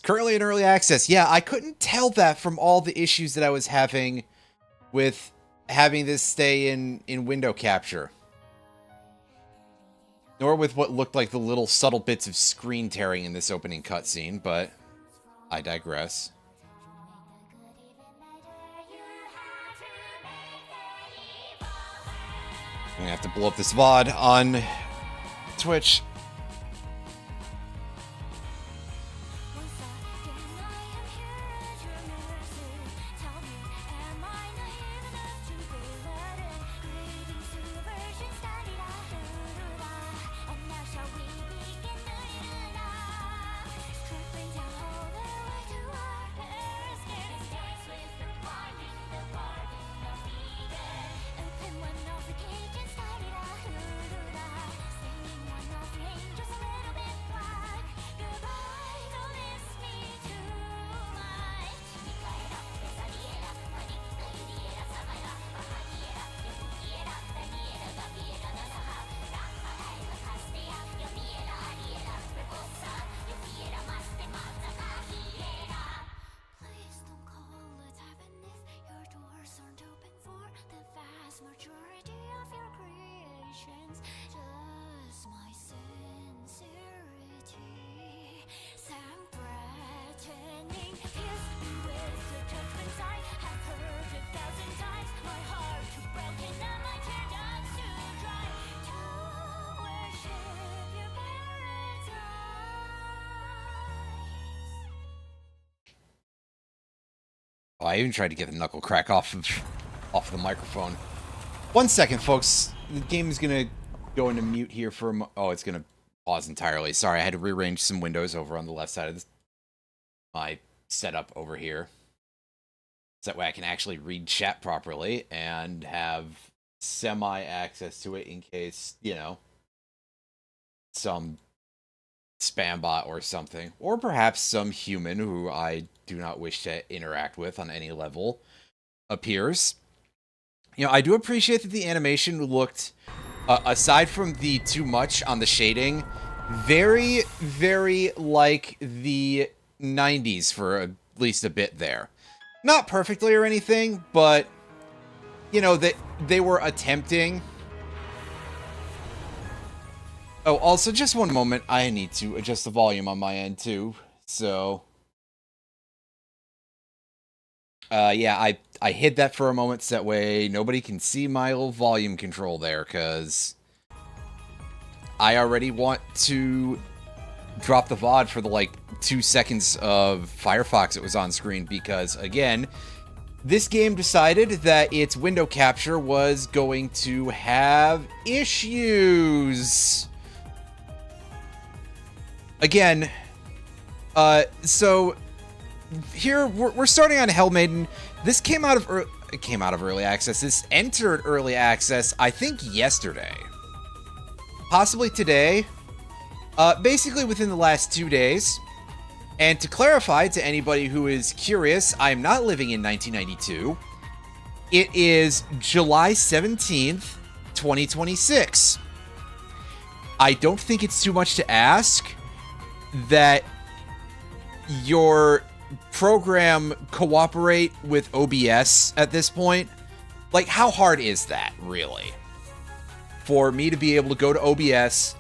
currently in early access. Yeah, I couldn't tell that from all the issues that I was having with having this stay in window capture. Nor with what looked like the little subtle bits of screen tearing in this opening cutscene, but I digress. I'm gonna have to blow up this VOD on Twitch. Oh, I even tried to get the knuckle crack off of the microphone. 1 second, folks. The game is gonna go into mute here for a oh, it's gonna pause entirely. Sorry, I had to rearrange some windows over on the left side of my setup over here. So that way I can actually read chat properly and have semi-access to it in case, you know, some spam bot or something. Or perhaps some human who I do not wish to interact with on any level appears. You know, I do appreciate that the animation looked, aside from the too much on the shading, very, very like the 90s for at least a bit there. Not perfectly or anything, but, you know, they were attempting. Oh, also, just one moment. I need to adjust the volume on my end, too. So, yeah, I hid that for a moment so that way nobody can see my little volume control there, because I already want to drop the VOD for the, like, 2 seconds of Firefox that was on screen, because, again, this game decided that its window capture was going to have issues. Again, so here we're starting on Hell Maiden. This came out of early access. This entered early access, I think, yesterday, possibly today. Basically within the last 2 days. And to clarify to anybody who is curious, I am not living in 1992. It is July 17th, 2026. I don't think it's too much to ask that your program cooperate with OBS at this point. Like, how hard is that, really? For me to be able to go to OBS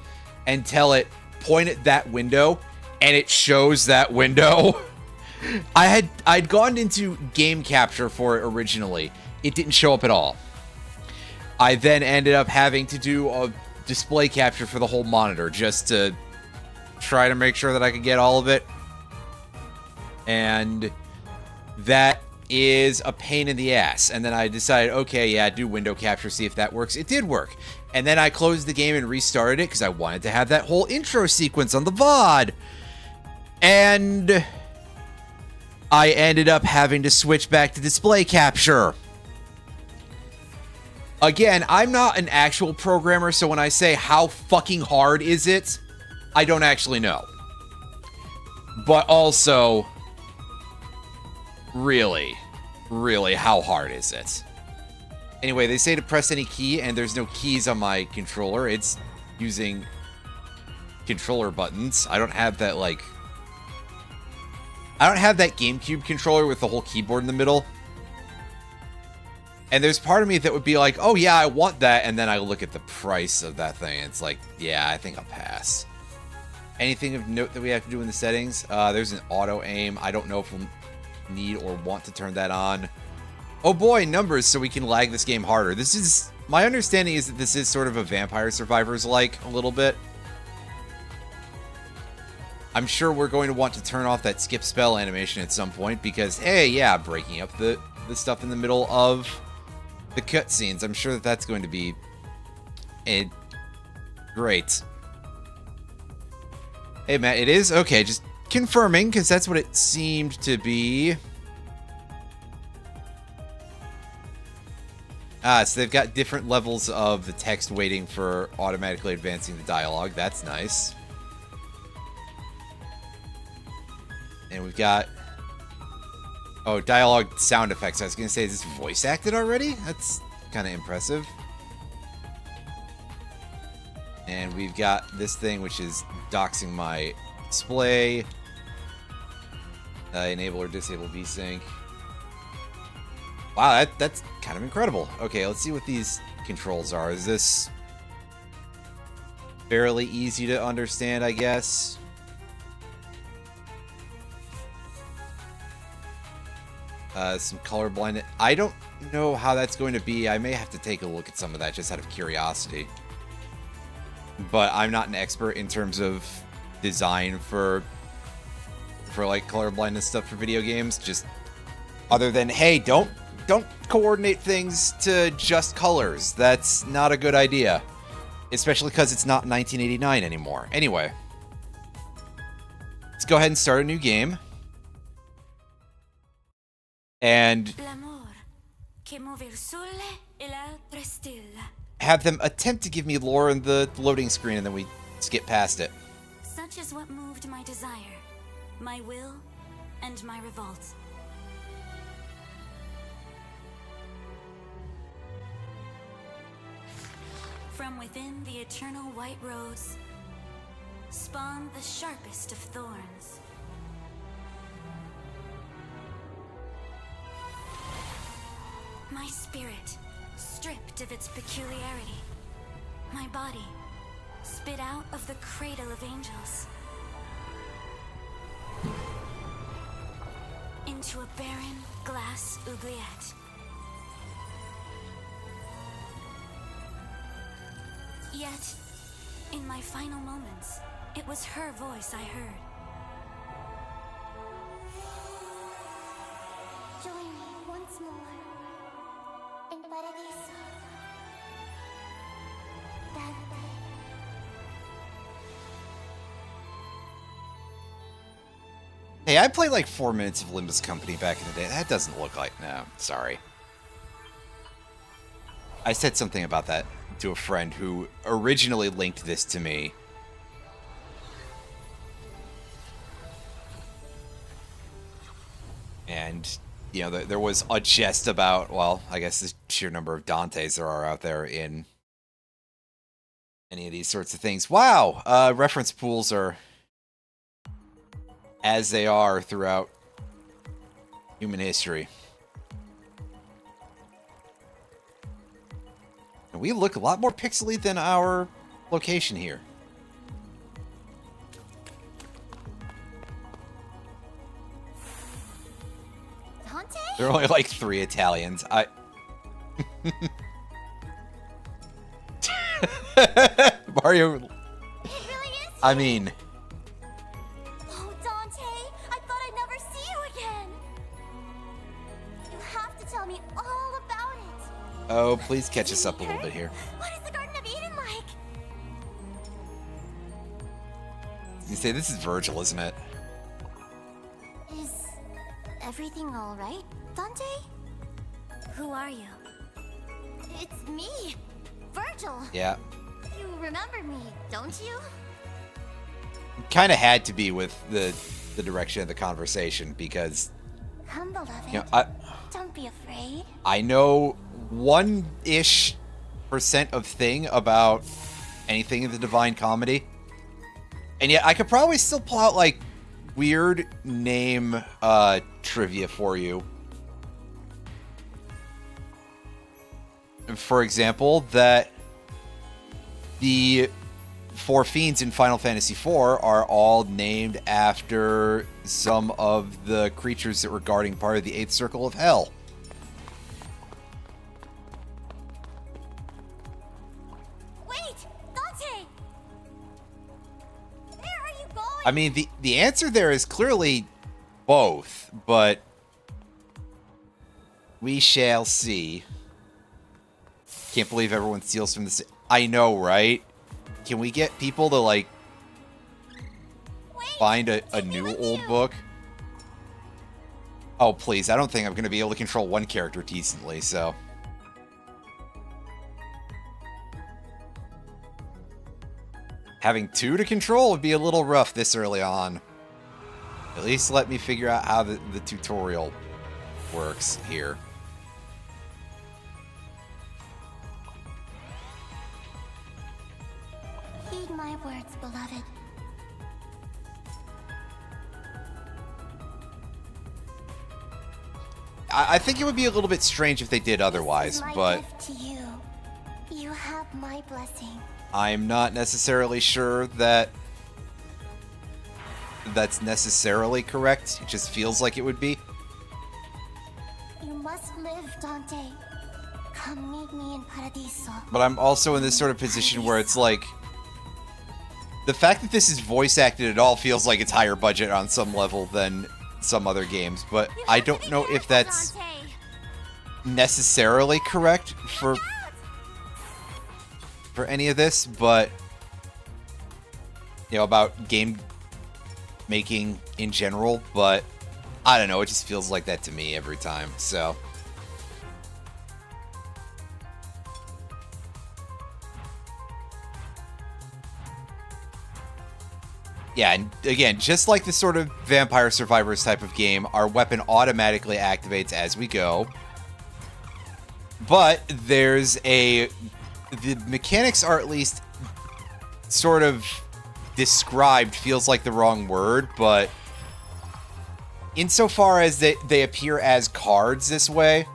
and tell it, point at that window, and it shows that window. I'd gone into game capture for it originally. It didn't show up at all. I then ended up having to do a display capture for the whole monitor just to try to make sure that I could get all of it. And that is a pain in the ass. And then I decided, okay, yeah, do window capture, see if that works. It did work. And then I closed the game and restarted it because I wanted to have that whole intro sequence on the VOD. And I ended up having to switch back to display capture. Again, I'm not an actual programmer, so when I say how fucking hard is it, I don't actually know. But also, really, how hard is it? Anyway, they say to press any key, and there's no keys on my controller. It's using controller buttons. I don't have that, like, I don't have that GameCube controller with the whole keyboard in the middle. And there's part of me that would be like, oh yeah, I want that. And then I look at the price of that thing. And it's like, yeah, I think I'll pass. Anything of note that we have to do in the settings? There's an auto aim. I don't know if we'll need or want to turn that on. Oh boy, numbers, so we can lag this game harder. This is, my understanding is that this is sort of a Vampire Survivors like a little bit. I'm sure we're going to want to turn off that skip spell animation at some point because, hey, yeah, breaking up the stuff in the middle of the cutscenes. I'm sure that that's going to be great. Hey, Matt, it is? Okay, just confirming, because that's what it seemed to be. So they've got different levels of the text waiting for automatically advancing the dialogue. That's nice. And we've got... Oh, dialogue sound effects. I was going to say, is this voice acted already? That's kind of impressive. And we've got this thing, which is doxing my display. Enable or disable VSync. Wow, that's kind of incredible. Okay, let's see what these controls are. Is this fairly easy to understand, I guess? Some colorblind. I don't know how that's going to be. I may have to take a look at some of that just out of curiosity. But I'm not an expert in terms of design for like colorblindness stuff for video games. Just other than, hey, don't coordinate things to just colors. That's not a good idea. Especially because it's not 1989 anymore. Anyway. Let's go ahead and start a new game. And have them attempt to give me lore in the loading screen, and then we skip past it. Such is what moved my desire, my will, and my revolt. From within the eternal white rose spawned the sharpest of thorns. My spirit, stripped of its peculiarity. My body, spit out of the cradle of angels. Into a barren glass oubliette. Yet, in my final moments, it was her voice I heard. Join me once more. In Paradiso. Dante. Hey, I played like 4 minutes of Limbus Company back in the day. That doesn't look like... No, sorry. I said something about that to a friend who originally linked this to me. And... you know, there was a jest about, well, I guess the sheer number of Dantes there are out there in any of these sorts of things. Wow! Reference pools are as they are throughout human history. And we look a lot more pixely than our location here. Dante? There are only like 3 Italians. Mario. It really is. I mean, Oh, Dante! I thought I'd never see you again. You have to tell me all about it. oh, please catch us up a little bit here. What is the Garden of Eden like? You say this is Virgil, isn't it? Is everything all right, Dante? Who are you? It's me, Virgil. Yeah. You remember me, don't you? Kind of had to be with the direction of the conversation because, Come, beloved. you know, Don't be afraid. I know 1-ish% of thing about anything in the Divine Comedy, and yet I could probably still pull out like weird name trivia for you. For example, that the 4 fiends in Final Fantasy IV are all named after some of the creatures that were guarding part of the 8th Circle of Hell. Wait! Dante! Where are you going? I mean, the answer there is clearly both, but we shall see. Can't believe everyone steals from this. I know, right? Can we get people to, like, find a new old book? Oh, please. I don't think I'm going to be able to control one character decently, so. Having 2 to control would be a little rough this early on. At least let me figure out how the tutorial works here. Heed my words, beloved. I think it would be a little bit strange if they did otherwise, This is my but gift to you. You have my blessing. I'm not necessarily sure that that's necessarily correct. It just feels like it would be. You must live, Dante. Come meet me in Paradiso. But I'm also in this sort of position where it's like, the fact that this is voice acted at all feels like it's higher budget on some level than some other games, but You I have to don't be know if careful, that's Dante. necessarily correct for any of this, but you know, about game making in general, but I don't know, it just feels like that to me every time. So yeah, and again, just like the sort of Vampire Survivors type of game, our weapon automatically activates as we go. But there's the mechanics are at least sort of described, feels like the wrong word, but insofar as they appear as cards this way.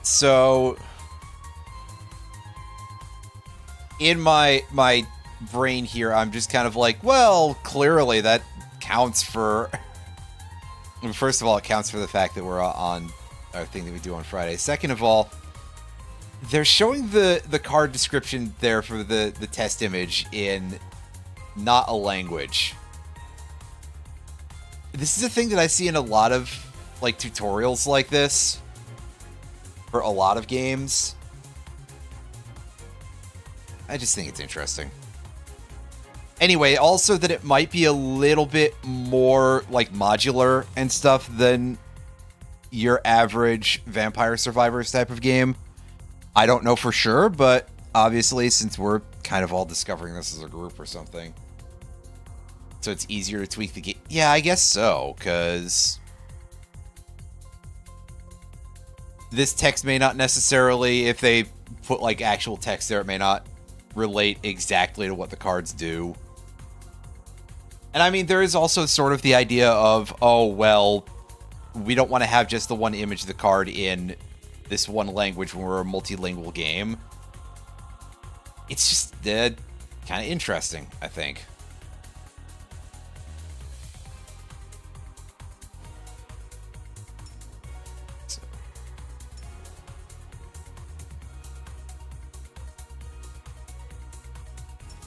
So in my brain here, I'm just kind of like, well, clearly that counts for... First of all, it counts for the fact that we're on our thing that we do on Friday. Second of all, they're showing the card description there for the test image in not a language. This is a thing that I see in a lot of like tutorials like this for a lot of games. I just think it's interesting. Anyway, also that it might be a little bit more like modular and stuff than your average Vampire Survivors type of game. I don't know for sure, but obviously since we're kind of all discovering this as a group or something, so it's easier to tweak the game. Yeah, I guess so, because this text may not necessarily, if they put like actual text there, it may not relate exactly to what the cards do. And I mean, there is also sort of the idea of, oh, well, we don't want to have just the one image of the card in this one language when we're a multilingual game. It's just kind of interesting, I think.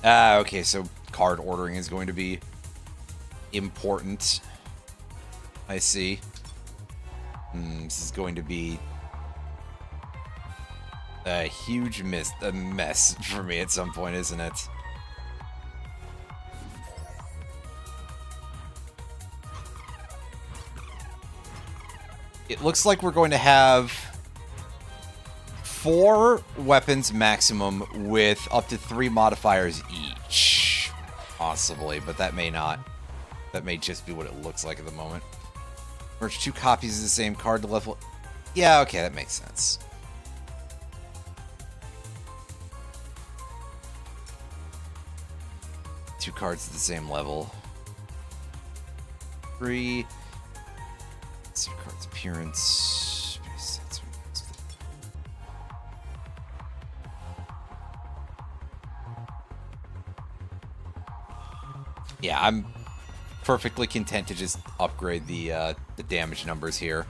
Okay, so card ordering is going to be important. I see. This is going to be a huge mess for me at some point, isn't it? It looks like we're going to have 4 weapons maximum with up to 3 modifiers each. Possibly, but that may not. That may just be what it looks like at the moment. Merge 2 copies of the same card to level... Yeah, okay, that makes sense. cards at the same level. 3. Card's appearance. Yeah, I'm perfectly content to just upgrade the damage numbers here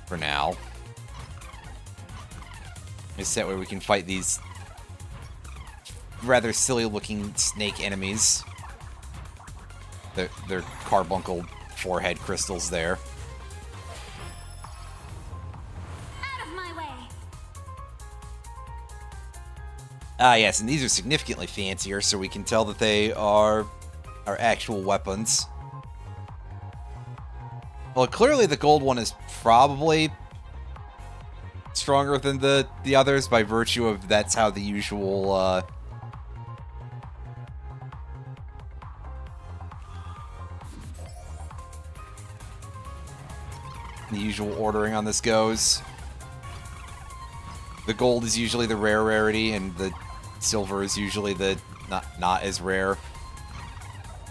for now. Just that way we can fight these rather silly-looking snake enemies. Their carbuncle forehead crystals there. Out of my way. Ah, yes, and these are significantly fancier, so we can tell that they are actual weapons. Well, clearly the gold one is probably stronger than the others by virtue of that's how the usual ordering on this goes. The gold is usually the rare rarity, and the silver is usually the not as rare.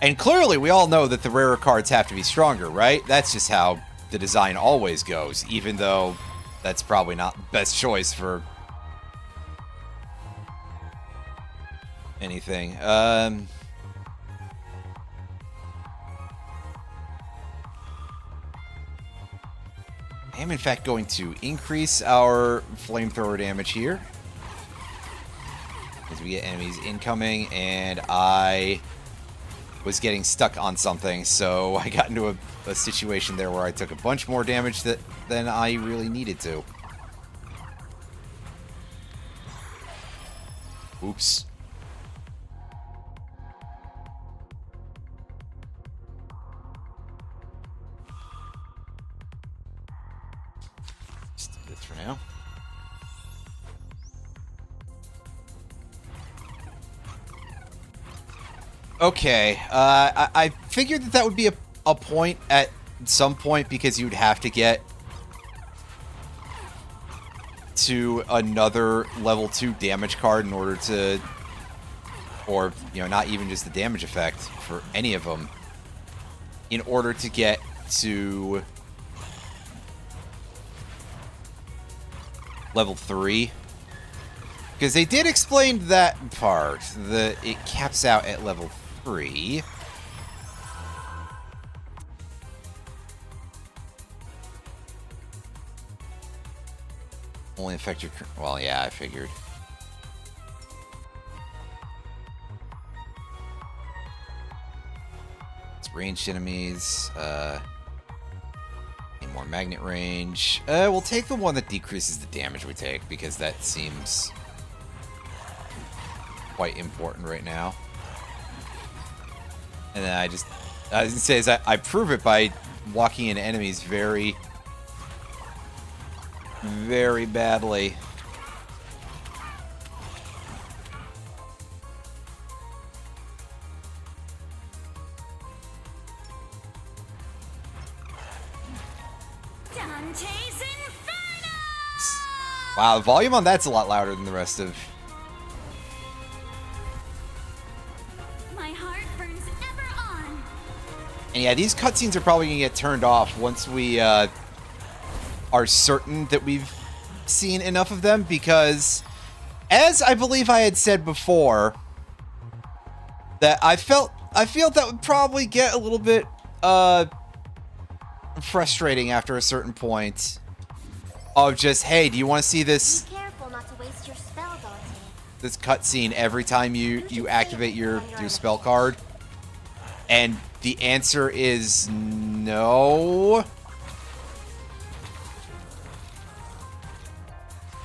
And clearly, we all know that the rarer cards have to be stronger, right? That's just how the design always goes, even though that's probably not the best choice for anything. I am, in fact, going to increase our flamethrower damage here, as we get enemies incoming, and I was getting stuck on something, so I got into a situation there where I took a bunch more damage than I really needed to. Oops. Just do this for now. Okay, I figured that would be a point at some point, because you'd have to get to another level 2 damage card in order to, or, you know, not even just the damage effect for any of them, in order to get to level 3. Because they did explain that part, that it caps out at level 3. Only affect your... Well, yeah, I figured. It's ranged enemies. Need more magnet range. We'll take the one that decreases the damage we take, because that seems quite important right now. And then I was gonna say, is I prove it by walking into enemies very, very badly. Dante's Inferno! Wow, the volume on that's a lot louder than the rest of... My heart burns ever on. And yeah, these cutscenes are probably gonna get turned off once we are certain that we've seen enough of them, because, as I believe I had said before, that I feel that would probably get a little bit frustrating after a certain point of just, hey, do you want to see this Be careful not to waste your spell, Dante. this cutscene every time you activate your spell card? And the answer is no.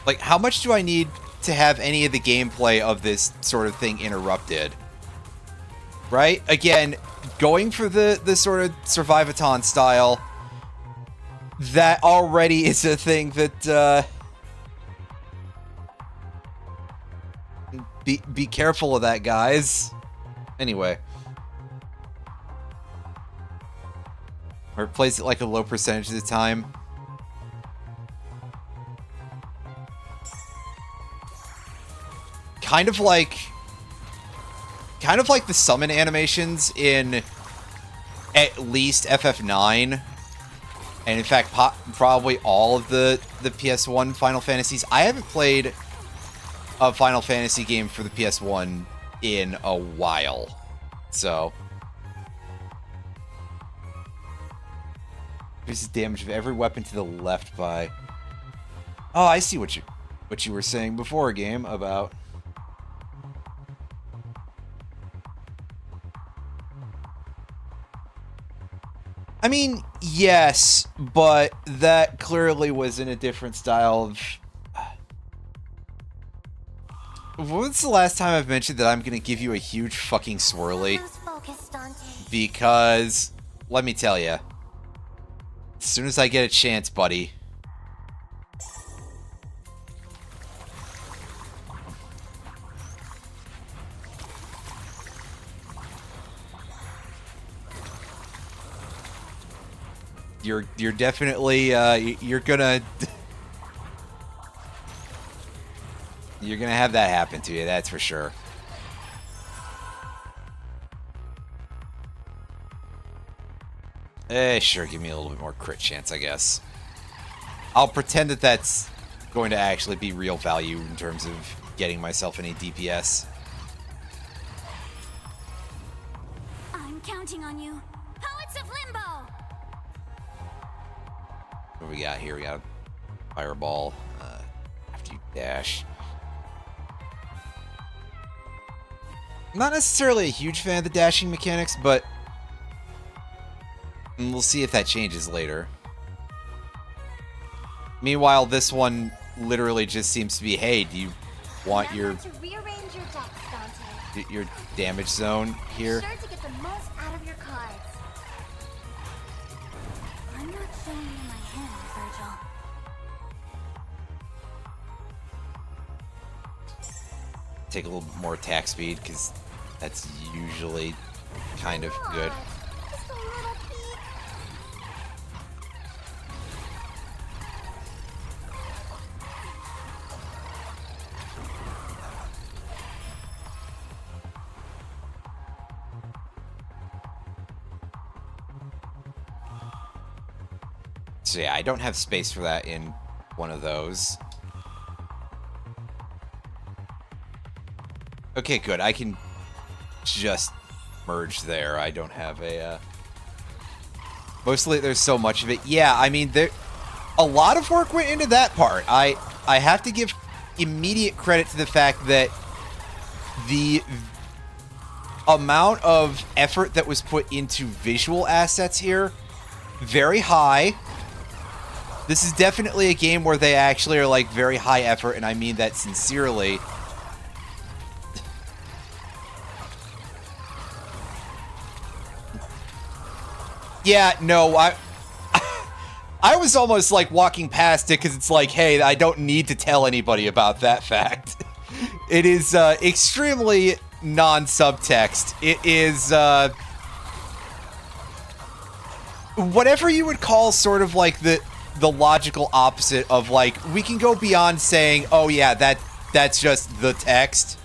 Like, how much do I need to have any of the gameplay of this sort of thing interrupted? Right? Again, going for the sort of Survivathon style, that already is a thing that, be careful of that, guys. Anyway. Or it plays it like a low percentage of the time. Kind of like kind of like the summon animations in at least FF9, and in fact, probably all of the PS1 Final Fantasies. I haven't played a Final Fantasy game for the PS1 in a while, so increases damage of every weapon to the left by. Oh, I see what you were saying before, game, about. I mean, yes, but that clearly was in a different style of. When's the last time I've mentioned that I'm gonna give you a huge fucking swirly? Lose focus, Dante. Because, let me tell you, as soon as I get a chance, buddy. You're definitely you're gonna have that happen to you, that's for sure. Sure, give me a little bit more crit chance, I guess. I'll pretend that that's going to actually be real value in terms of getting myself any DPS. I'm counting on you. Poets of Limbo! What do we got here? We got a fireball. After you dash. I'm not necessarily a huge fan of the dashing mechanics, but we'll see if that changes later. Meanwhile, this one literally just seems to be, hey, do you want your To rearrange your decks, Dante. your damage zone here? Be sure to get the most out of your cards. I'm not showing you my hand, Virgil. Take a little bit more attack speed, because that's usually kind of good. Just a little peek. So yeah, I don't have space for that in one of those. Okay, good. I can just merge there. I don't have a... Mostly there's so much of it. Yeah, I mean, a lot of work went into that part. I have to give immediate credit to the fact that the amount of effort that was put into visual assets here, very high. This is definitely a game where they actually are, like, very high effort, and I mean that sincerely. Yeah, no, I was almost, like, walking past it, because it's like, hey, I don't need to tell anybody about that fact. It is, extremely non-subtext. It is, whatever you would call sort of, like, the logical opposite of, like, we can go beyond saying, oh yeah, that's just the text.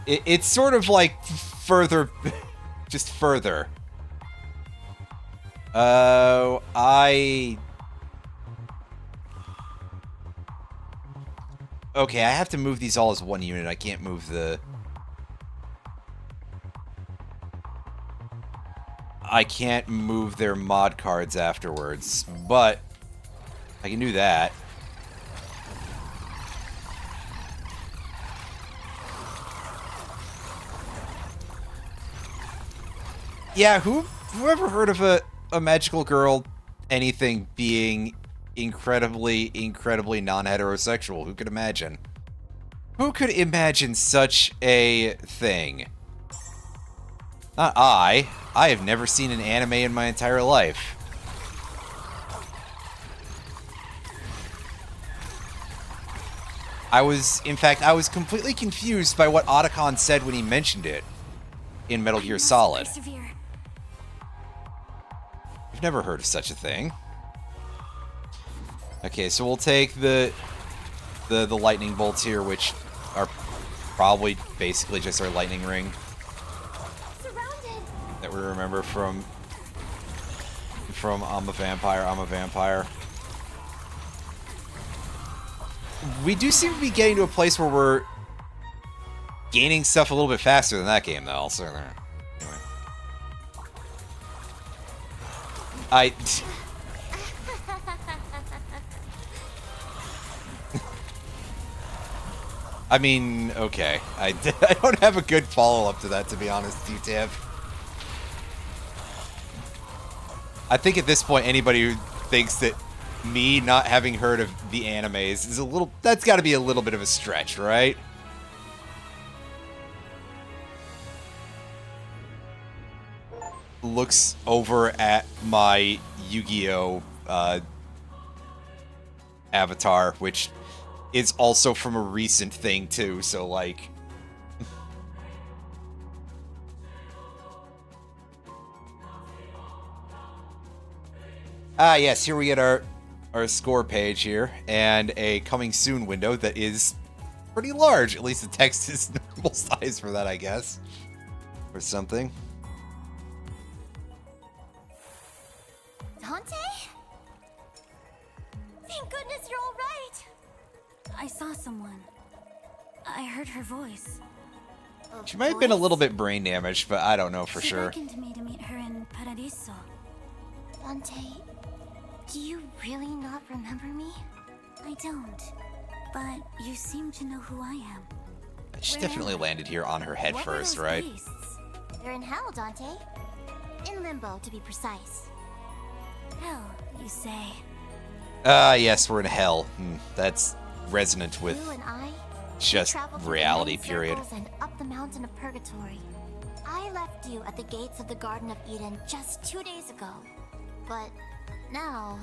It's sort of like further, just further. Okay, I have to move these all as one unit. I can't move the... I can't move their mod cards afterwards, but I can do that. Yeah, whoever heard of a magical girl, anything being incredibly non-heterosexual? Who could imagine? Who could imagine such a thing? Not I. I have never seen an anime in my entire life. In fact, I was completely confused by what Otacon said when he mentioned it in Metal Gear Solid. Persevere. I've never heard of such a thing. Okay, so we'll take the the lightning bolts here, which are probably basically just our lightning ring Surrounded. that we remember from I'm a Vampire. We do seem to be getting to a place where we're gaining stuff a little bit faster than that game, though. So there. Anyway, I mean, okay. I don't have a good follow-up to that, to be honest with you, Tab. I think at this point, anybody who thinks that me not having heard of the animes is a little... That's got to be a little bit of a stretch, right? Looks over at my Yu-Gi-Oh! Avatar, which is also from a recent thing, too, so, like... Yes, here we get our score page here, and a coming soon window that is pretty large. At least the text is normal size for that, I guess. Or something. Dante? Thank goodness you're all right. I saw someone. I heard her voice. She might have been a little bit brain damaged, but I don't know for sure. She beckoned me to meet her in Paradiso. Dante, do you really not remember me? I don't, but you seem to know who I am. She definitely landed here on her head What were first, those right? beasts? They're in hell, Dante. In limbo, to be precise. Hell, you say. Yes, we're in hell. That's resonant with You and I just traveled through reality, the nine period. circles and up the mountain of purgatory. I left you at the gates of the Garden of Eden just 2 days ago. But now,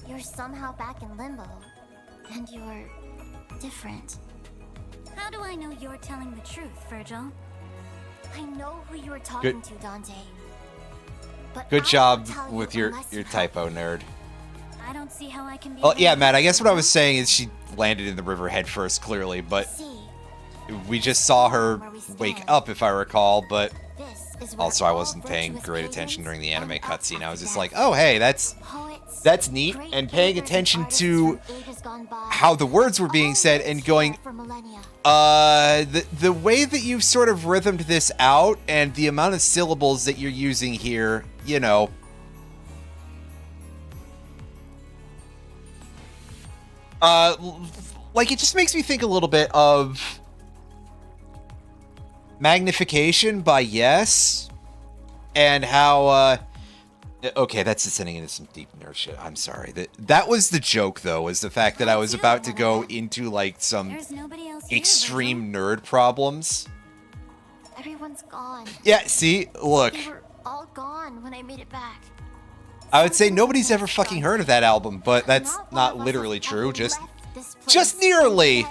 you're somehow back in limbo. And you're different. How do I know you're telling the truth, Virgil? I know who you were talking to, Dante. But Good I job won't tell with you your unless you help typo, me. nerd. I don't see how I can be. Oh, yeah, any Matt, I guess what I help. was saying is she landed in the river head first, clearly, but See, we just saw her wake up, if I recall, but this is where also I all wasn't paying virtuous great attention pagans during the anime end up cutscene. I was after just death. like, oh, hey, that's Poets, neat, great and paying painters attention and artists to from ages gone by, how the words were being all said lived and going, here for millennia. the way that you've sort of rhythmed this out and the amount of syllables that you're using here, you know. Like, it just makes me think a little bit of Magnification by Yes, and how, okay, that's descending into some deep nerd shit. I'm sorry. That was the joke, though, was the fact that I was about to go into, like, some There's nobody else here, extreme nerd problems. Everyone's gone. Yeah, see? Look. They were all gone when I made it back. I would say nobody's ever fucking heard of that album, but that's not literally true, just nearly.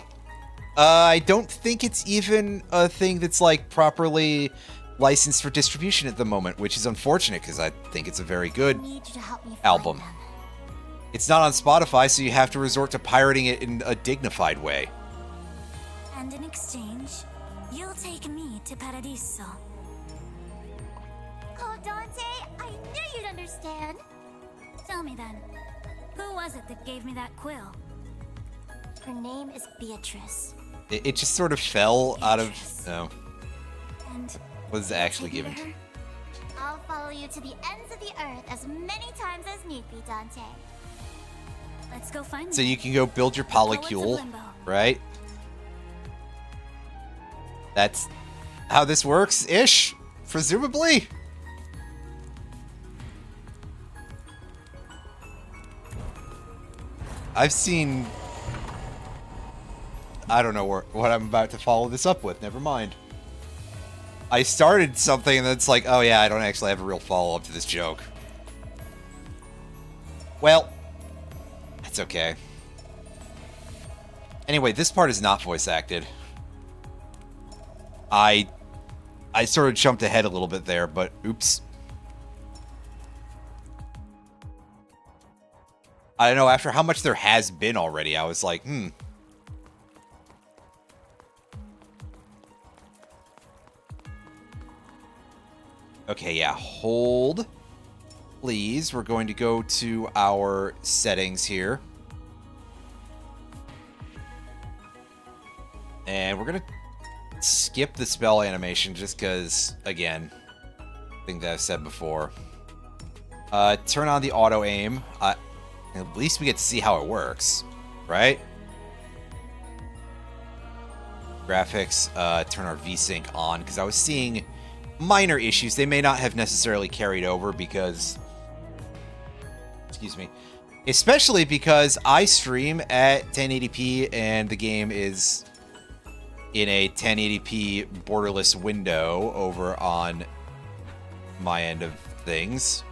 I don't think it's even a thing that's, like, properly licensed for distribution at the moment, which is unfortunate, because I think it's a very good I need you to help me find album. them. It's not on Spotify, so you have to resort to pirating it in a dignified way. And in exchange, you'll take me to Paradiso. Oh, Dante, I knew you'd understand. Tell me then, who was it that gave me that quill? Her name is Beatrice. It just sort of fell out of... Beatrice. No, And was actually take me given to to... her? I'll follow you to the ends of the earth as many times as need be, Dante. Let's go find So them. you can go build your polycule, Limbo. right? That's how this works-ish, presumably. I've seen... I don't know what I'm about to follow this up with. Never mind. I started something that's like, oh yeah, I don't actually have a real follow-up to this joke. Well, that's okay. Anyway, this part is not voice acted. I sort of jumped ahead a little bit there, but oops. I don't know, after how much there has been already, I was like, Okay, yeah, hold. Please, we're going to go to our settings here. And we're going to skip the spell animation just because, again, thing that I've said before. Turn on the auto aim. At least we get to see how it works, right? Graphics, turn our VSync on because I was seeing minor issues. They may not have necessarily carried over because, excuse me, especially because I stream at 1080p and the game is in a 1080p borderless window over on my end of things.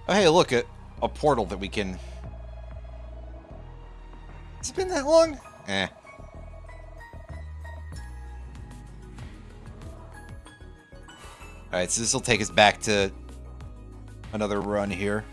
Oh, hey, look, a portal that we can... Has it been that long? Eh. Alright, so this will take us back to another run here.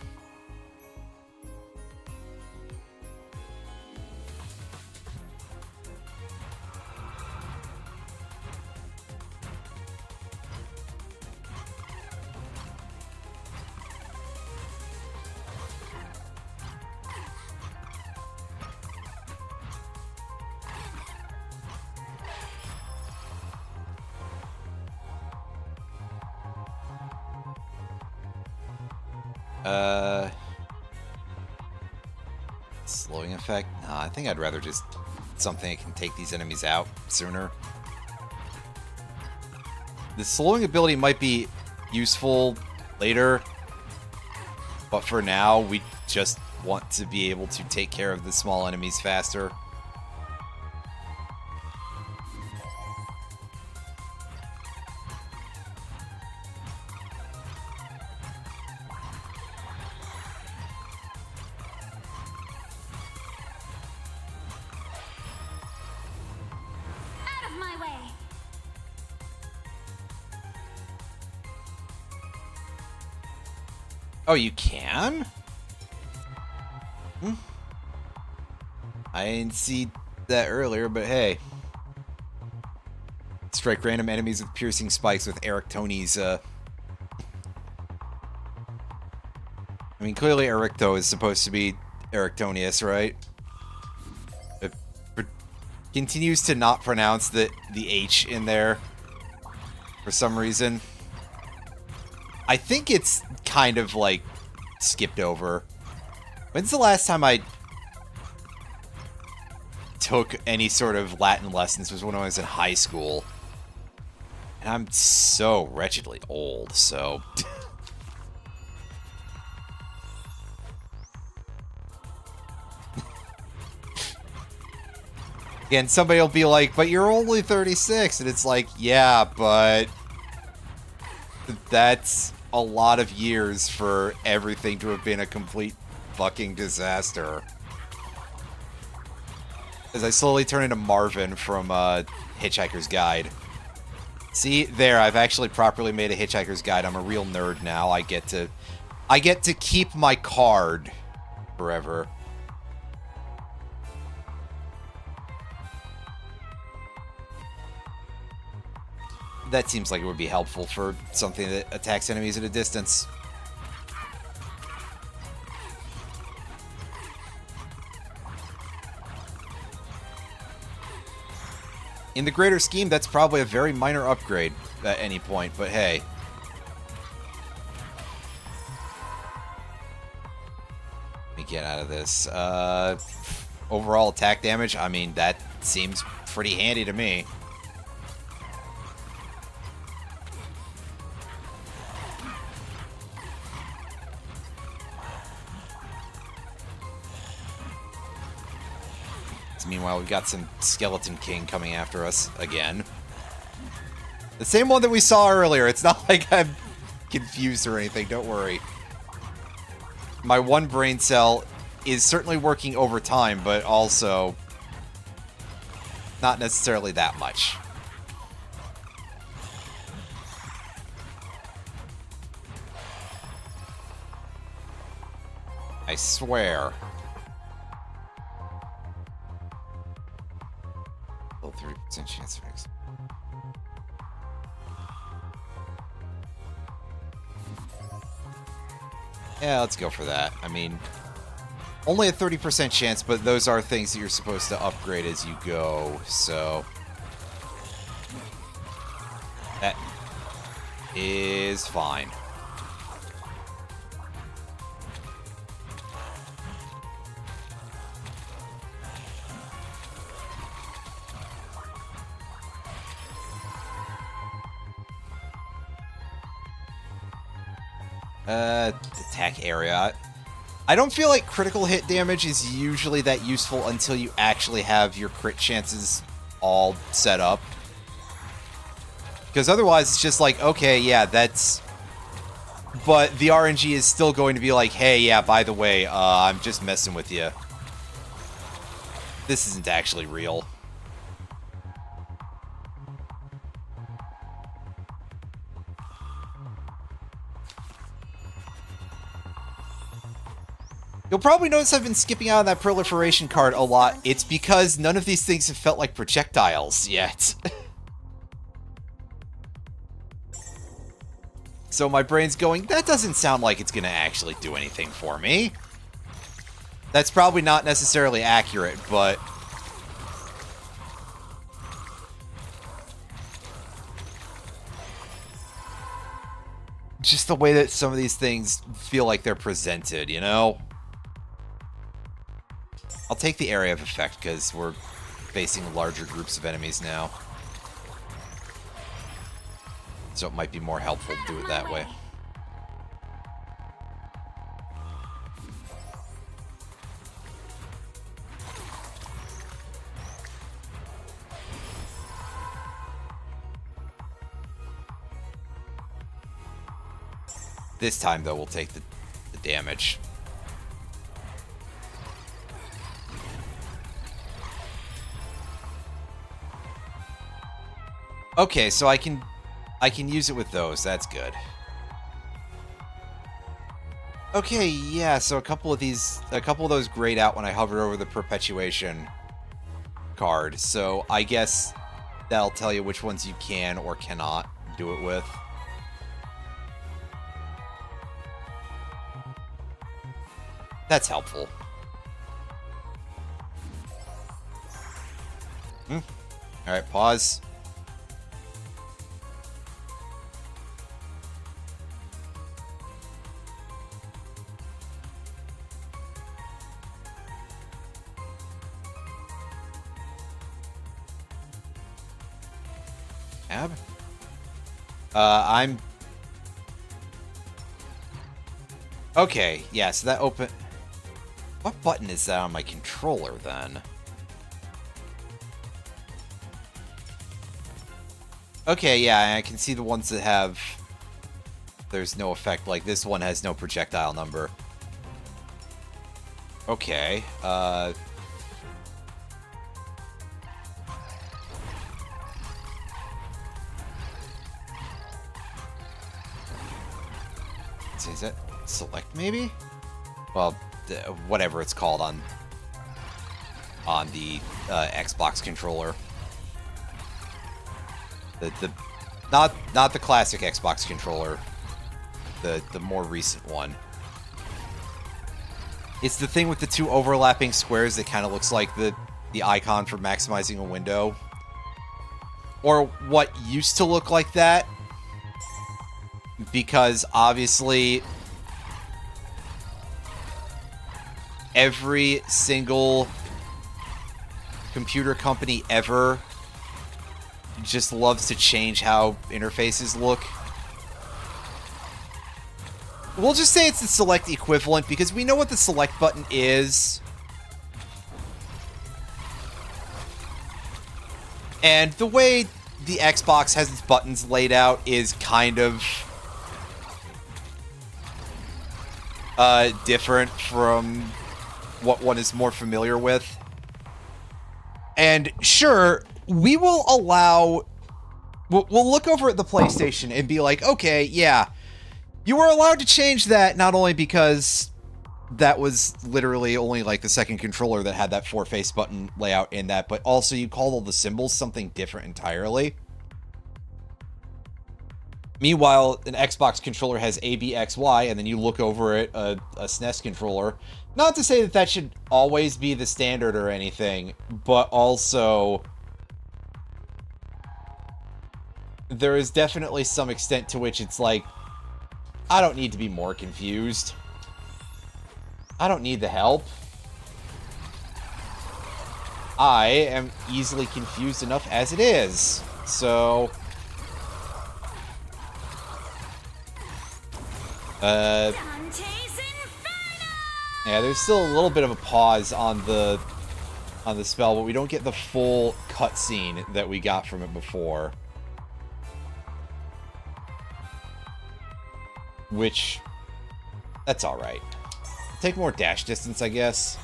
Slowing effect? Nah, I think I'd rather just something that can take these enemies out sooner. The slowing ability might be useful later, but for now, we just want to be able to take care of the small enemies faster. Oh, you can? I didn't see that earlier, but hey. Strike random enemies with piercing spikes with Eric Tony's, I mean, clearly Ericto is supposed to be Erictonius, right? It continues to not pronounce the H in there for some reason. I think it's kind of like skipped over. When's the last time I took any sort of Latin lessons? It was when I was in high school. And I'm so wretchedly old, so... Again, somebody will be like, but you're only 36. And it's like, yeah, but... that's a lot of years for everything to have been a complete fucking disaster. As I slowly turn into Marvin from Hitchhiker's Guide. See, there, I've actually properly made a Hitchhiker's Guide. I'm a real nerd now. I get to keep my card forever. That seems like it would be helpful for something that attacks enemies at a distance. In the greater scheme, that's probably a very minor upgrade at any point, but hey. Let me get out of this. Overall attack damage, I mean, that seems pretty handy to me. Meanwhile, we've got some Skeleton King coming after us again. The same one that we saw earlier. It's not like I'm confused or anything. Don't worry. My one brain cell is certainly working overtime, but also not necessarily that much. I swear. Well, 30% chance for next. Yeah, let's go for that. I mean, only a 30% chance, but those are things that you're supposed to upgrade as you go, so... That is fine. Attack area. I don't feel like critical hit damage is usually that useful until you actually have your crit chances all set up. Because otherwise it's just like, okay, yeah, that's... But the RNG is still going to be like, hey, yeah, by the way, I'm just messing with you. This isn't actually real. You'll probably notice I've been skipping out on that proliferation card a lot. It's because none of these things have felt like projectiles yet. So my brain's going, that doesn't sound like it's going to actually do anything for me. That's probably not necessarily accurate, but... just the way that some of these things feel like they're presented, you know? I'll take the area of effect, because we're facing larger groups of enemies now. So it might be more helpful to do it that way. This time, though, we'll take the damage. Okay, so I can use it with those. That's good. Okay, yeah, so a couple of those grayed out when I hovered over the perpetuation card. So I guess that'll tell you which ones you can or cannot do it with. That's helpful. Alright, pause. Tab? I'm... Okay, yeah, so that open... What button is that on my controller, then? Okay, yeah, I can see the ones that have... There's no effect, like this one has no projectile number. Okay, is that select, maybe? Well, whatever it's called on the Xbox controller. Not the classic Xbox controller, the more recent one. It's the thing with the two overlapping squares that kind of looks like the icon for maximizing a window, or what used to look like that, because obviously every single computer company ever just loves to change how interfaces look. We'll just say it's the select equivalent, because we know what the select button is. And the way the Xbox has its buttons laid out is kind of different from what one is more familiar with. And sure, we will allow... We'll look over at the PlayStation and be like, okay, yeah, you were allowed to change that not only because that was literally only like the second controller that had that 4-face button layout in that, but also you call all the symbols something different entirely. Meanwhile, an Xbox controller has A, B, X, Y, and then you look over at a SNES controller. Not to say that that should always be the standard or anything, but also there is definitely some extent to which it's like, I don't need to be more confused. I don't need the help. I am easily confused enough as it is. So... yeah, there's still a little bit of a pause on the spell, but we don't get the full cutscene that we got from it before. Which, that's alright. Take more dash distance, I guess.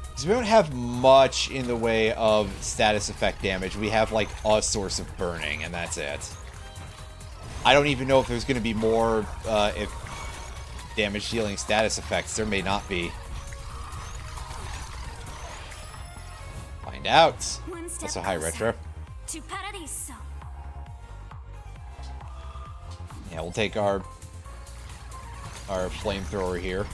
Because we don't have much in the way of status effect damage. We have, like, a source of burning, and that's it. I don't even know if there's going to be more if damage dealing status effects. There may not be. Find out. Also, hi, Retro. To Paradiso. Yeah, we'll take our flamethrower here.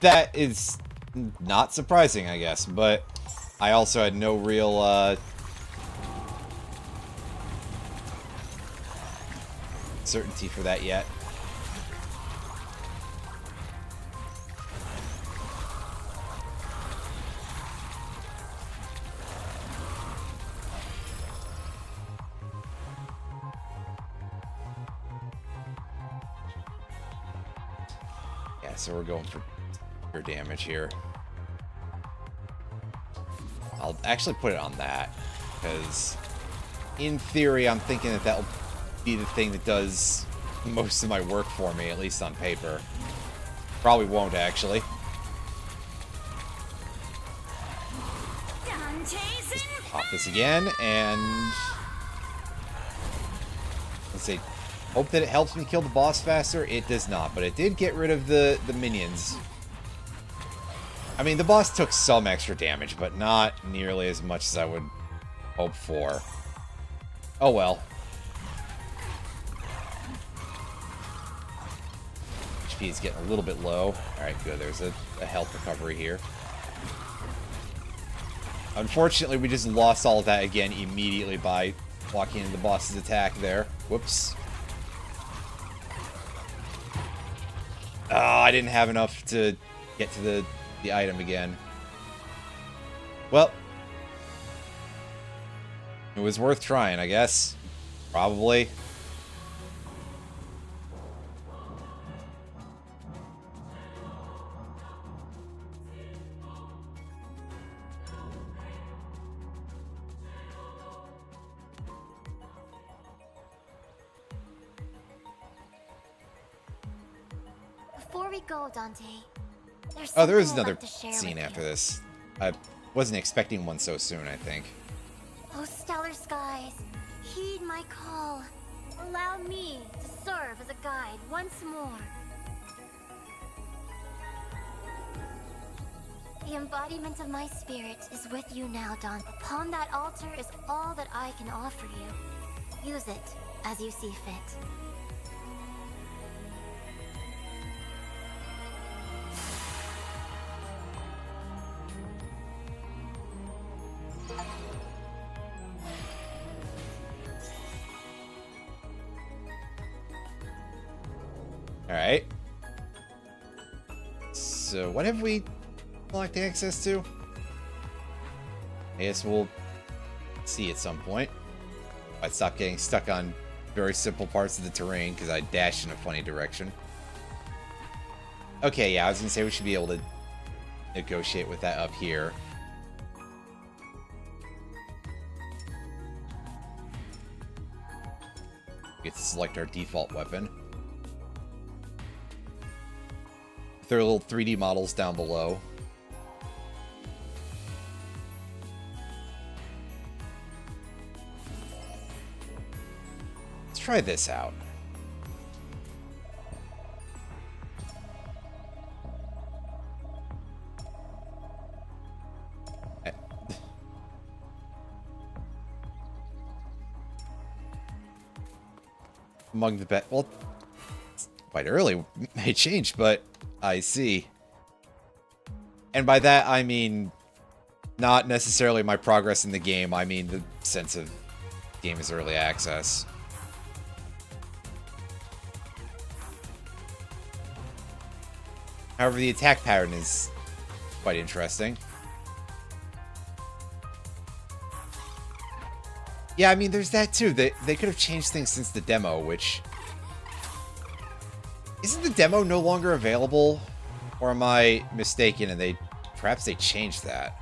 That is not surprising, I guess, but I also had no real certainty for that yet. Yeah, so we're going for damage here. I'll actually put it on that, because in theory I'm thinking that that'll be the thing that does most of my work for me, at least on paper. Probably won't, actually. Just pop this again, and let's see. Hope that it helps me kill the boss faster. It does not, but it did get rid of the minions. I mean, the boss took some extra damage, but not nearly as much as I would hope for. Oh well. HP is getting a little bit low. Alright, good. There's a health recovery here. Unfortunately, we just lost all of that again immediately by walking into the boss's attack there. Whoops. Oh, I didn't have enough to get to the item again. Well, it was worth trying, I guess. Probably. Before we go, Dante, oh, there is another scene after this. I wasn't expecting one so soon, I think. Oh, stellar skies, heed my call. Allow me to serve as a guide once more. The embodiment of my spirit is with you now, Dante. Upon that altar is all that I can offer you. Use it as you see fit. Alright. So, what have we unlocked access to? I guess we'll see at some point. I'd stop getting stuck on very simple parts of the terrain because I dashed in a funny direction. Okay, yeah, I was going to say we should be able to negotiate with that up here. get to select our default weapon. There are little 3D models down below. Let's try this out. Among the best. Well, it's quite early. May change, but I see. And by that, I mean not necessarily my progress in the game. I mean the sense of game is early access. However, the attack pattern is quite interesting. Yeah, I mean, there's that too. They could have changed things since the demo, which... Isn't the demo no longer available? Or am I mistaken and perhaps they changed that?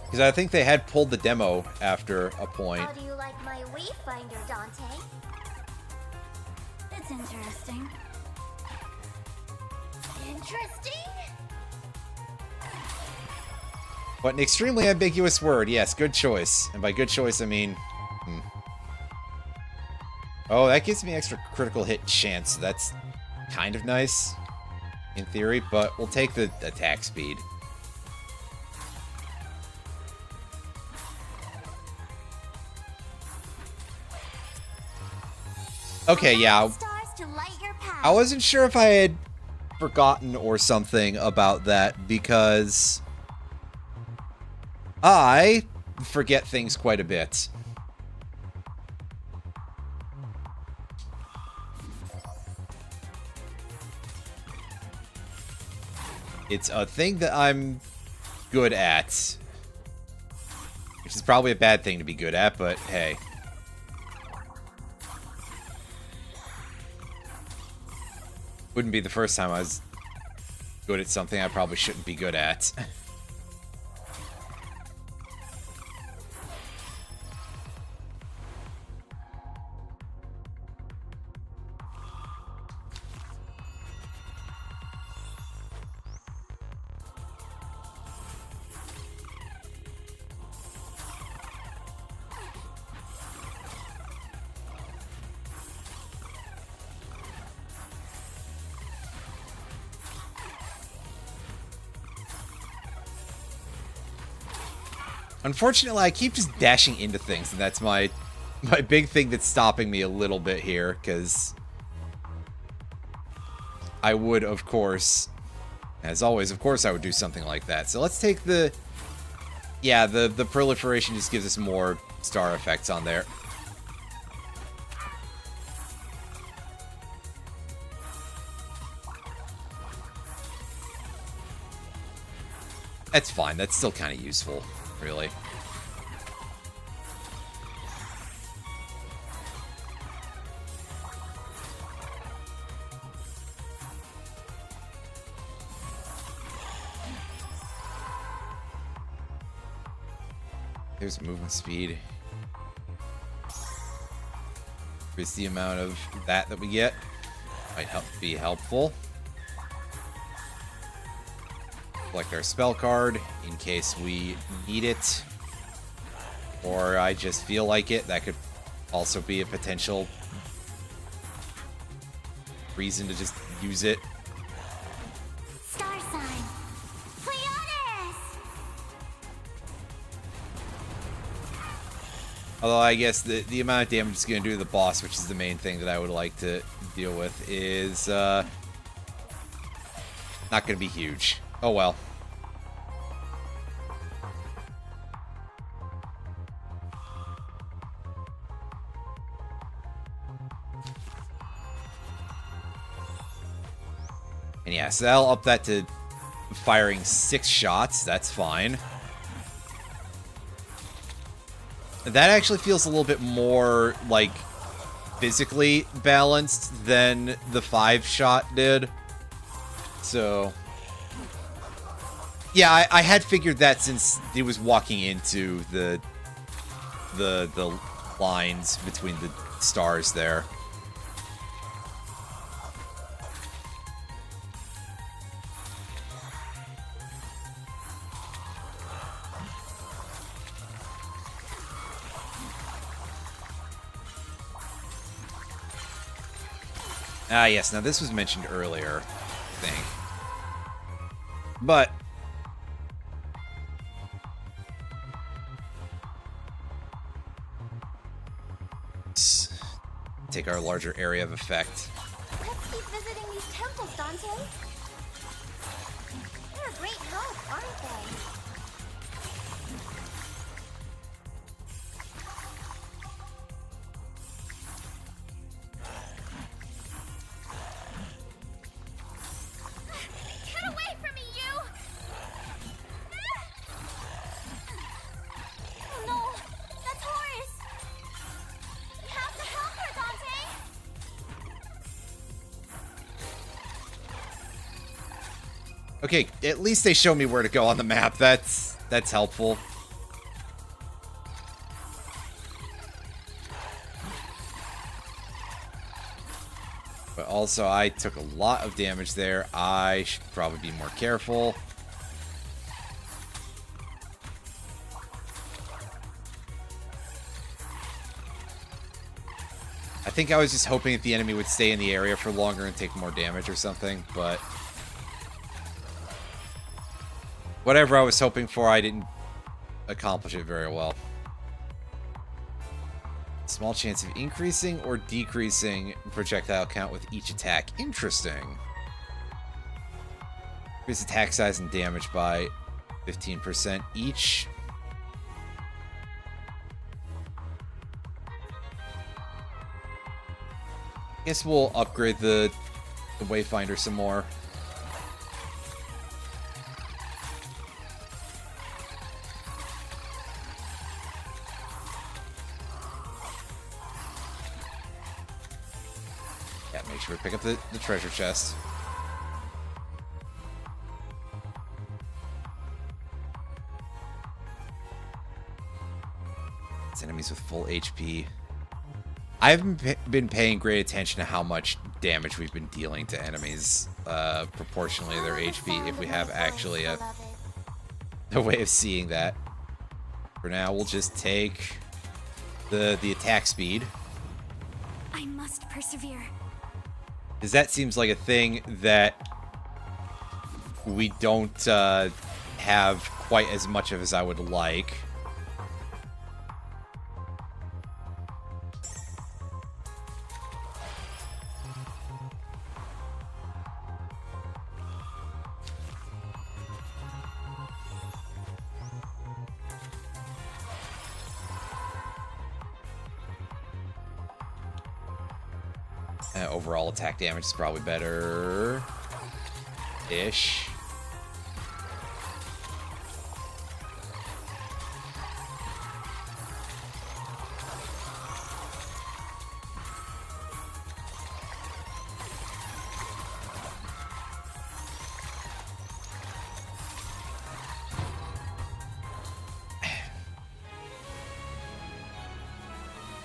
Because I think they had pulled the demo after a point. How do you like my Wayfinder, Dante? It's interesting. Interesting? But an extremely ambiguous word. Yes, good choice. And by good choice, I mean... Oh, that gives me extra critical hit chance. That's kind of nice, in theory, but we'll take the attack speed. Okay, yeah. Stars to light your path. I wasn't sure if I had forgotten or something about that, because I forget things quite a bit. It's a thing that I'm good at. Which is probably a bad thing to be good at, but hey. Wouldn't be the first time I was good at something I probably shouldn't be good at. Unfortunately, I keep just dashing into things, and that's my big thing that's stopping me a little bit here, because I would, of course, as always, of course I would do something like that. So let's take the... Yeah, the proliferation just gives us more star effects on there. That's fine. That's still kind of useful, really. There's movement speed. Increase the amount of that we get. Might be helpful. Select our spell card in case we need it. Or I just feel like it. That could also be a potential reason to just use it. Star sign. Pleiades! Although I guess the amount of damage it's going to do to the boss, which is the main thing that I would like to deal with, is not going to be huge. Oh well. And yeah, so that'll up that to firing 6 shots. That's fine. That actually feels a little bit more, like, physically balanced than the 5-shot did. So... yeah, I had figured that since he was walking into the lines between the stars there. Ah, yes. Now, this was mentioned earlier, I think. But let's take our larger area of effect. Let's keep visiting these temples, Dante. They're a great help, aren't they? Get away from me, you! Oh no, that's Horace! You have to help her, Dante! Okay, at least they show me where to go on the map. That's helpful. But also, I took a lot of damage there. I should probably be more careful. I think I was just hoping that the enemy would stay in the area for longer and take more damage or something, but whatever I was hoping for, I didn't accomplish it very well. Small chance of increasing or decreasing projectile count with each attack. Interesting. Increase attack size and damage by 15% each. Guess we'll upgrade the Wayfinder some more. Yeah, make sure we pick up the treasure chest. It's enemies with full HP. I haven't been paying great attention to how much damage we've been dealing to enemies proportionally to their HP, if we have actually a way of seeing that. For now, we'll just take the attack speed. I must persevere. Because that seems like a thing that we don't have quite as much of as I would like. Overall attack damage is probably better-ish.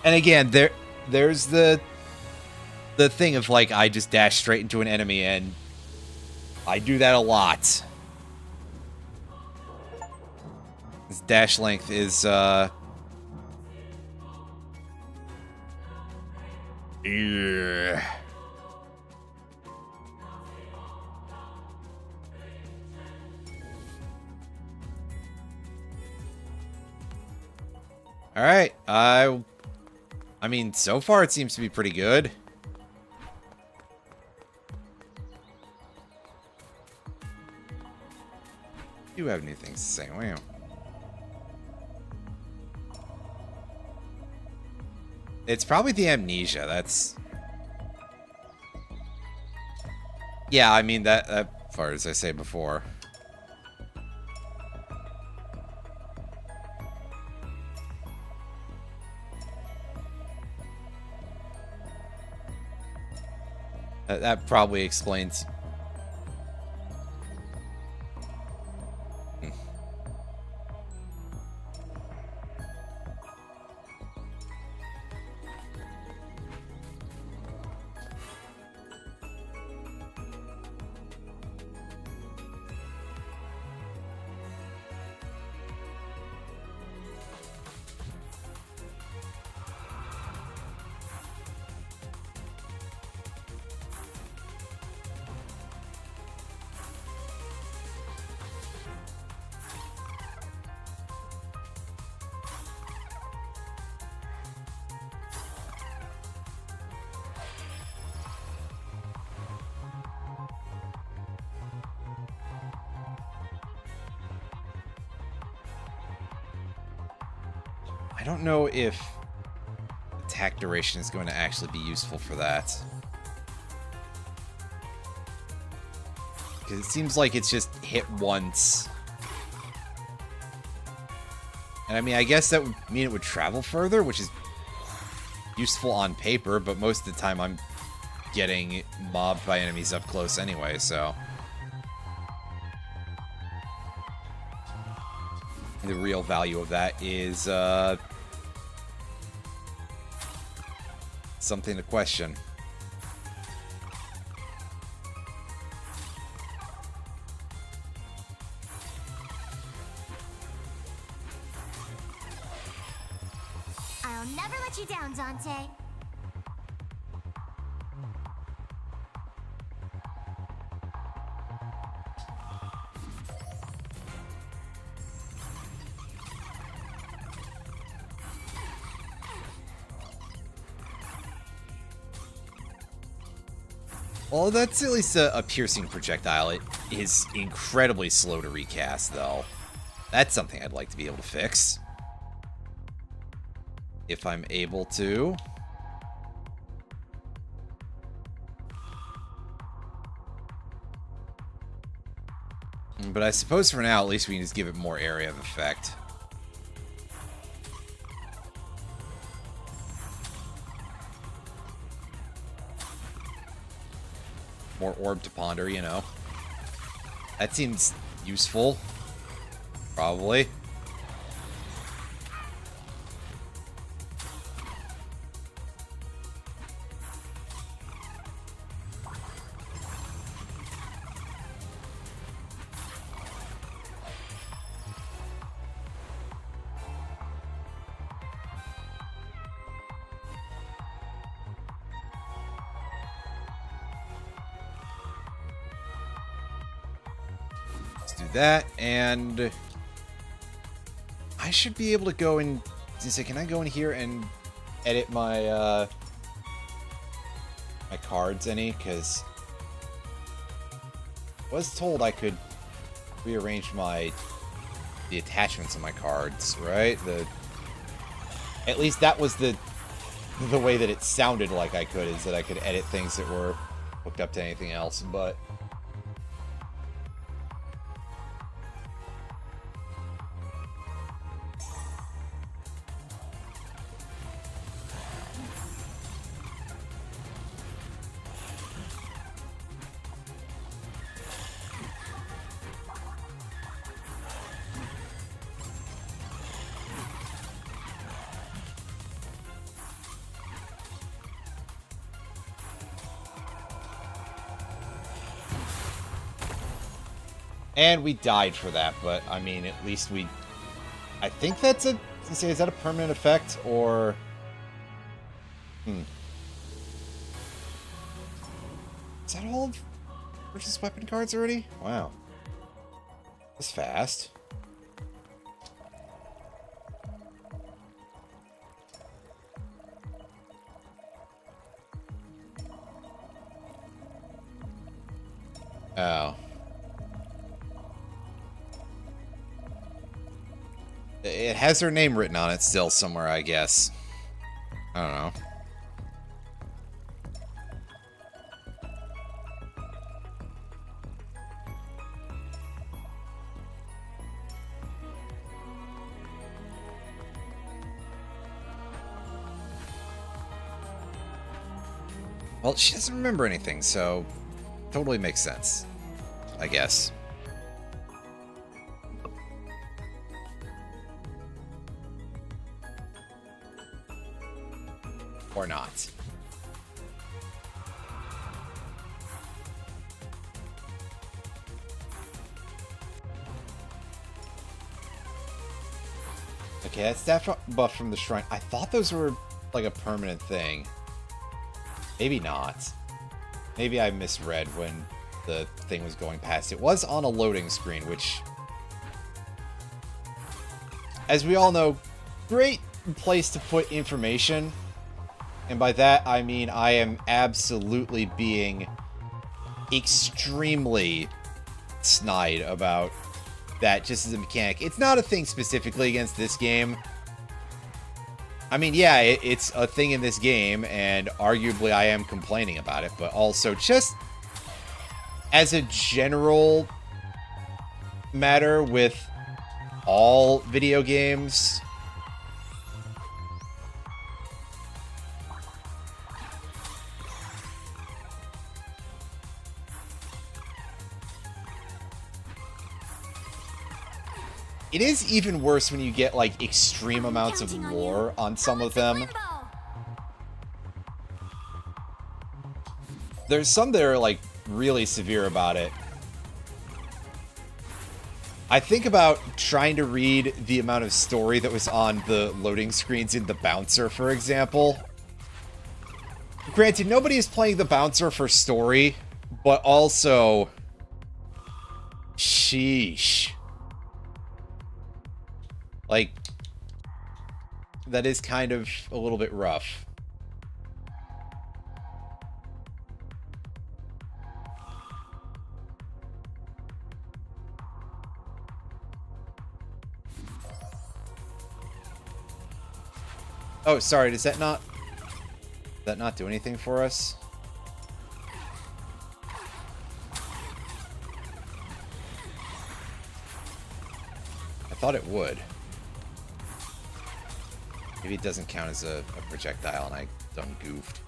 And again, there's the thing of, like, I just dash straight into an enemy, and I do that a lot. This dash length is, yeah. Alright, I mean, so far it seems to be pretty good. You have new things to say. Wow. It's probably the amnesia. That's... Yeah, I mean, that far as I say before. That probably explains... I don't know if attack duration is going to actually be useful for that. Because it seems like it's just hit once. And I mean, I guess that would mean it would travel further, which is useful on paper, but most of the time I'm getting mobbed by enemies up close anyway, so. The real value of that is something to question. I'll never let you down, Dante. Well, that's at least a piercing projectile. It is incredibly slow to recast, though. That's something I'd like to be able to fix. If I'm able to. But I suppose for now, at least we can just give it more area of effect. More orb to ponder, you know. That seems useful. Probably. Do that, and I should be able to go and say, can I go in here and edit my my cards any? Because I was told I could rearrange the attachments on my cards, right? At least that was the way that it sounded like I could, is that I could edit things that were hooked up to anything else, but and we died for that, but I mean, at least we. I think that's a. Is that a permanent effect or? Is that all of versus weapon cards already? Wow, that's fast. Oh. It has her name written on it still somewhere, I guess. I don't know. Well, she doesn't remember anything, so totally makes sense, I guess. Or not. Okay, that's staff buff from the shrine. I thought those were like a permanent thing. Maybe not. Maybe I misread when the thing was going past. It was on a loading screen, which, as we all know, great place to put information. And by that, I mean I am absolutely being extremely snide about that just as a mechanic. It's not a thing specifically against this game, I mean, yeah, it's a thing in this game, and arguably I am complaining about it, but also just as a general matter with all video games, it is even worse when you get, like, extreme amounts of lore on some of them. There's some that are, like, really severe about it. I think about trying to read the amount of story that was on the loading screens in The Bouncer, for example. Granted, nobody is playing The Bouncer for story, but also... sheesh. Like, that is kind of a little bit rough. Oh, sorry, does that not do anything for us? I thought it would. Maybe it doesn't count as a projectile and I done goofed.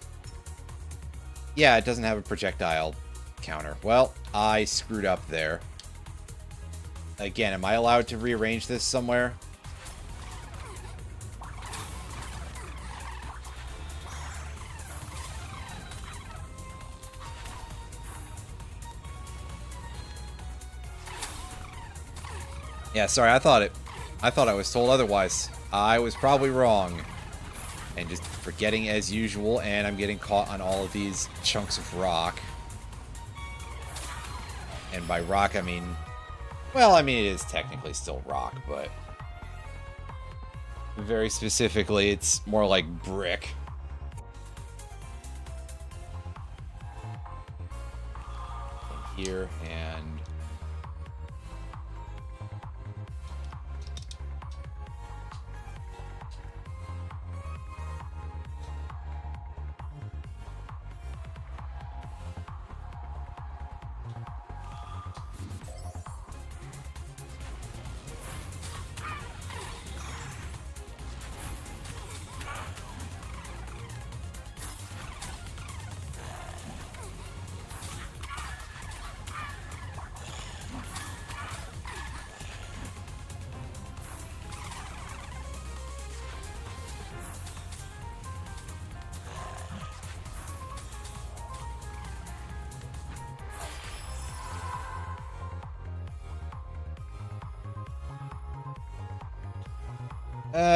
Yeah, it doesn't have a projectile counter. Well, I screwed up there. Again, am I allowed to rearrange this somewhere? Yeah, sorry, I thought I was told otherwise. I was probably wrong. And just forgetting as usual, and I'm getting caught on all of these chunks of rock. And by rock, I mean... well, I mean, it is technically still rock, but... very specifically, it's more like brick. Here, and...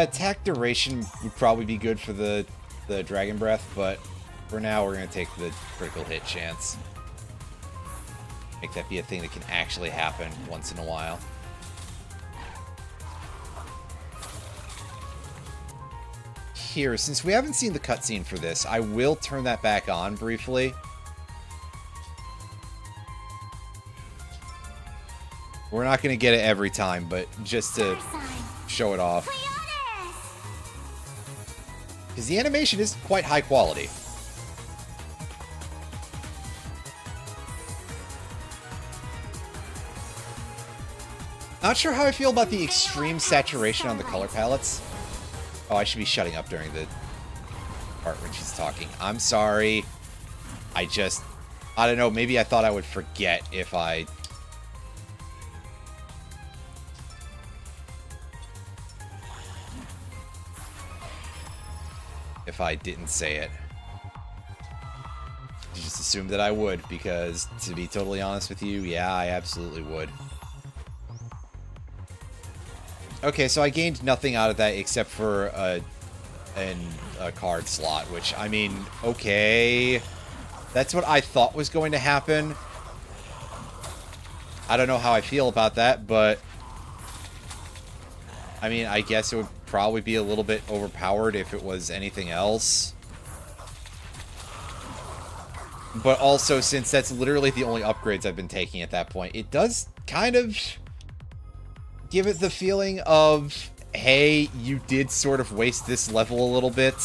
attack duration would probably be good for the Dragon Breath, but for now we're going to take the critical hit chance. Make that be a thing that can actually happen once in a while. Here, since we haven't seen the cutscene for this, I will turn that back on briefly. We're not going to get it every time, but just to show it off. Because the animation is quite high quality. Not sure how I feel about the extreme saturation on the color palettes. Oh, I should be shutting up during the part when she's talking. I'm sorry. I don't know, maybe I thought I would forget if I... didn't say it. You just assumed that I would, because to be totally honest with you, yeah, I absolutely would. Okay, so I gained nothing out of that except for a card slot, which, I mean, okay. That's what I thought was going to happen. I don't know how I feel about that, but... I mean, I guess it would probably be a little bit overpowered if it was anything else. But also, since that's literally the only upgrades I've been taking at that point, it does kind of give it the feeling of hey, you did sort of waste this level a little bit.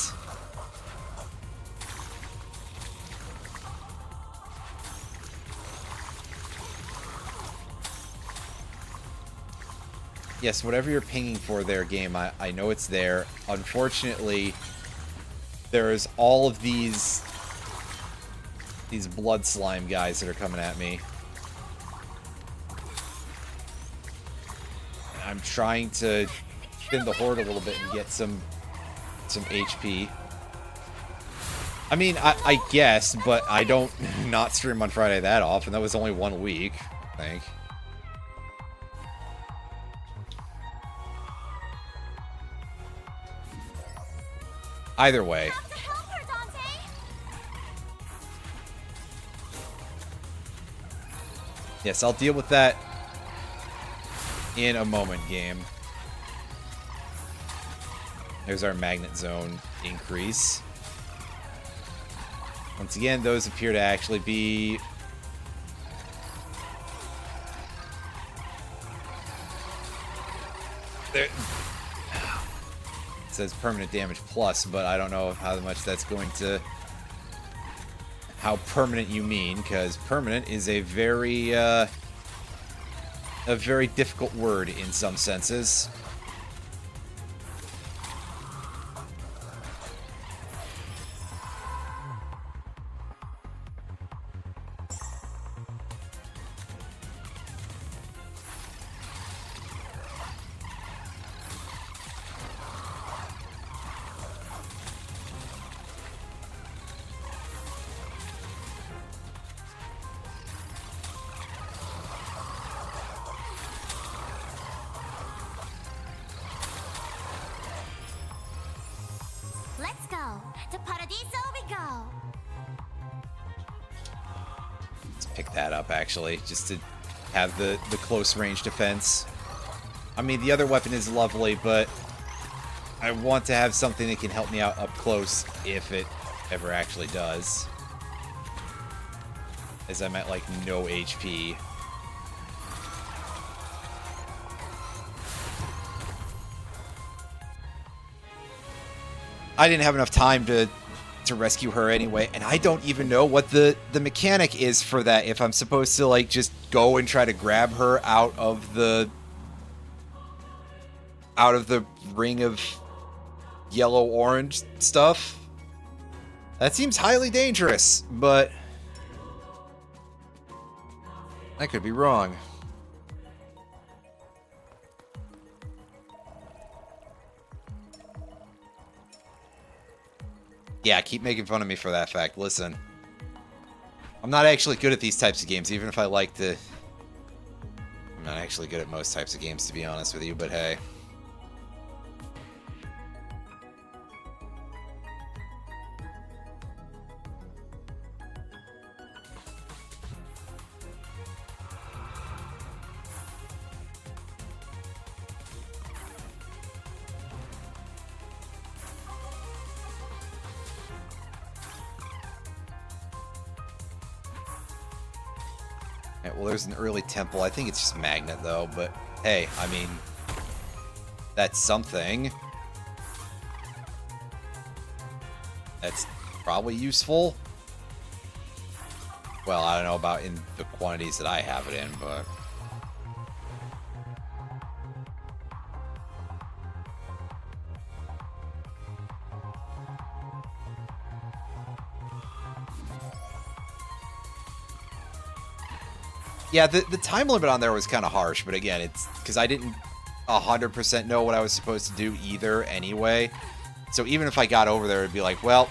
Yes, whatever you're pinging for there, game, I know it's there. Unfortunately, there's all of these blood slime guys that are coming at me. I'm trying to thin the horde a little bit and get some HP. I mean, I guess, but I don't not stream on Friday that often. That was only 1 week, I think. Either way. Yes, I'll deal with that in a moment, game. There's our magnet zone increase. Once again, those appear to actually be... It says permanent damage plus, but I don't know how much that's going to... How permanent you mean, because permanent is a very difficult word in some senses. Let's go. To Paradiso we go. Let's pick that up, actually, just to have the close range defense. I mean, the other weapon is lovely, but I want to have something that can help me out up close if it ever actually does. As I'm at, like, no HP. I didn't have enough time to rescue her anyway, and I don't even know what the mechanic is for that. If I'm supposed to, like, just go and try to grab her out of the ring of yellow-orange stuff. That seems highly dangerous, but I could be wrong. Yeah, keep making fun of me for that fact. Listen, I'm not actually good at these types of games, even if I like to... I'm not actually good at most types of games, to be honest with you, but hey. Well, there's an early temple. I think it's just magnet, though. But, hey, I mean, that's something. That's probably useful. Well, I don't know about in the quantities that I have it in, but... Yeah, the time limit on there was kind of harsh, but again, it's because I didn't 100% know what I was supposed to do either anyway. So even if I got over there, it'd be like, well,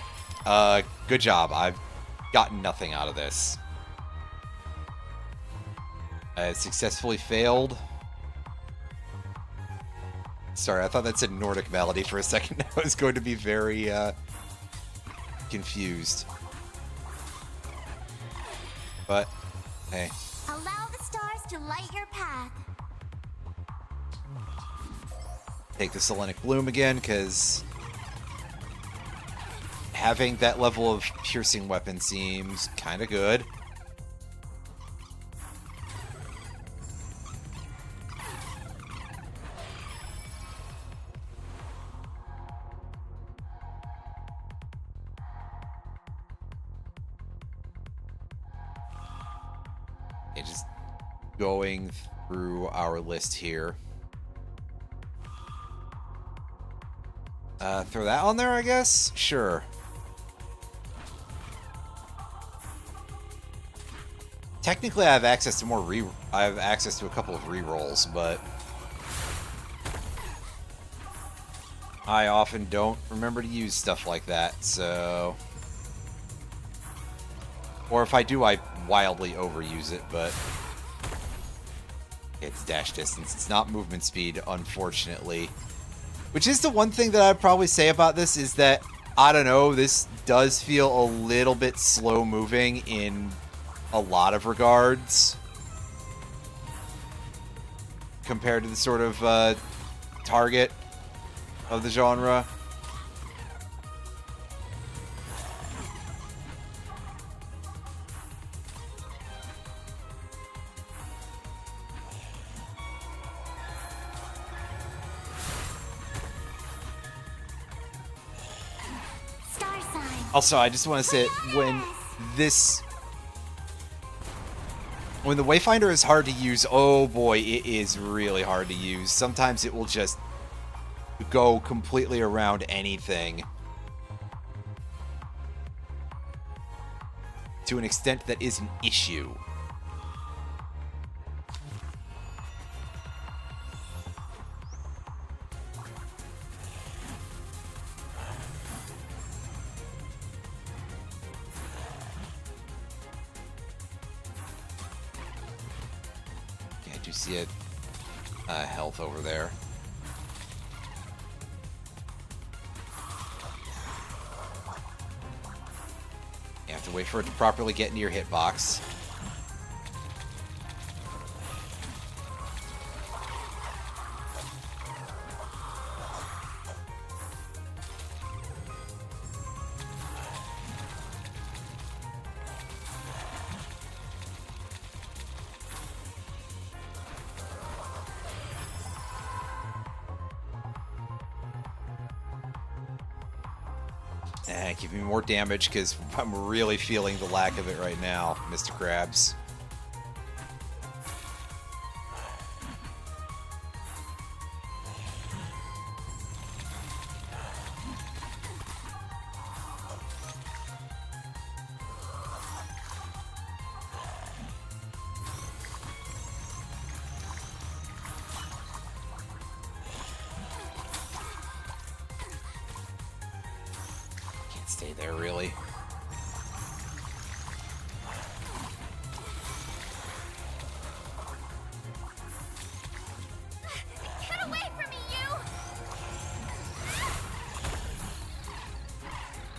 good job. I've gotten nothing out of this. I successfully failed. Sorry, I thought that said Nordic Melody for a second. I was going to be very confused. But, hey. Allow the stars to light your path. Take the Selenic Bloom again, because having that level of piercing weapon seems kind of good. Okay, just going through our list here. Throw that on there, I guess? Sure. Technically, I have access to more I have access to a couple of rerolls, but I often don't remember to use stuff like that, so... Or if I do, I wildly overuse it, but... It's dash distance. It's not movement speed, unfortunately. Which is the one thing that I'd probably say about this, is that, I don't know, this does feel a little bit slow moving in a lot of regards. Compared to the sort of target of the genre. Star sign. Also, I just want to say, when the Wayfinder is hard to use, oh boy, it is really hard to use. Sometimes it will just go completely around anything. To an extent that is an issue. Yeah, I do see a health over there. You have to wait for it to properly get into your hitbox. Give me more damage, because I'm really feeling the lack of it right now, Mr. Krabs. Stay there, really. Get away from me, you!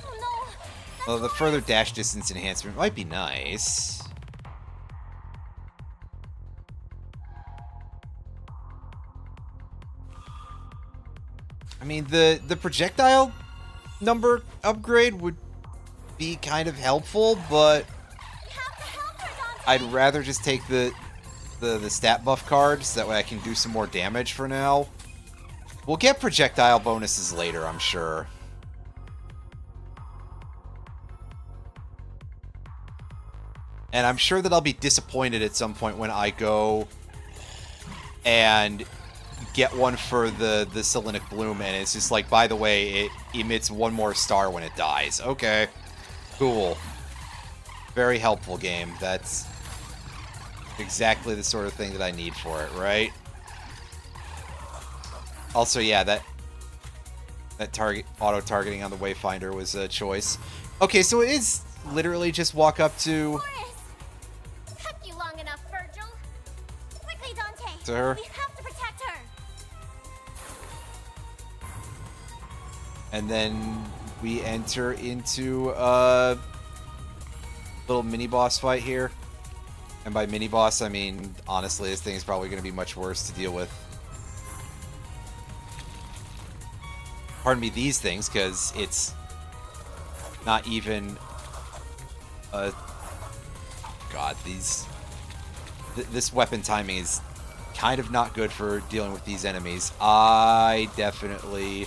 Oh no! Well, the further dash distance enhancement might be nice. I mean, the projectile number upgrade would be kind of helpful, but I'd rather just take the stat buff card, so that way I can do some more damage for now. We'll get projectile bonuses later, I'm sure. And I'm sure that I'll be disappointed at some point when I go and get one for the Selenic Bloom, and it's just like, by the way, it emits one more star when it dies. Okay. Cool. Very helpful game. That's exactly the sort of thing that I need for it, right? Also, yeah, that auto-targeting on the Wayfinder was a choice. Okay, so it is literally just walk up to... Kept you long enough, Virgil. Quickly, Dante. To her. We have to protect her. And then we enter into a little mini-boss fight here. And by mini-boss, I mean, honestly, this thing is probably going to be much worse to deal with. Pardon me, these things, because it's not even... God, this weapon timing is kind of not good for dealing with these enemies. I definitely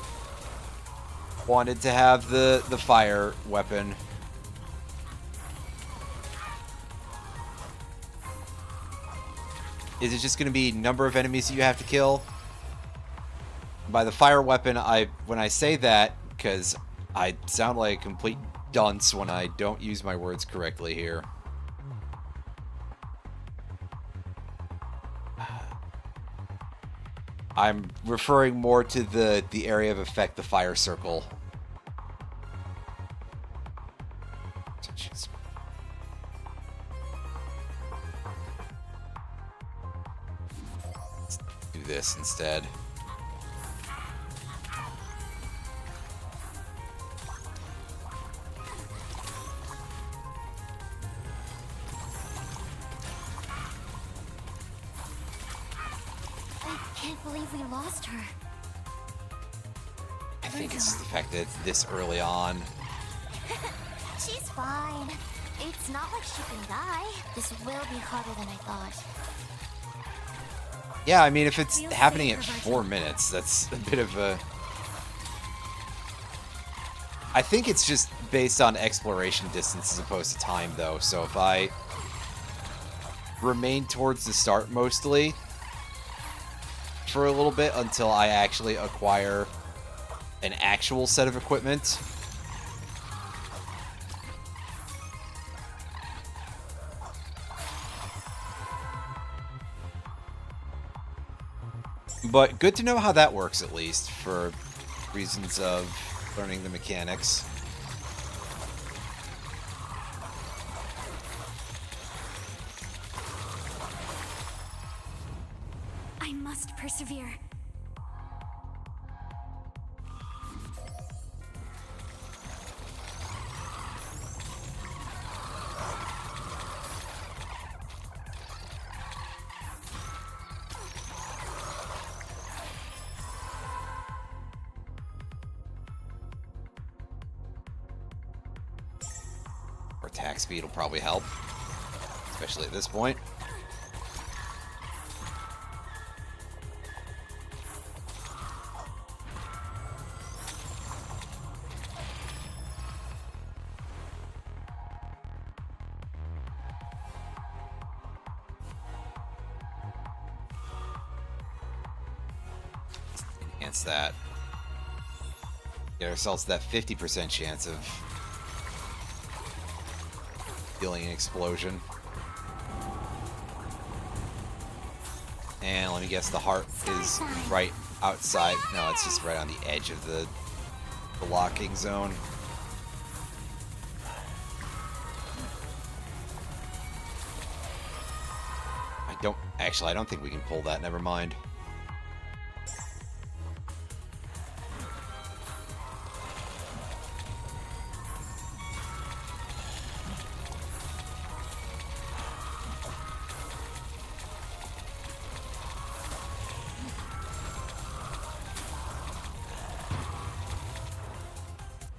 wanted to have the fire weapon. Is it just going to be number of enemies that you have to kill? By the fire weapon, when I say that, because I sound like a complete dunce when I don't use my words correctly here. I'm referring more to the area of effect, the fire circle. Let's do this instead. I can't believe we lost her. I think it's the fact that it's this early on. She's fine. It's not like she can die. This will be harder than I thought. Yeah, I mean, if it's happening at 4 minutes, that's a bit of a... I think it's just based on exploration distance as opposed to time, though. So if I remain towards the start mostly for a little bit until I actually acquire an actual set of equipment, but good to know how that works, at least for reasons of learning the mechanics. I must persevere. Or attack speed will probably help, especially at this point. Enhance that. Get ourselves that 50% chance of dealing an explosion. And let me guess, the heart is right outside. No, it's just right on the edge of the locking zone. I don't think we can pull that. Never mind.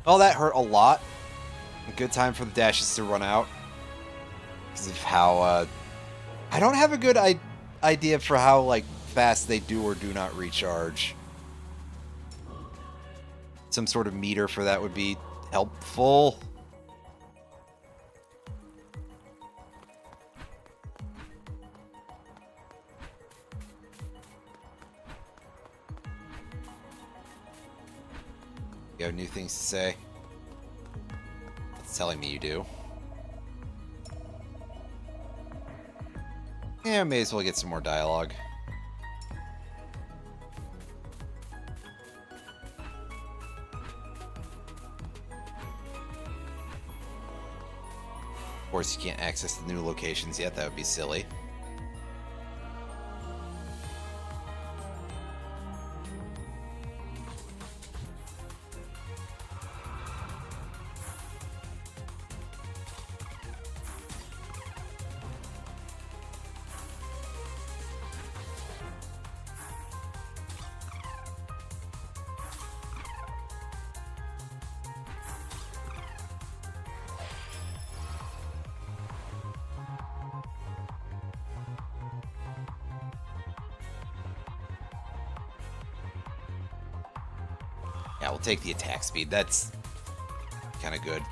Well, that hurt a lot. A good time for the dashes to run out. Because of how, I don't have a good idea for how, like, fast they do or do not recharge. Some sort of meter for that would be helpful. You have new things to say? It's telling me you do. Yeah, may as well get some more dialogue. Of course, you can't access the new locations yet. That would be silly. Yeah, we'll take the attack speed. That's kind of good,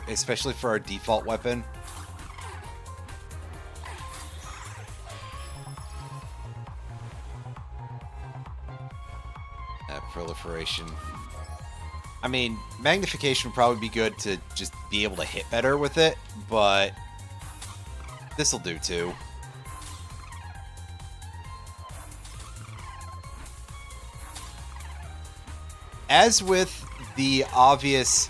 especially for our default weapon. proliferation. I mean, magnification would probably be good to just be able to hit better with it, but this'll do too. As with the obvious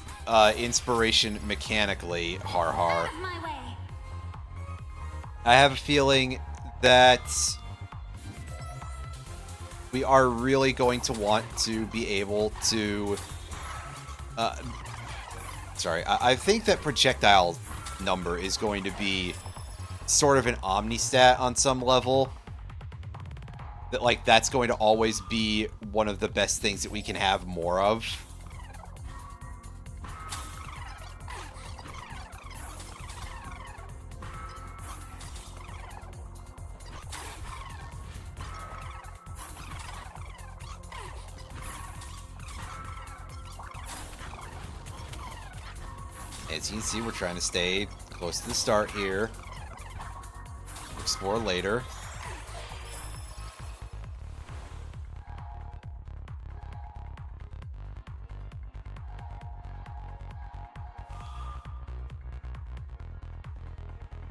inspiration mechanically, har har, My way. I have a feeling that we are really going to want to be able to... I think that projectile number is going to be sort of an omni-stat on some level. That, like, that's going to always be one of the best things that we can have more of. As you can see, we're trying to stay close to the start here. Explore later.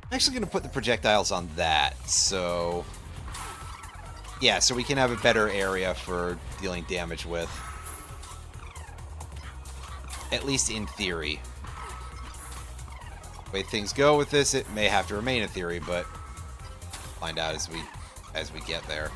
I'm actually going to put the projectiles on that, so... Yeah, so we can have a better area for dealing damage with. At least in theory. The way things go with this, it may have to remain a theory, but find out as we get there.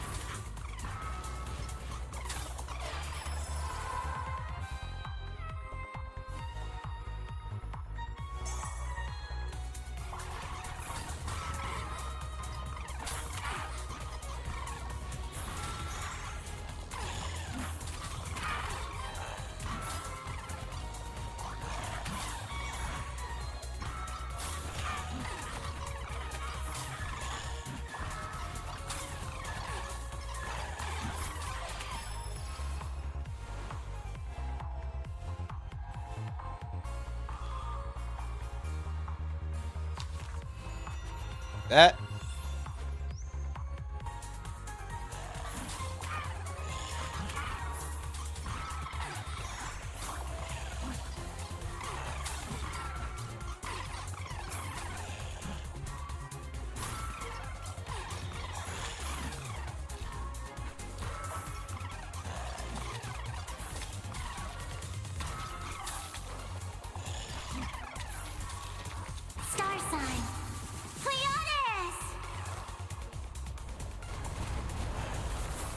That. Star sign. Pleiades!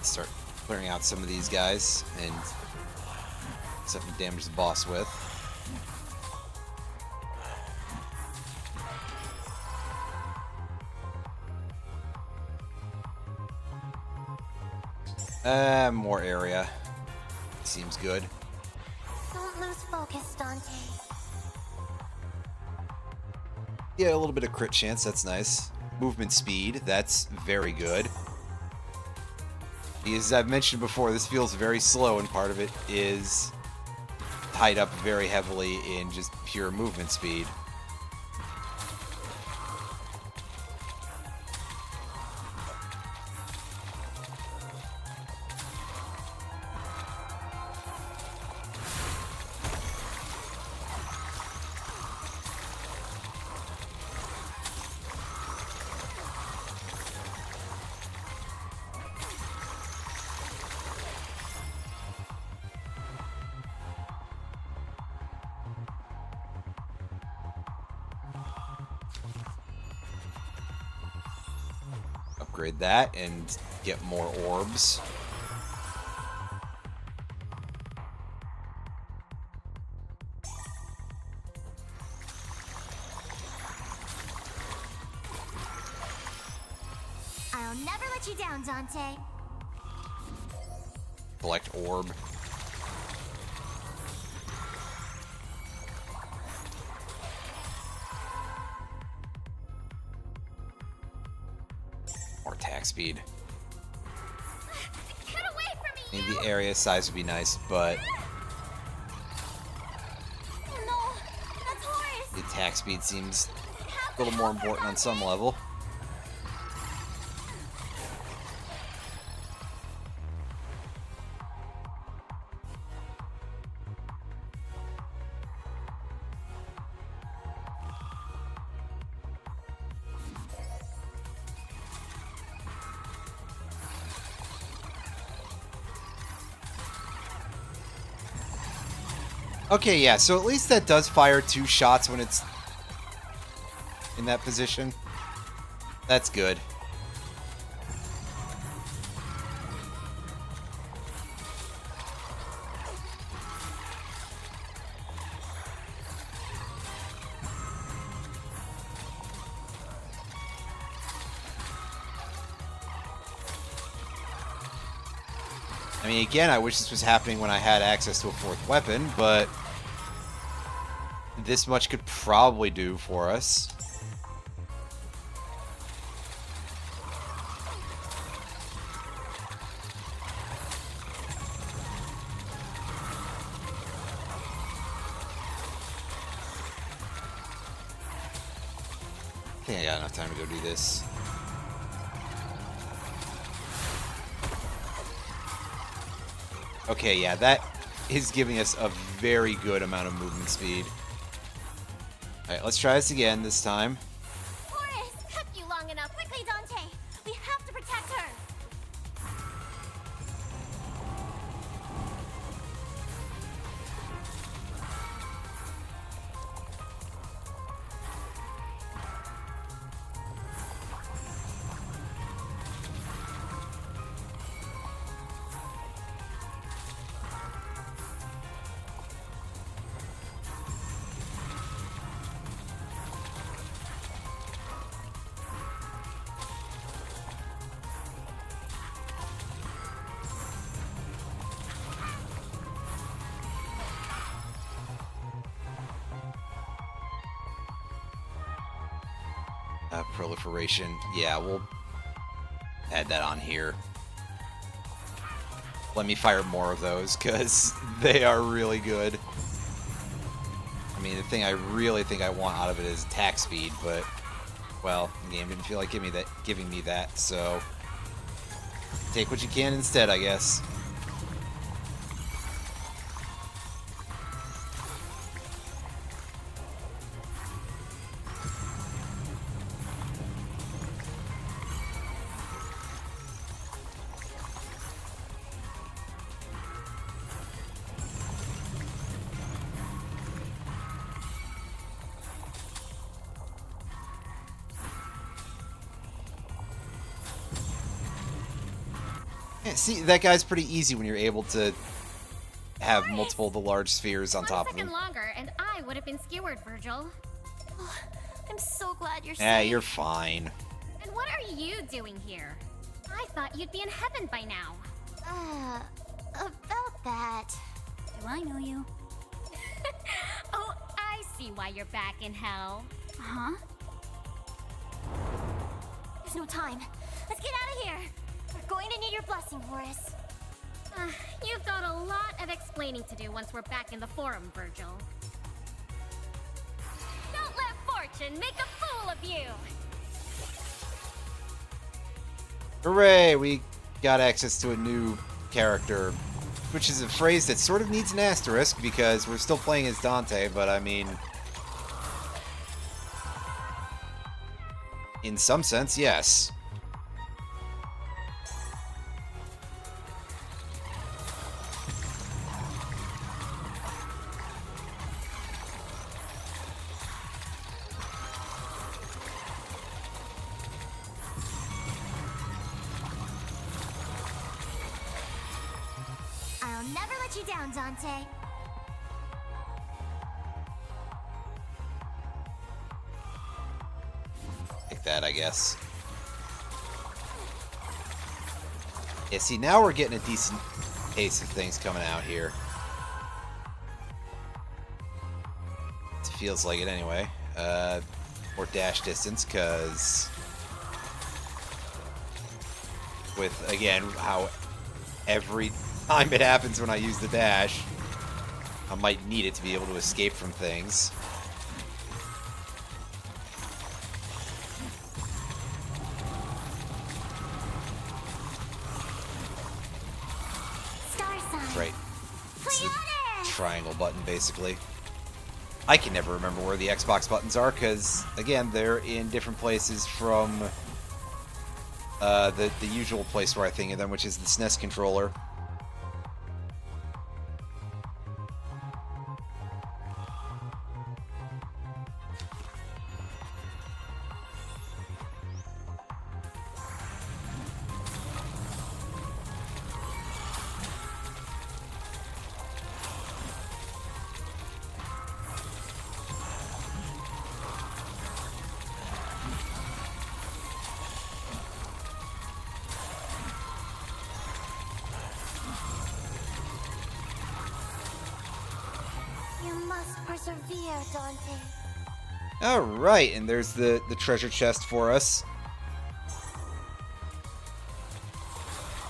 Start clearing out some of these guys and something to damage the boss with. More area. Seems good. Don't lose focus, Dante. Yeah, a little bit of crit chance, that's nice. Movement speed, that's very good. As I've mentioned before, this feels very slow, and part of it is tied up very heavily in just pure movement speed. Upgrade that and get more orbs. I'll never let you down, Dante. Collect orb. More attack speed. Get away from me! Maybe the area size would be nice, but No, that's Horace. the attack speed seems a little more important on some level. Okay, yeah, so at least that does fire 2 shots when it's in that position. That's good. I mean, again, I wish this was happening when I had access to a 4th weapon, but this much could probably do for us. I think I got enough time to go do this. Okay, yeah, that is giving us a very good amount of movement speed. Alright, let's try this again this time. Forrest, took you long enough. Quickly, Dante. We have to protect her. Proliferation. Yeah, we'll add that on here. Let me fire more of those, because they are really good. I mean, the thing I really think I want out of it is attack speed, but, well, the game didn't feel like giving me that, so take what you can instead, I guess. Yeah, see, that guy's pretty easy when you're able to have multiple of the large spheres on top of him. 1 second longer, and I would have been skewered, Virgil. Oh, I'm so glad you're Yeah, safe. you're fine. And what are you doing here? I thought you'd be in heaven by now. About that. Do I know you? Oh, I see why you're back in hell. Huh? There's no time. Let's get out of here. We're going to need your blessing, Horace. You've got a lot of explaining to do once we're back in the Forum, Virgil. Don't let fortune make a fool of you! Hooray! We got access to a new character, which is a phrase that sort of needs an asterisk because we're still playing as Dante, but I mean, in some sense, yes. I'll never let you down, Dante. Like that, I guess. Yeah, see, now we're getting a decent pace of things coming out here. It feels like it anyway. More dash distance, because with, again, how every time it happens when I use the dash, I might need it to be able to escape from things. Star sign. Right. It's the Pleiades! triangle button, basically. I can never remember where the Xbox buttons are, because, again, they're in different places from the usual place where I think of them, which is the SNES controller. Persevere, Dante. Alright, and there's the treasure chest for us.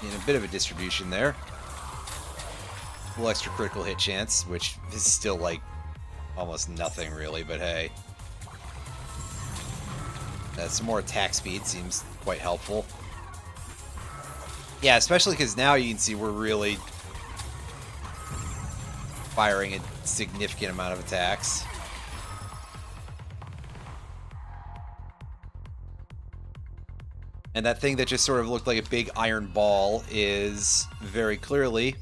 In a bit of a distribution there. A little extra critical hit chance, which is still like almost nothing really, but hey. Some more attack speed seems quite helpful. Yeah, especially because now you can see we're really firing a significant amount of attacks. And that thing that just sort of looked like a big iron ball is very clearly,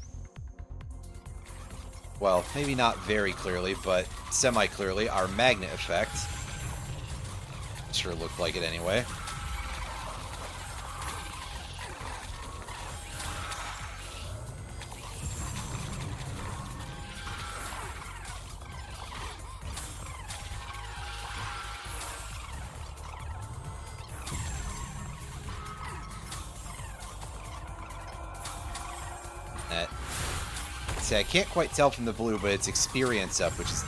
well, maybe not very clearly, but semi-clearly, our magnet effect. Sure looked like it anyway. See, I can't quite tell from the blue, but it's experience up, which is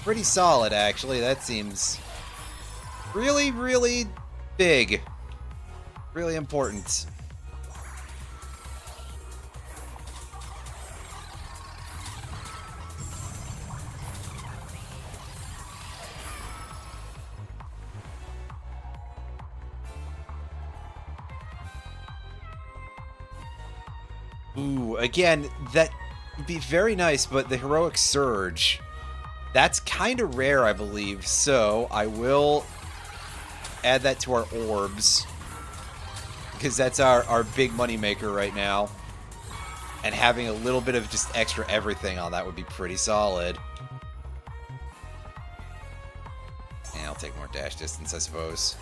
pretty solid, actually. That seems really, really big. Really important. Ooh, again, that would be very nice, but the Heroic Surge, that's kind of rare, I believe, so I will add that to our orbs, because that's our big money maker right now, and having a little bit of just extra everything on that would be pretty solid. And I'll take more dash distance, I suppose.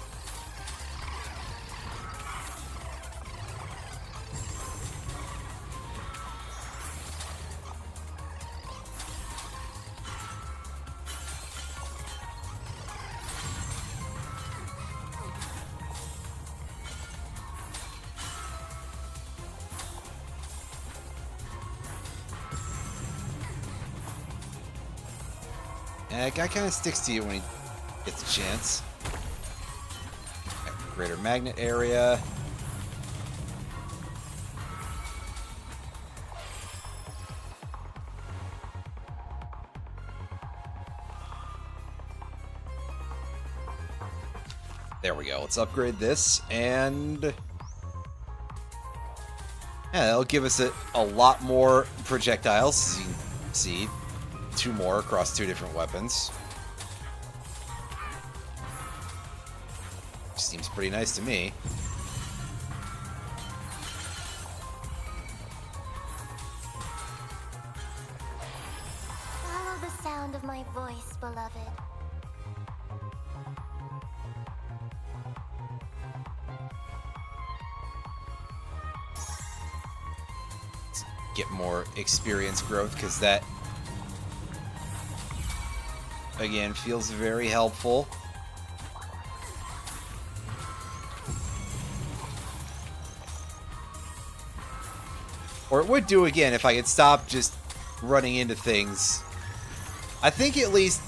That guy kind of sticks to you when he gets a chance. Greater magnet area. There we go. Let's upgrade this, and yeah, that'll give us a lot more projectiles, as you can see. 2 more across 2 different weapons. Seems pretty nice to me. Follow the sound of my voice, beloved. Let's get more experience growth, because that again feels very helpful. Or it would do again if I could stop just running into things. I think at least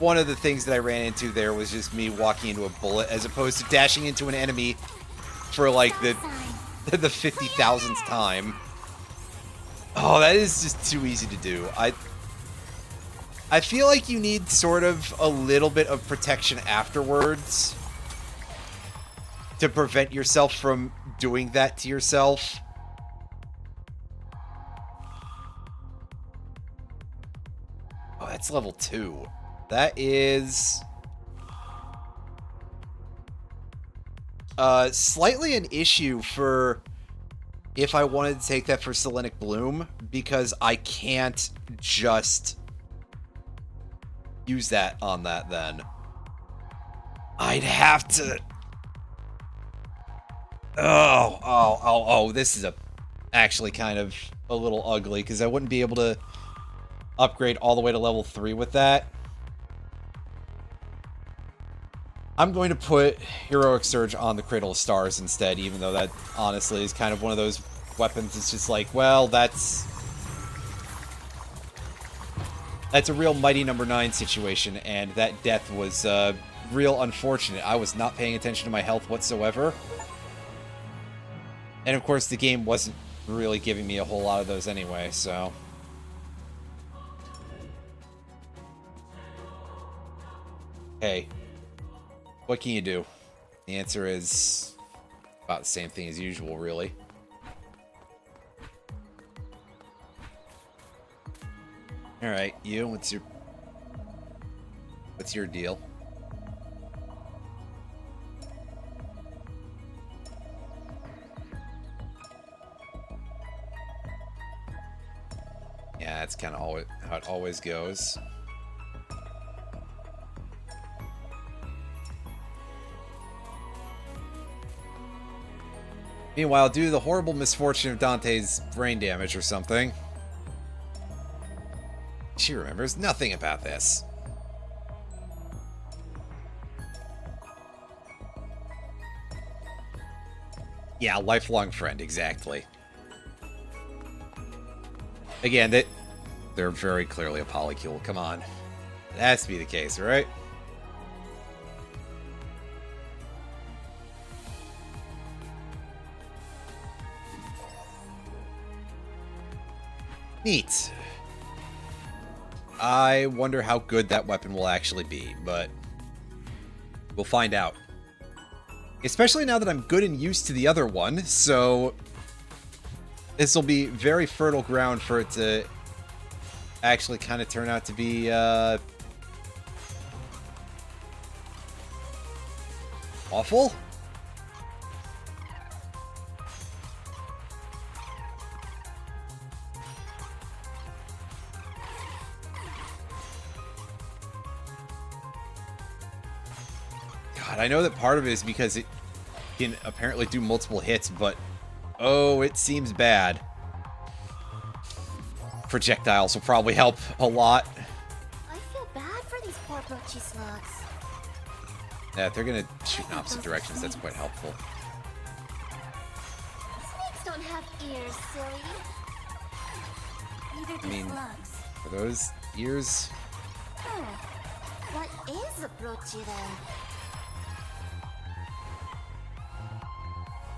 one of the things that I ran into there was just me walking into a bullet as opposed to dashing into an enemy for like the 50,000th time. Oh, that is just too easy to do. I feel like you need sort of a little bit of protection afterwards to prevent yourself from doing that to yourself. Oh, that's level 2. That is slightly an issue for if I wanted to take that for Selenic Bloom, because I can't just use that on that then. I'd have to... Oh, this is actually kind of a little ugly, because I wouldn't be able to upgrade all the way to level 3 with that. I'm going to put Heroic Surge on the Cradle of Stars instead, even though that honestly is kind of one of those weapons. It's just like, well, that's That's a real Mighty Number 9 situation, and that death was real unfortunate. I was not paying attention to my health whatsoever. And of course, the game wasn't really giving me a whole lot of those anyway, so... Hey, what can you do? The answer is about the same thing as usual, really. Alright, you, what's your deal? Yeah, that's kind of how it always goes. Meanwhile, due to the horrible misfortune of Dante's brain damage or something, she remembers nothing about this. Yeah, lifelong friend, exactly. Again, they're very clearly a polycule. Come on. It has to be the case, right? Neat. I wonder how good that weapon will actually be, but we'll find out. Especially now that I'm good and used to the other one, so this will be very fertile ground for it to actually kind of turn out to be awful. God, I know that part of it is because it can apparently do multiple hits, but oh, it seems bad. Projectiles will probably help a lot. I feel bad for these poor Brochi slugs. Yeah, if they're gonna shoot in opposite directions, that's quite helpful. Snakes don't have ears, silly. Neither do slugs. For those ears... What is a Brochi then?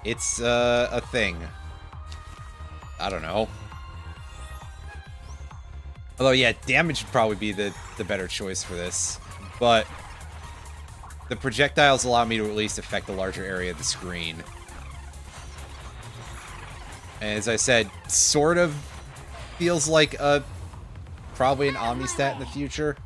It's a thing. I don't know. Although, yeah, damage would probably be the better choice for this. But the projectiles allow me to at least affect a larger area of the screen. And as I said, sort of feels like probably an Omnistat in the future.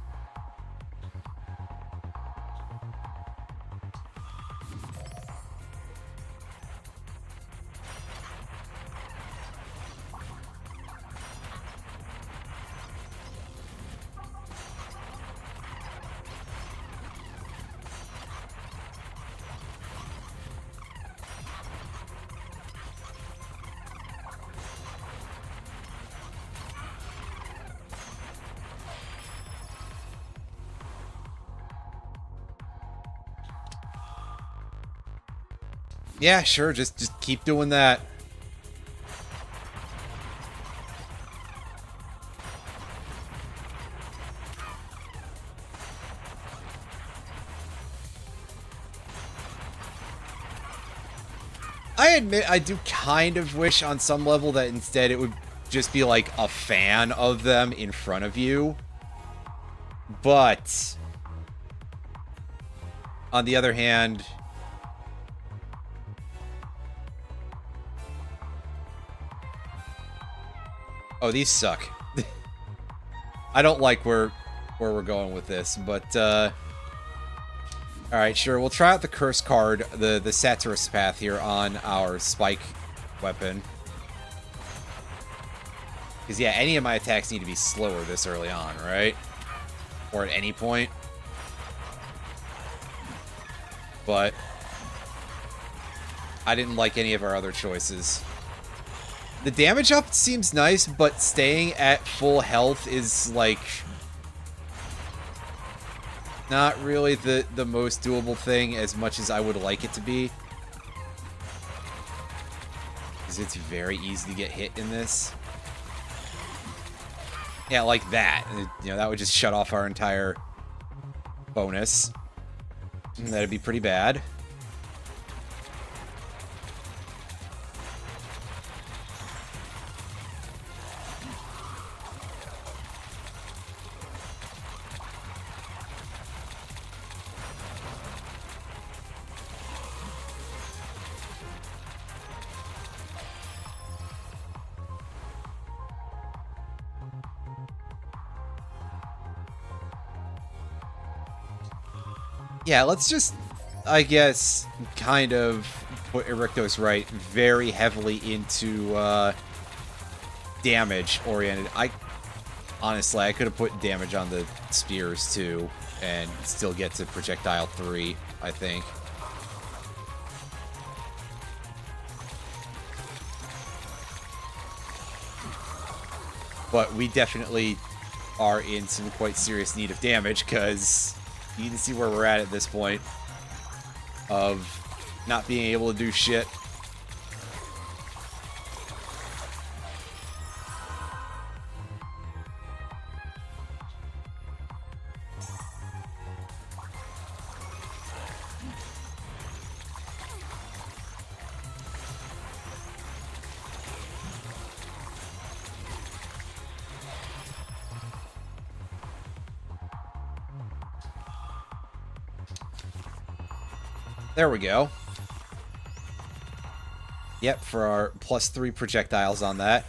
Yeah, sure, just keep doing that. I admit I do kind of wish on some level that instead it would just be like a fan of them in front of you. But on the other hand, oh, these suck. I don't like where we're going with this, but alright, sure, we'll try out the curse card, the Satirus path here on our spike weapon. Because, yeah, any of my attacks need to be slower this early on, right? Or at any point. But I didn't like any of our other choices. The damage up seems nice, but staying at full health is, like, not really the most doable thing as much as I would like it to be. Because it's very easy to get hit in this. Yeah, like that. You know, that would just shut off our entire bonus. And that'd be pretty bad. Yeah, let's just, I guess, kind of put Erictos right very heavily into damage oriented. Honestly, I could have put damage on the spears too and still get to projectile 3, I think. But we definitely are in some quite serious need of damage because you can see where we're at this point of not being able to do shit. There we go. Yep, for our +3 projectiles on that.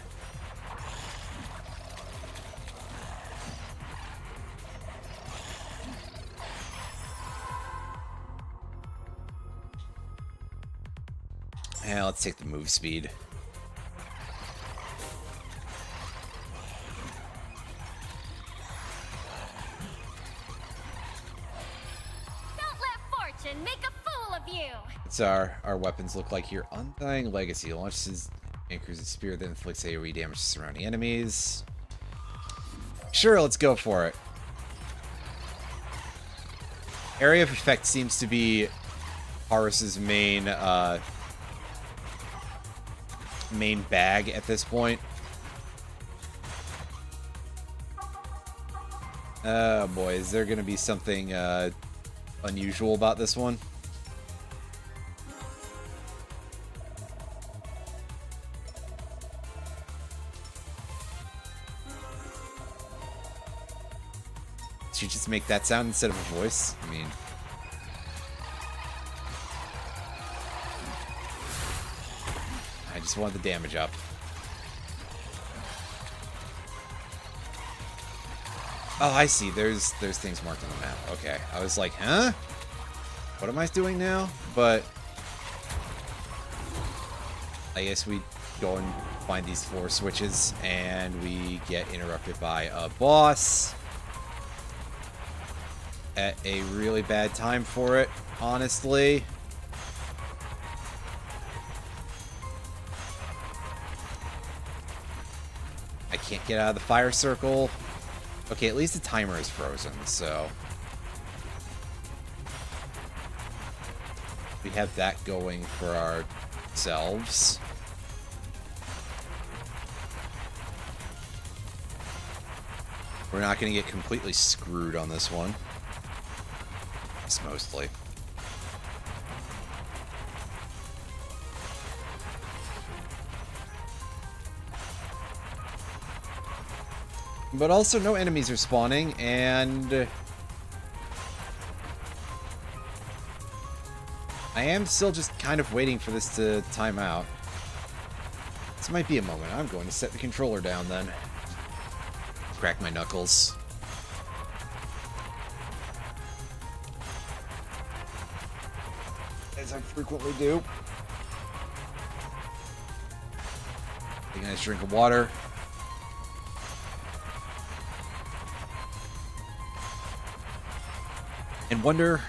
And let's take the move speed. Don't let fortune make a fool of you! What's our weapons look like here? Undying Legacy launches anchors a spear that inflicts AoE damage to surrounding enemies. Sure, let's go for it. Area of effect seems to be Horus's main main bag at this point. Oh boy, is there gonna be something unusual about this one? Did you just make that sound instead of a voice? I mean... I just want the damage up. Oh, I see. There's things marked on the map. Okay. I was like, huh? What am I doing now? But... I guess we go and find these 4 switches, and we get interrupted by a boss. At a really bad time for it, honestly. I can't get out of the fire circle. Okay, at least the timer is frozen, so... we have that going for ourselves. We're not going to get completely screwed on this one. Mostly. But also no enemies are spawning, and I am still just kind of waiting for this to time out. This might be a moment. I'm going to set the controller down then. Crack my knuckles. As I frequently do. Take a nice drink of water. And wonder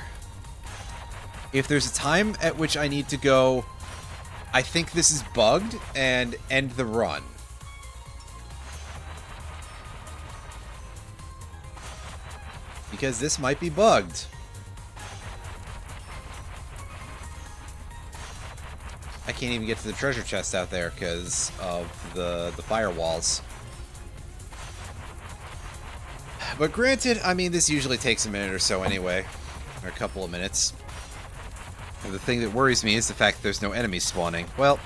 if there's a time at which I need to go, I think this is bugged, and end the run. Because this might be bugged. I can't even get to the treasure chest out there because of the firewalls. But granted, I mean, this usually takes a minute or so anyway. Or a couple of minutes. And the thing that worries me is the fact that there's no enemies spawning. Well...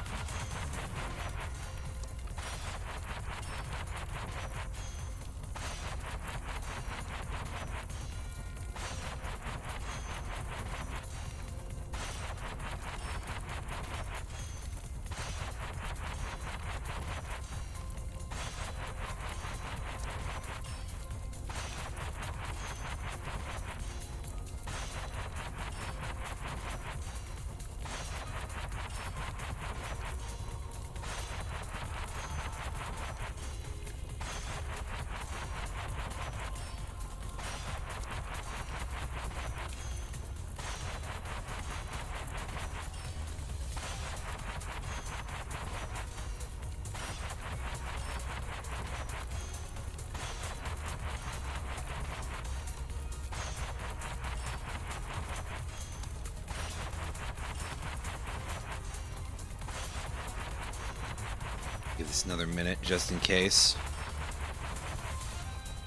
Give this another minute just in case.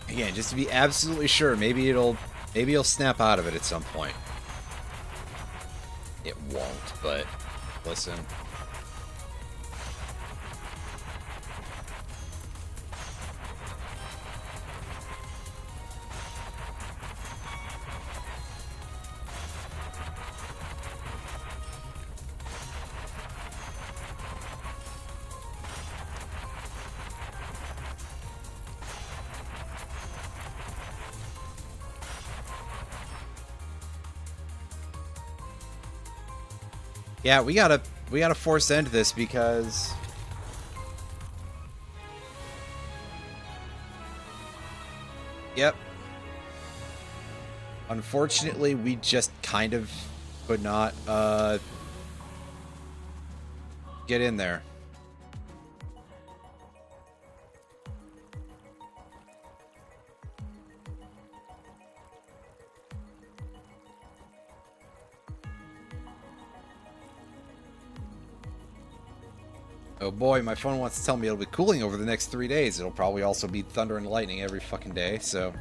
Again, just to be absolutely sure, maybe it'll snap out of it at some point. It won't, but listen. Yeah, we gotta force end this because yep. Unfortunately, we just kind of could not get in there. Oh boy, my phone wants to tell me it'll be cooling over the next 3 days. It'll probably also be thunder and lightning every fucking day, so...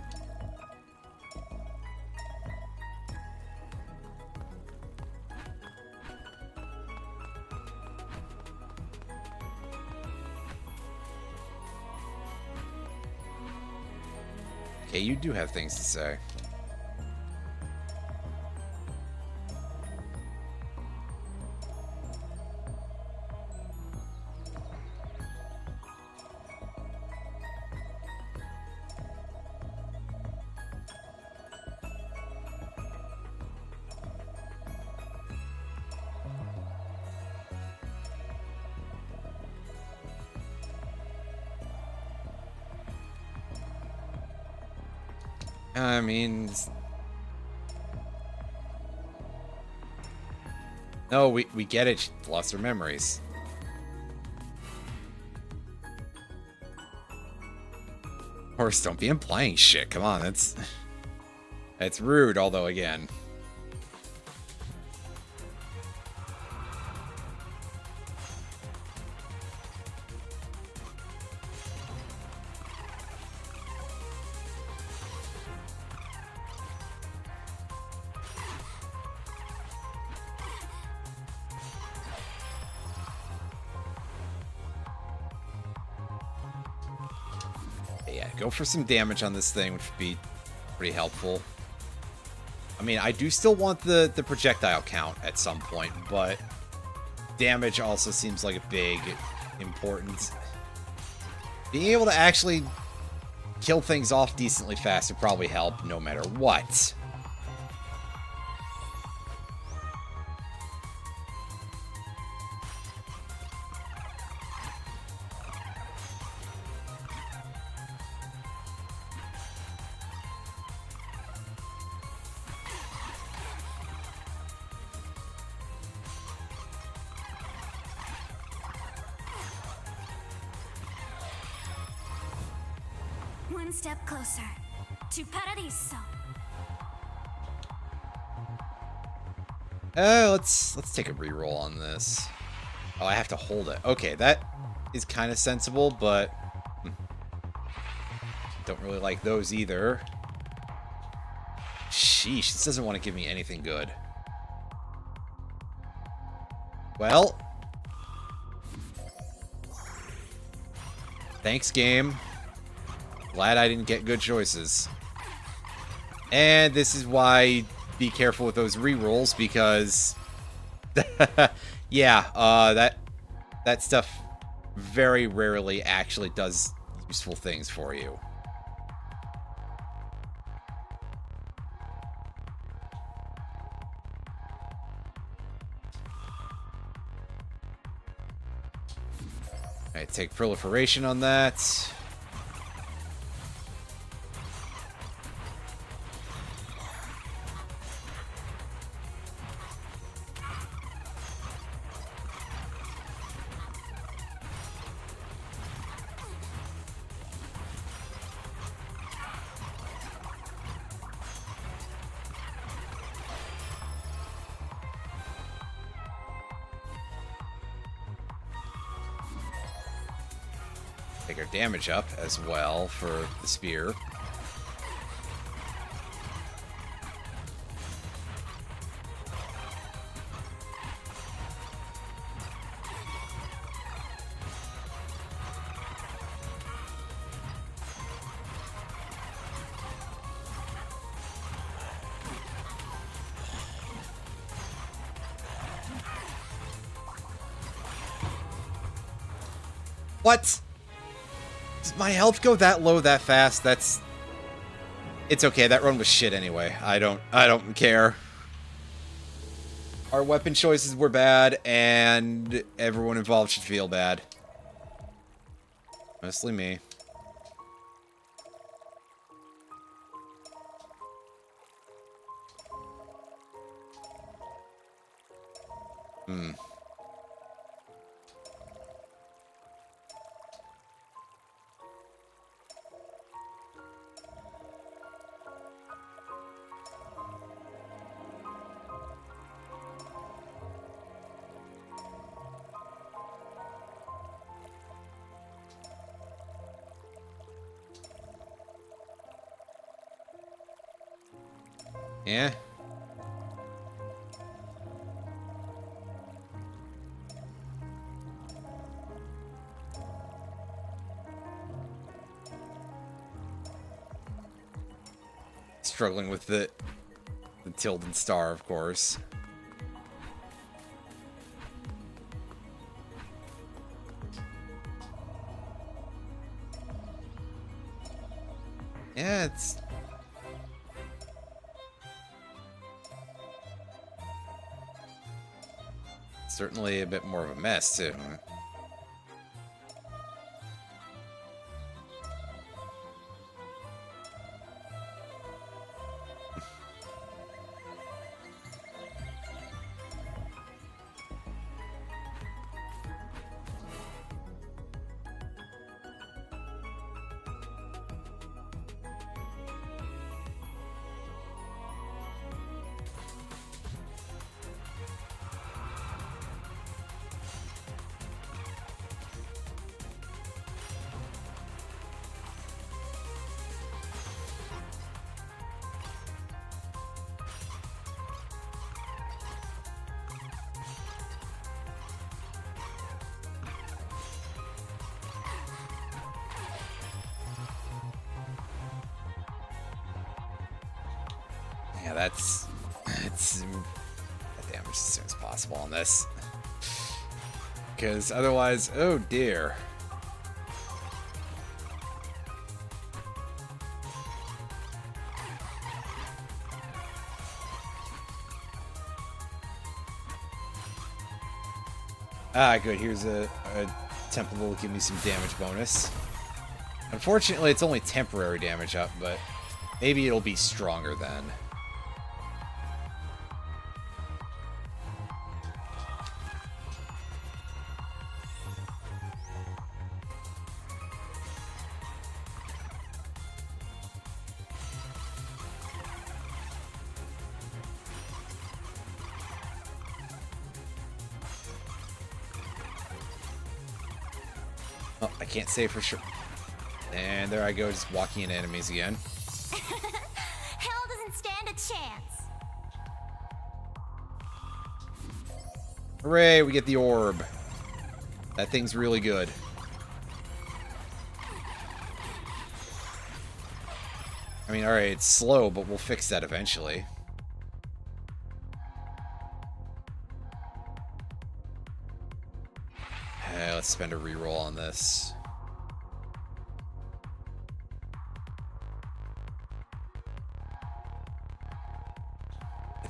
Okay, you do have things to say. I mean... No, we get it. She lost her memories. Horse, don't be implying shit. Come on, that's rude, although again... Yeah, go for some damage on this thing, which would be pretty helpful. I mean, I do still want the projectile count at some point, but damage also seems like a big importance. Being able to actually kill things off decently fast would probably help no matter what. One step closer to Paradiso. Let's take a reroll on this. Oh, I have to hold it. Okay, that is kind of sensible, but don't really like those either. Sheesh, this doesn't want to give me anything good. Well. Thanks, game. Glad I didn't get good choices. And this is why be careful with those rerolls, because yeah, that stuff very rarely actually does useful things for you. Alright, take proliferation on that. Take our damage up as well for the spear. What? Does my health go that low that fast? It's okay. That run was shit anyway. I don't care. Our weapon choices were bad, and everyone involved should feel bad. Mostly me. Yeah. Struggling with the Tilden Star, of course. Yeah, it's certainly a bit more of a mess, too. Yeah, it's damage as soon as possible on this. Because otherwise, oh dear. Ah, good. Here's a temple that will give me some damage bonus. Unfortunately, it's only temporary damage up, but maybe it'll be stronger then. Oh, I can't say for sure. And there I go, just walking into enemies again. Hell doesn't stand a Hooray, we get the orb. That thing's really good. I mean, alright, it's slow, but we'll fix that eventually. Let's spend a reroll on this.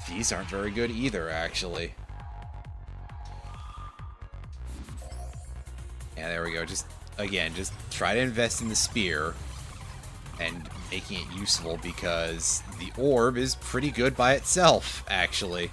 These aren't very good either, actually. Yeah, there we go. Just, again, just try to invest in the spear and making it useful, because the orb is pretty good by itself, actually.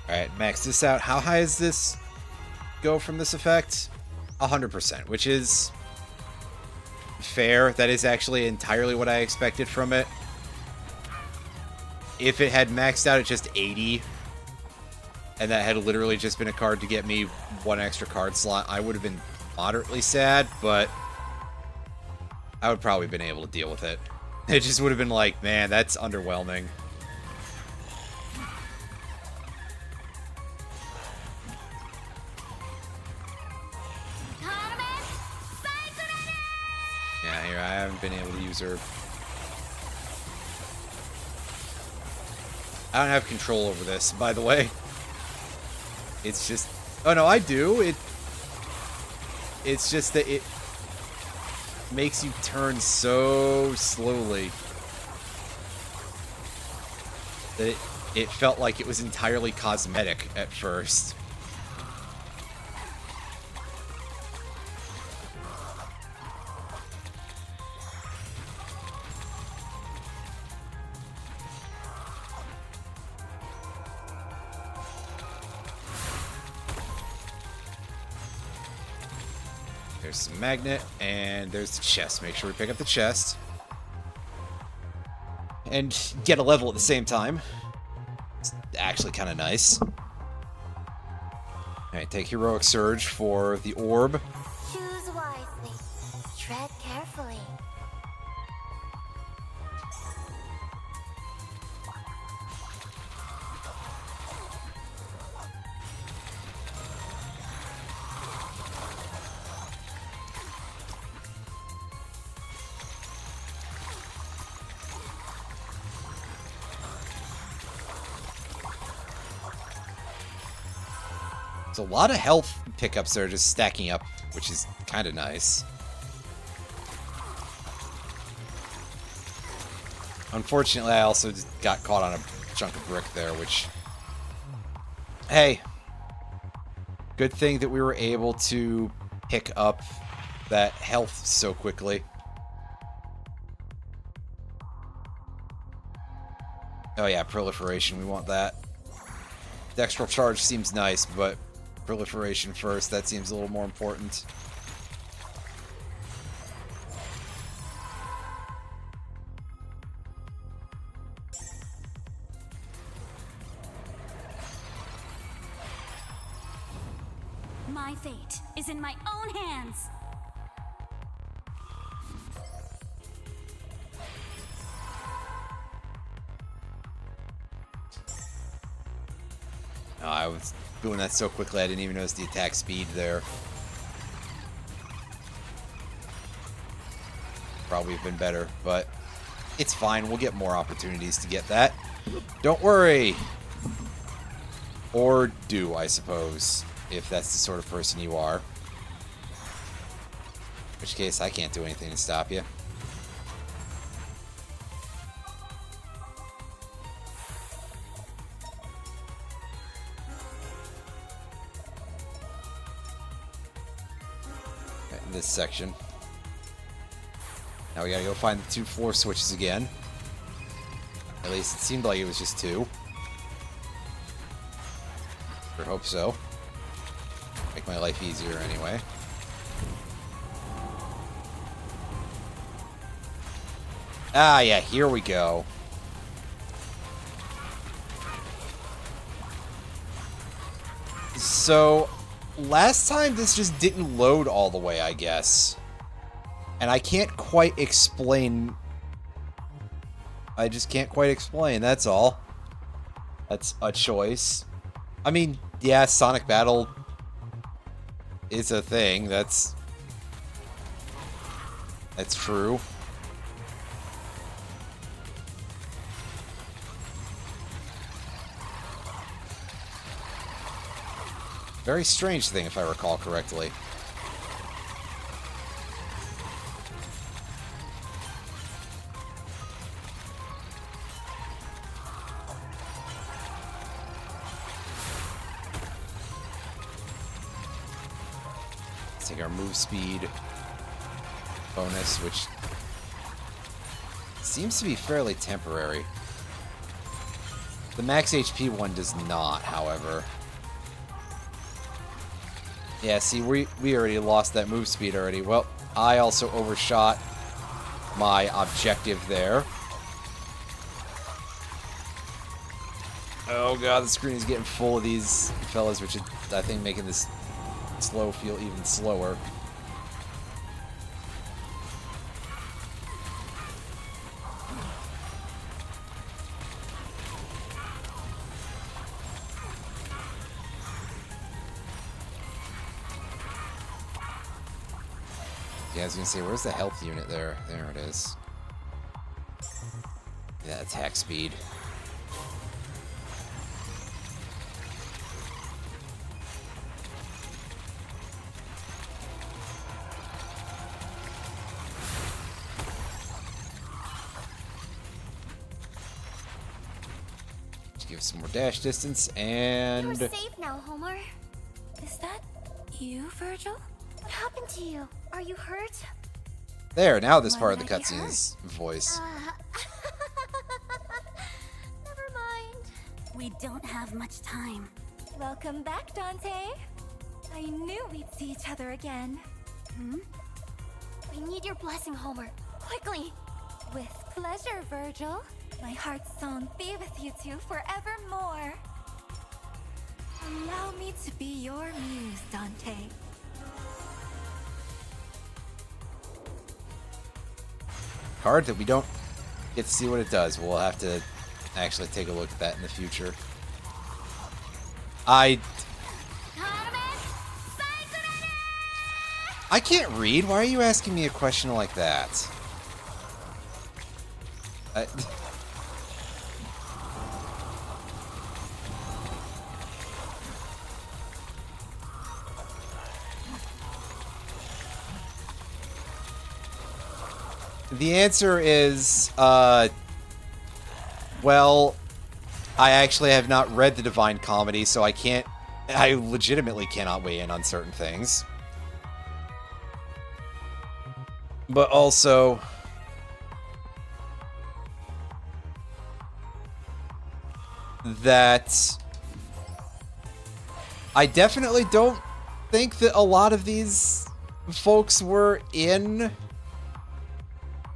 Alright, max this out. How high does this go from this effect? 100%, which is fair. That is actually entirely what I expected from it. If it had maxed out at just 80, and that had literally just been a card to get me one extra card slot, I would have been moderately sad, but I would probably have been able to deal with it. It just would have been like, man, that's underwhelming. Yeah, here, I haven't been able to use her. I don't have control over this, by the way. It's just... Oh, no, I do. It's just that it makes you turn so slowly that it felt like it was entirely cosmetic at first. There's some magnet, and there's the chest. Make sure we pick up the chest. And get a level at the same time. It's actually kind of nice. Alright, take Heroic Surge for the orb. Choose wisely. Tread carefully. There's a lot of health pickups that are just stacking up, which is kind of nice. Unfortunately, I also just got caught on a chunk of brick there, which... Hey! Good thing that we were able to pick up that health so quickly. Oh yeah, proliferation, we want that. Dextral charge seems nice, but proliferation first, that seems a little more important. My fate is in my own hands. Oh, I was doing that so quickly I didn't even notice the attack speed there. Probably have been better, but it's fine. We'll get more opportunities to get that. Don't worry. Or do, I suppose, if that's the sort of person you are. In which case, I can't do anything to stop you. This section. Now we gotta go find the 2 floor switches again. At least it seemed like it was just 2. Sure hope so. Make my life easier anyway. Ah, yeah, here we go. So, last time this just didn't load all the way, I guess. And I can't quite explain... I just can't quite explain, that's all. That's a choice. I mean, yeah, Sonic Battle is a thing, that's true. Very strange thing, if I recall correctly. Let's take our move speed bonus, which seems to be fairly temporary. The max HP one does not, however. Yeah, see, we already lost that move speed already. Well, I also overshot my objective there. Oh god, the screen is getting full of these fellas, which is, I think, making this slow feel even slower. Yeah, I was gonna say, where's the health unit there? There it is. Yeah, attack speed. Just give some more dash distance, and... You're safe now, Homer. Is that you, Virgil? What happened to you? Are you hurt? There, now this Why part of the would I be cutscene hurt? is voice. Never mind. We don't have much time. Welcome back, Dante. I knew we'd see each other again. We need your blessing, Homer. Quickly. With pleasure, Virgil. My heart's song be with you two forevermore. Allow me to be your muse, Dante. Card that we don't get to see what it does. We'll have to actually take a look at that in the future. I can't read. Why are you asking me a question like that? The answer is, well, I actually have not read the Divine Comedy, so I legitimately cannot weigh in on certain things. But also, that I definitely don't think that a lot of these folks were in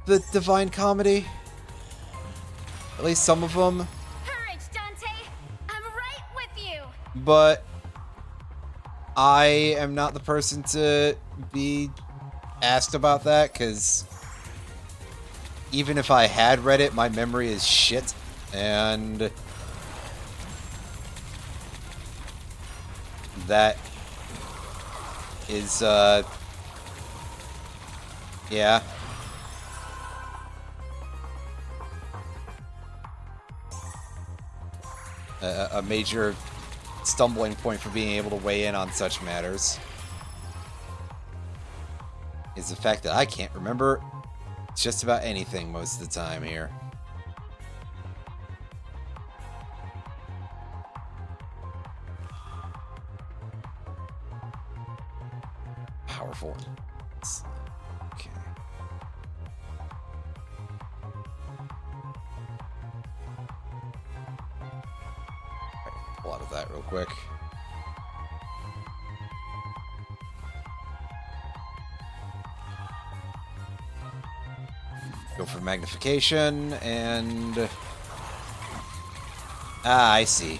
the Divine Comedy. At least some of them. Courage, Dante! I'm right with you! But I am not the person to be asked about that, because even if I had read it, my memory is shit, and that is, yeah. A major stumbling point for being able to weigh in on such matters is the fact that I can't remember just about anything most of the time here. Powerful. Okay. Pull out of that real quick. Go for magnification, and... Ah, I see.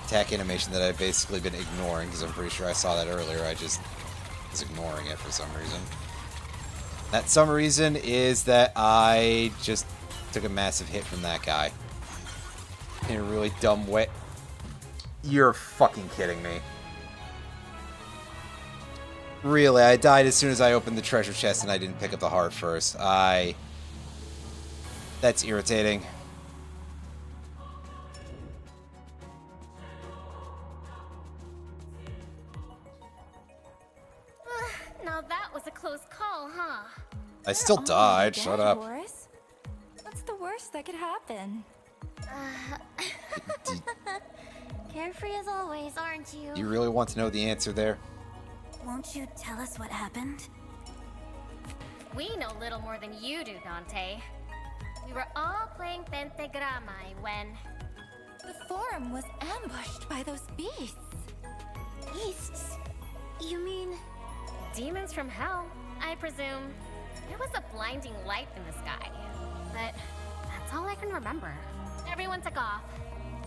Attack animation that I've basically been ignoring, because I'm pretty sure I saw that earlier, I just was ignoring it for some reason. That some reason is that I just took a massive hit from that guy. In a really dumb way. You're fucking kidding me. Really, I died as soon as I opened the treasure chest and I didn't pick up the heart first. That's irritating. Now that was a close call, huh? I still died, Dead, shut up. Horace. What's the worst that could happen? Carefree as always, aren't you? You really want to know the answer there? Won't you tell us what happened? We know little more than you do, Dante. We were all playing Pentagrama when... The forum was ambushed by those beasts. Beasts? You mean... Demons from hell, I presume. There was a blinding light in the sky. But that's all I can remember. Everyone took off,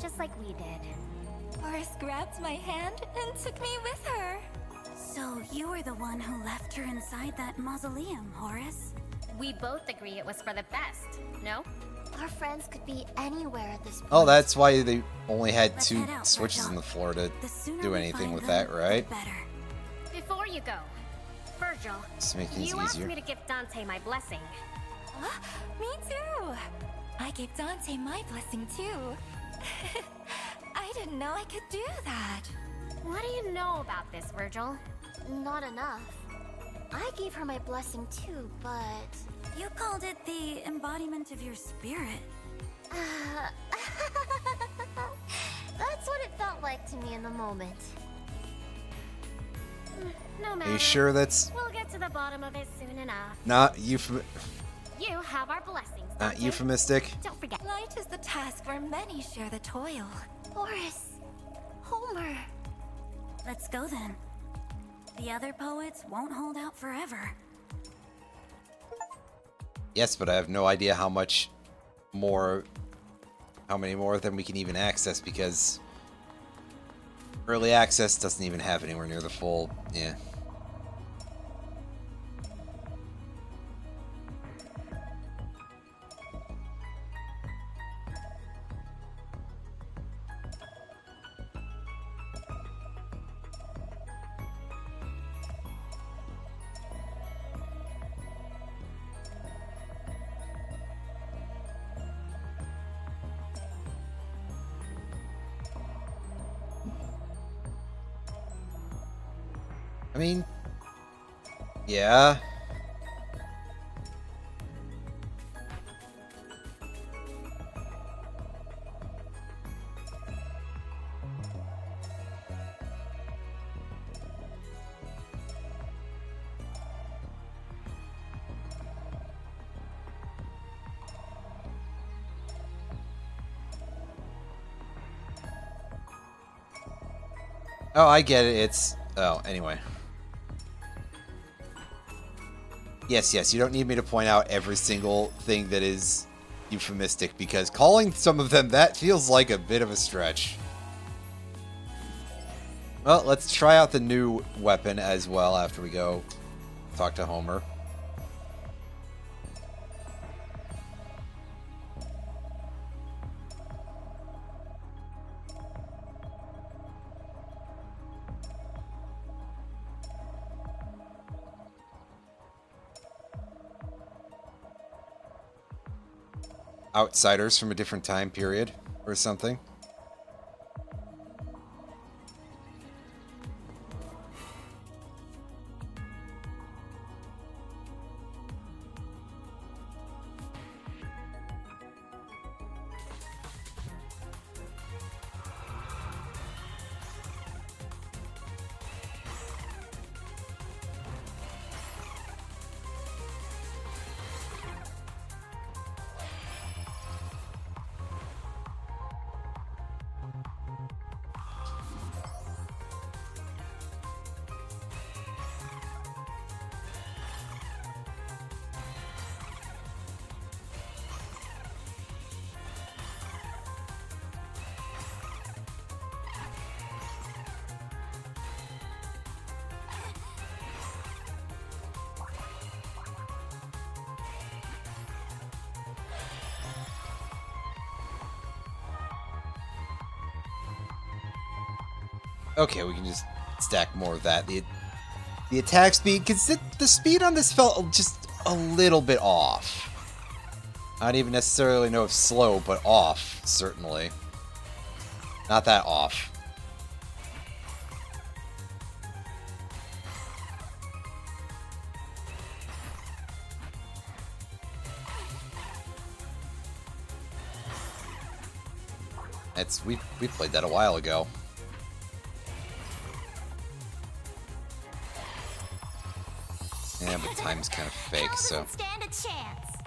just like we did. Horace grabbed my hand and took me with her. So you were the one who left her inside that mausoleum, Horace? We both agree it was for the best, no? Our friends could be anywhere at this point. Oh, that's why they only had Let's 2 head out, switches Virgil. in the floor to The sooner do we anything find with them, that, right? the better. Before you go, Virgil, Just to make things you asked easier. me to give Dante my blessing. Me too. I gave Dante my blessing too. I didn't know I could do that. What do you know about this, Virgil? Not enough. I gave her my blessing too, but... You called it the embodiment of your spirit. That's what it felt like to me in the moment. No Are matter. you sure that's We'll get to the bottom of it soon enough. not You have our blessings, Dante. euphemistic? Don't forget. Light is the task where many share the toil. Horace! Homer! Let's go then. The other poets won't hold out forever. Yes, but I have no idea how many more of them we can even access, because early access doesn't even have anywhere near the full, yeah. I mean, yeah. Oh, I get it. It's... Oh, anyway. Yes, yes, you don't need me to point out every single thing that is euphemistic, because calling some of them that feels like a bit of a stretch. Well, let's try out the new weapon as well after we go talk to Homer. Outsiders from a different time period or something. Okay, we can just stack more of that. The attack speed, because the speed on this felt just a little bit off. I don't even necessarily know if slow, but off, certainly. Not that off. We played that a while ago. Yeah, but time's kind of fake, so. Stand a chance.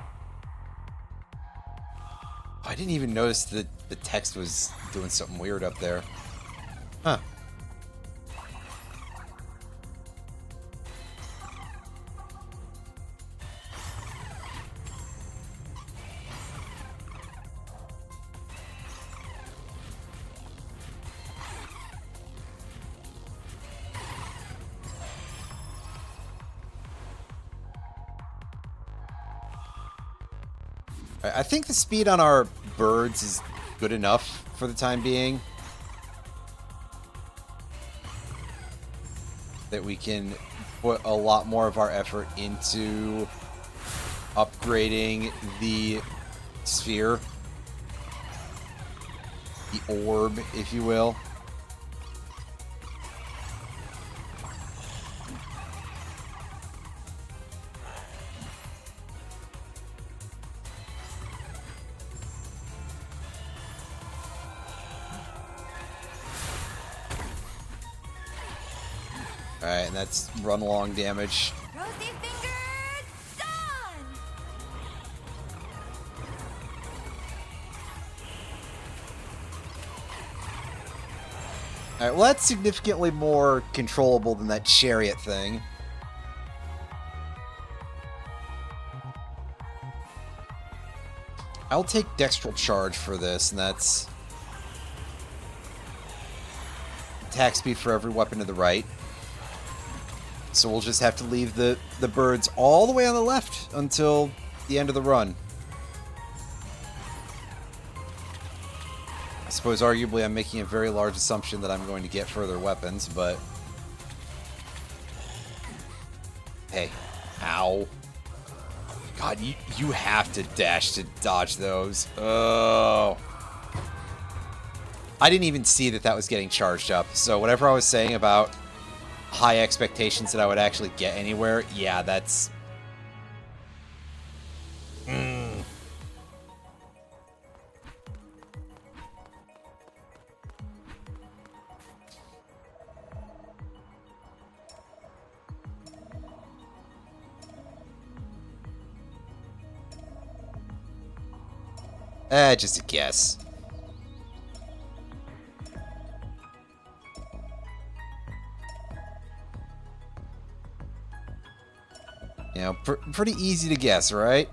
I didn't even notice that the text was doing something weird up there. Huh. I think the speed on our birds is good enough for the time being. That we can put a lot more of our effort into upgrading the sphere. The orb, if you will. Alright, and that's run along damage. Rosy fingers, done! Alright, well that's significantly more controllable than that chariot thing. I'll take Dextral Charge for this, and that's attack speed for every weapon to the right. So we'll just have to leave the birds all the way on the left until the end of the run. I suppose arguably I'm making a very large assumption that I'm going to get further weapons, but... Hey. Ow. God, you have to dash to dodge those. Oh. I didn't even see that was getting charged up, so whatever I was saying about high expectations that I would actually get anywhere, yeah, that's... just a guess. You know, pretty easy to guess, right?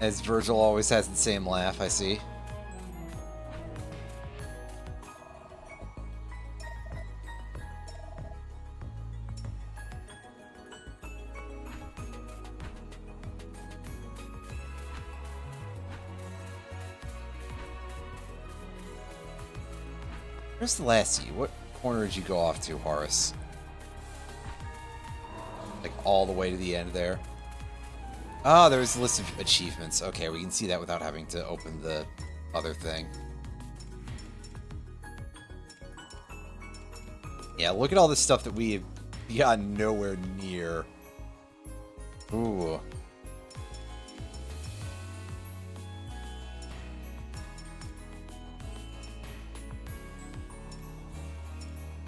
As Virgil always has the same laugh, I see. Where's the lassie? What corner did you go off to, Horace? Like all the way to the end there. Oh, there's a list of achievements. Okay, we can see that without having to open the other thing. Yeah, look at all this stuff that we have gotten nowhere near. Ooh.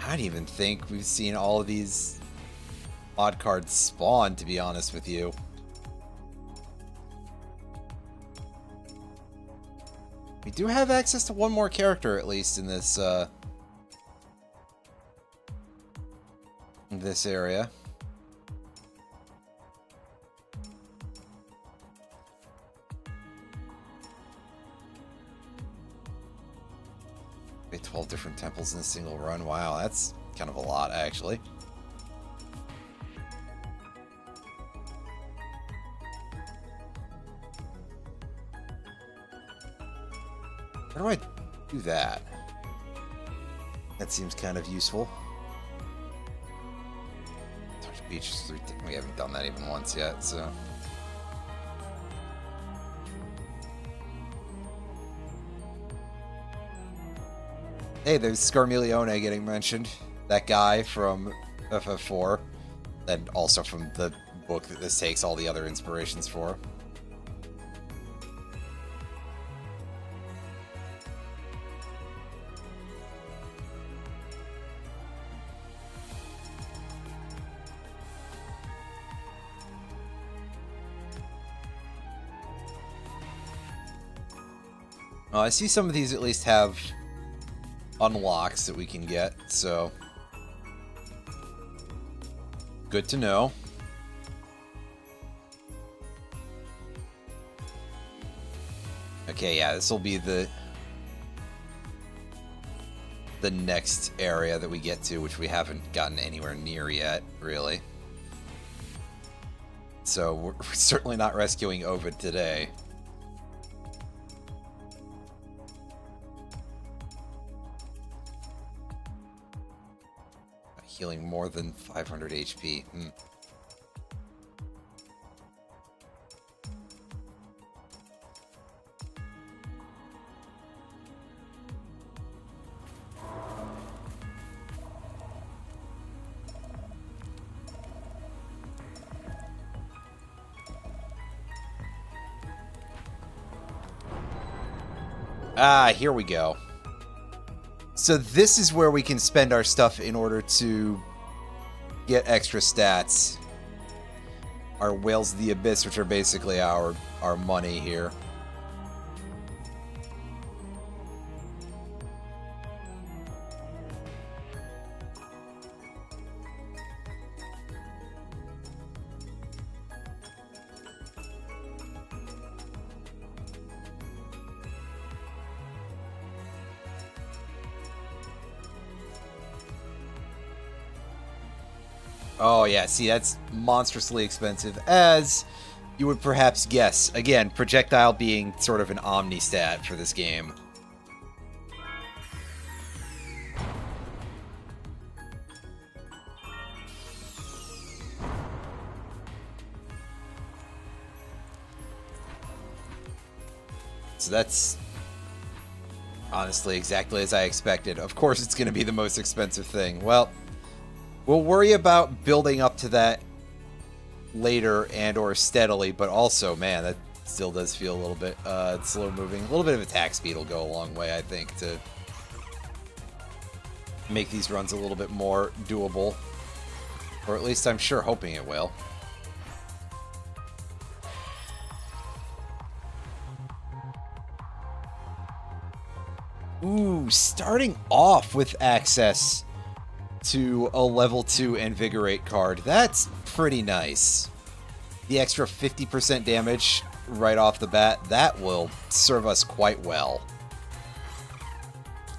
I don't even think we've seen all of these odd cards spawn, to be honest with you. We do have access to one more character, at least, in this area. Okay, 12 different temples in a single run. Wow, that's kind of a lot, actually. Where do I do that? That seems kind of useful. Touch Beach is we haven't done that even once yet, so. Hey, there's Scarmiglione getting mentioned. That guy from FF4. And also from the book that this takes all the other inspirations for. I see some of these at least have unlocks that we can get, so good to know. Okay, yeah, this will be the next area that we get to, which we haven't gotten anywhere near yet, really. So we're certainly not rescuing Ovid today. Healing more than 500 HP. Ah, here we go. So this is where we can spend our stuff in order to get extra stats. Our Whales of the Abyss, which are basically our money here. Oh yeah, see, that's monstrously expensive, as you would perhaps guess. Again, projectile being sort of an omni-stat for this game. So that's honestly exactly as I expected. Of course it's going to be the most expensive thing. Well, we'll worry about building up to that later and or steadily, but also, man, that still does feel a little bit slow moving. A little bit of attack speed will go a long way, I think, to make these runs a little bit more doable. Or at least I'm sure hoping it will. Ooh, starting off with access to a level 2 Invigorate card. That's pretty nice. The extra 50% damage right off the bat, that will serve us quite well.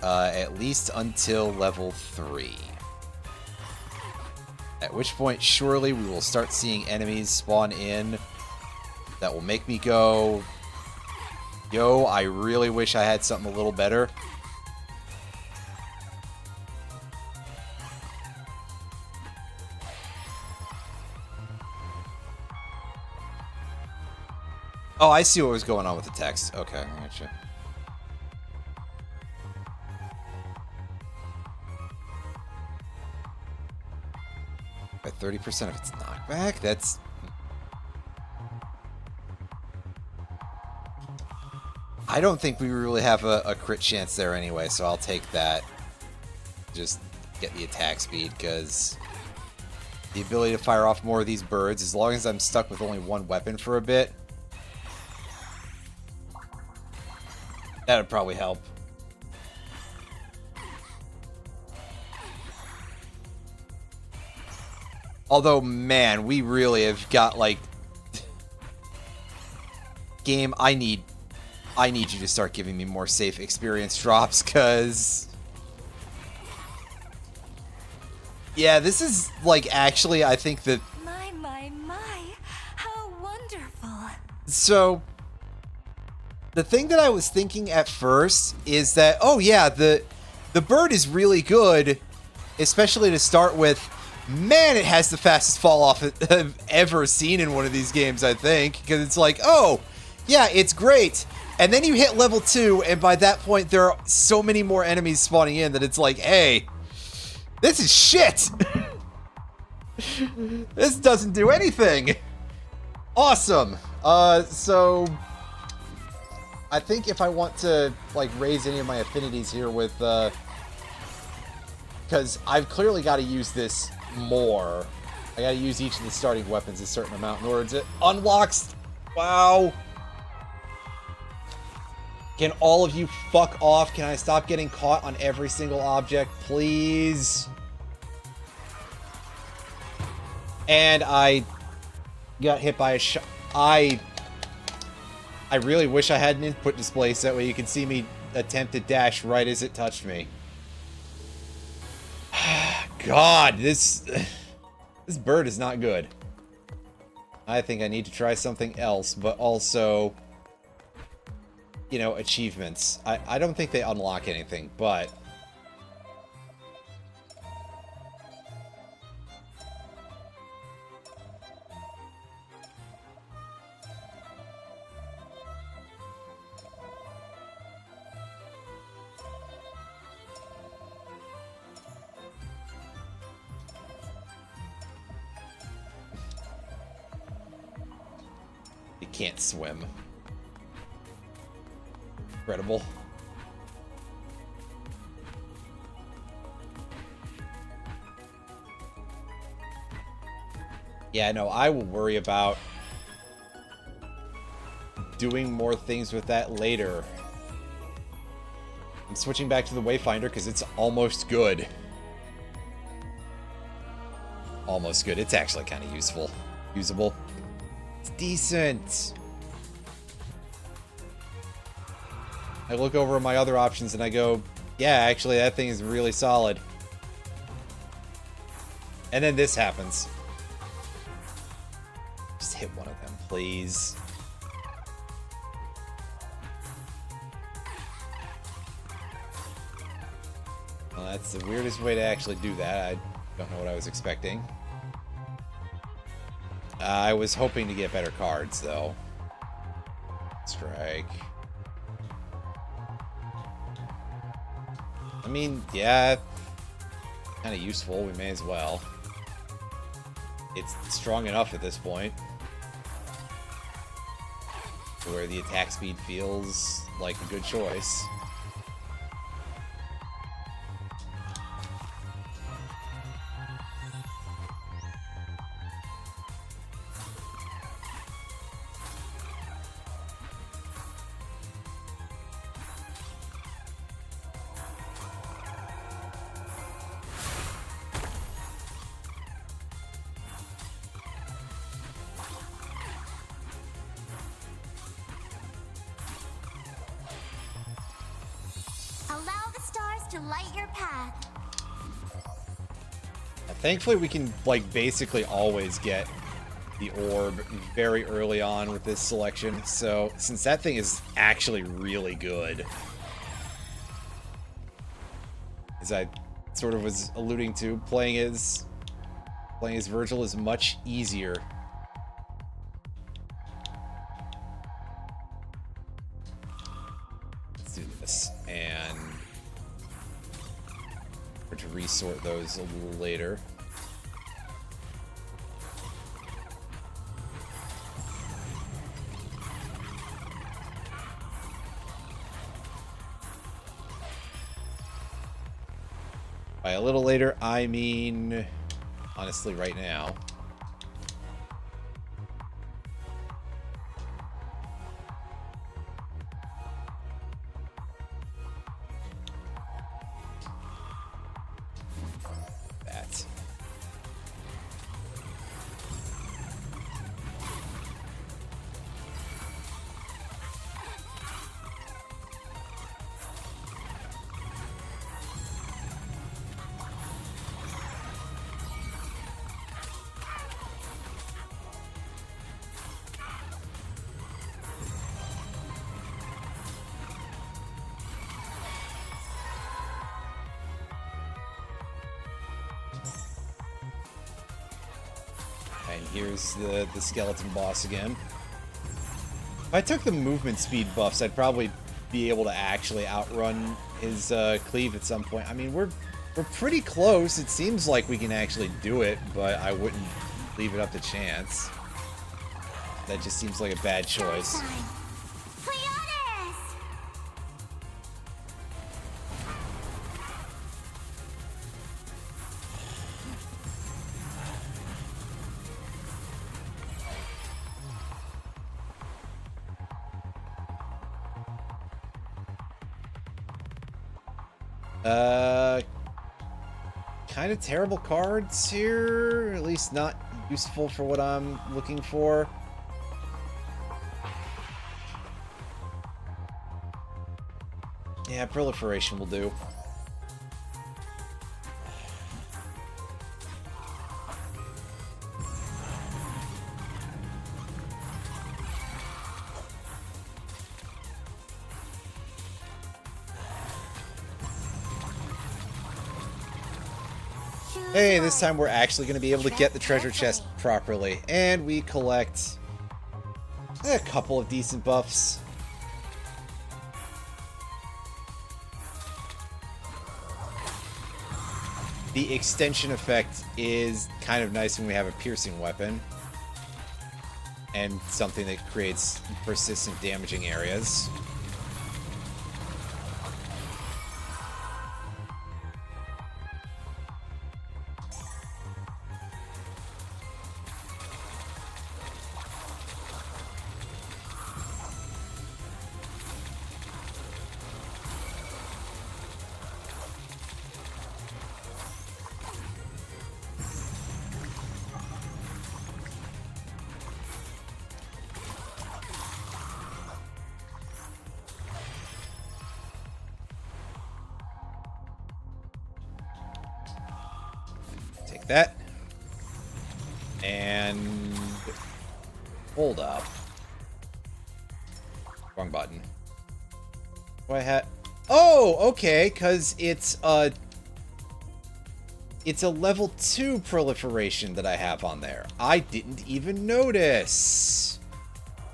At least until level 3. At which point, surely we will start seeing enemies spawn in that will make me go, yo, I really wish I had something a little better. Oh, I see what was going on with the text. Okay, I gotcha. By 30% of its knockback? That's... I don't think we really have a crit chance there anyway, so I'll take that. Just get the attack speed, because the ability to fire off more of these birds, as long as I'm stuck with only one weapon for a bit, that would probably help. Although, man, we really have got, like... Game, I need you to start giving me more safe experience drops, because... Yeah, this is, like, actually, I think that... My, how wonderful. So... The thing that I was thinking at first is that, oh yeah, the bird is really good, especially to start with. Man, it has the fastest fall off I've ever seen in one of these games, I think. Because it's like, oh, yeah, it's great. And then you hit level 2, and by that point, there are so many more enemies spawning in that it's like, hey, this is shit. This doesn't do anything. Awesome. So I think if I want to, like, raise any of my affinities here with, because I've clearly got to use this more. I gotta use each of the starting weapons a certain amount in order to unlocks. Wow. Can all of you fuck off? Can I stop getting caught on every single object, please? And I got hit by a shot. I really wish I had an input display so that way you can see me attempt to dash right as it touched me. God, this bird is not good. I think I need to try something else, but also, you know, achievements. I don't think they unlock anything, but can't swim. Incredible. Yeah, no, I will worry about doing more things with that later. I'm switching back to the Wayfinder because it's almost good. Almost good. It's actually kind of useful. Usable. It's decent. I look over my other options and I go, yeah, actually that thing is really solid. And then this happens. Just hit one of them, please. Well, that's the weirdest way to actually do that. I don't know what I was expecting. I was hoping to get better cards, though. Strike. I mean, yeah, kind of useful. We may as well. It's strong enough at this point to where the attack speed feels like a good choice. Allow the stars to light your path. Thankfully, we can, like, basically always get the orb very early on with this selection. So, since that thing is actually really good, as I sort of was alluding to, playing as Virgil is much easier. Let's do this, and we're to resort those a little later. By a little later, I mean, honestly, right now. That. Here's the skeleton boss again. If I took the movement speed buffs, I'd probably be able to actually outrun his cleave at some point. I mean, we're pretty close. It seems like we can actually do it, but I wouldn't leave it up to chance. That just seems like a bad choice. Kind of terrible cards here, at least not useful for what I'm looking for. Yeah, proliferation will do. Hey, this time we're actually going to be able to get the treasure chest properly. And we collect a couple of decent buffs. The extension effect is kind of nice when we have a piercing weapon. And something that creates persistent damaging areas. That. And hold up. Wrong button. What I had? Oh, okay, because it's a level 2 proliferation that I have on there. I didn't even notice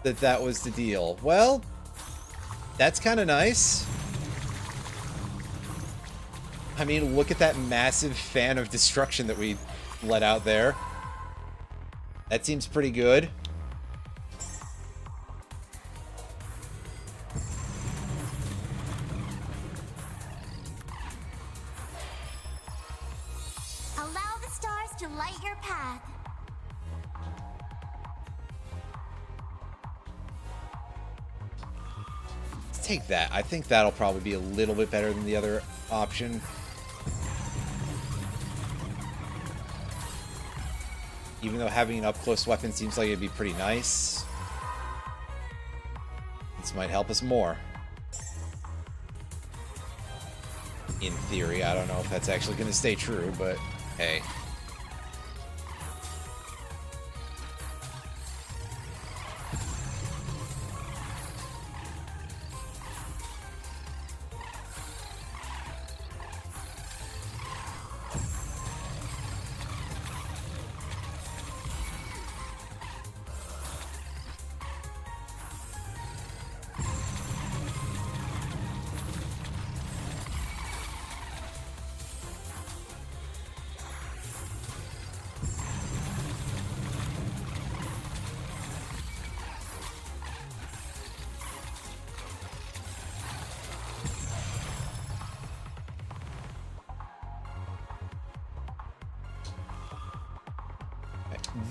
that was the deal. Well, that's kind of nice. I mean, look at that massive fan of destruction that we let out there. That seems pretty good. Allow the stars to light your path. Let's take that. I think that'll probably be a little bit better than the other option. Even though having an up-close weapon seems like it'd be pretty nice. This might help us more. In theory, I don't know if that's actually going to stay true, but hey.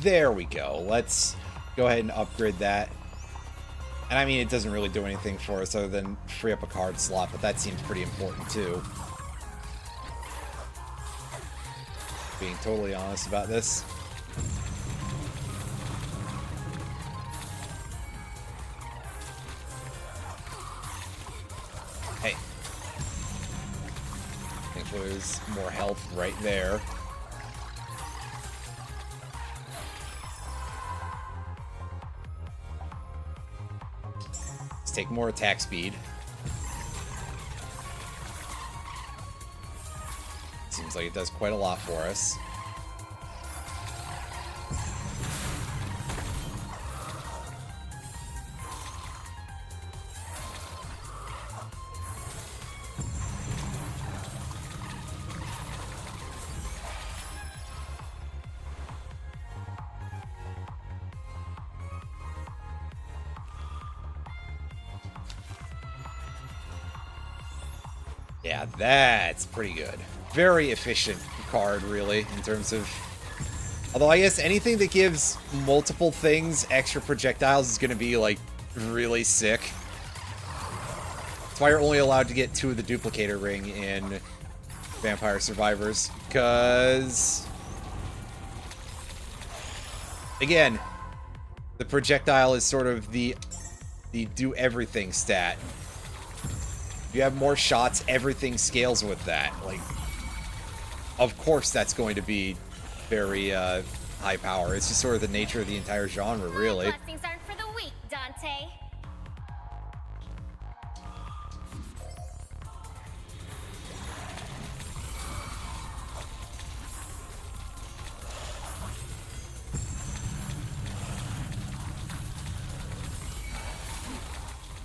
There we go. Let's go ahead and upgrade that. And I mean, it doesn't really do anything for us other than free up a card slot, but that seems pretty important too. Being totally honest about this. Hey. I think there's more health right there. Take more attack speed. Seems like it does quite a lot for us. Yeah, that's pretty good. Very efficient card, really, in terms of... Although I guess anything that gives multiple things extra projectiles is going to be, like, really sick. That's why you're only allowed to get 2 of the duplicator ring in Vampire Survivors. Because... Again, the projectile is sort of the do-everything stat. If you have more shots, everything scales with that. Like, of course that's going to be very high power. It's just sort of the nature of the entire genre, really. Blessings aren't for the weak, Dante.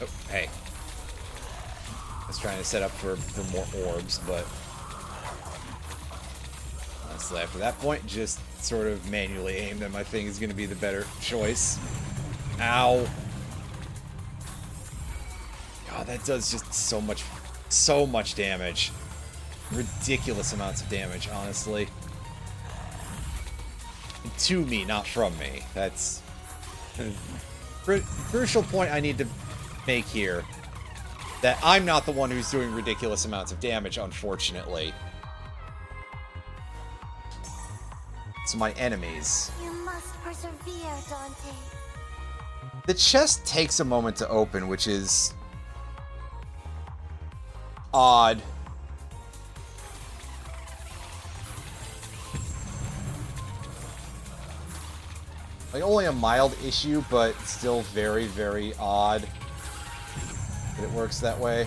Oh, hey. I was trying to set up for more orbs, but... Honestly, after that point, just sort of manually aimed at my thing is going to be the better choice. Ow. God, that does just so much damage. Ridiculous amounts of damage, honestly. To me, not from me. That's a crucial point I need to make here. That I'm not the one who's doing ridiculous amounts of damage, unfortunately. It's my enemies. You must persevere, Dante. The chest takes a moment to open, which is odd. Like, only a mild issue, but still very, very odd that it works that way.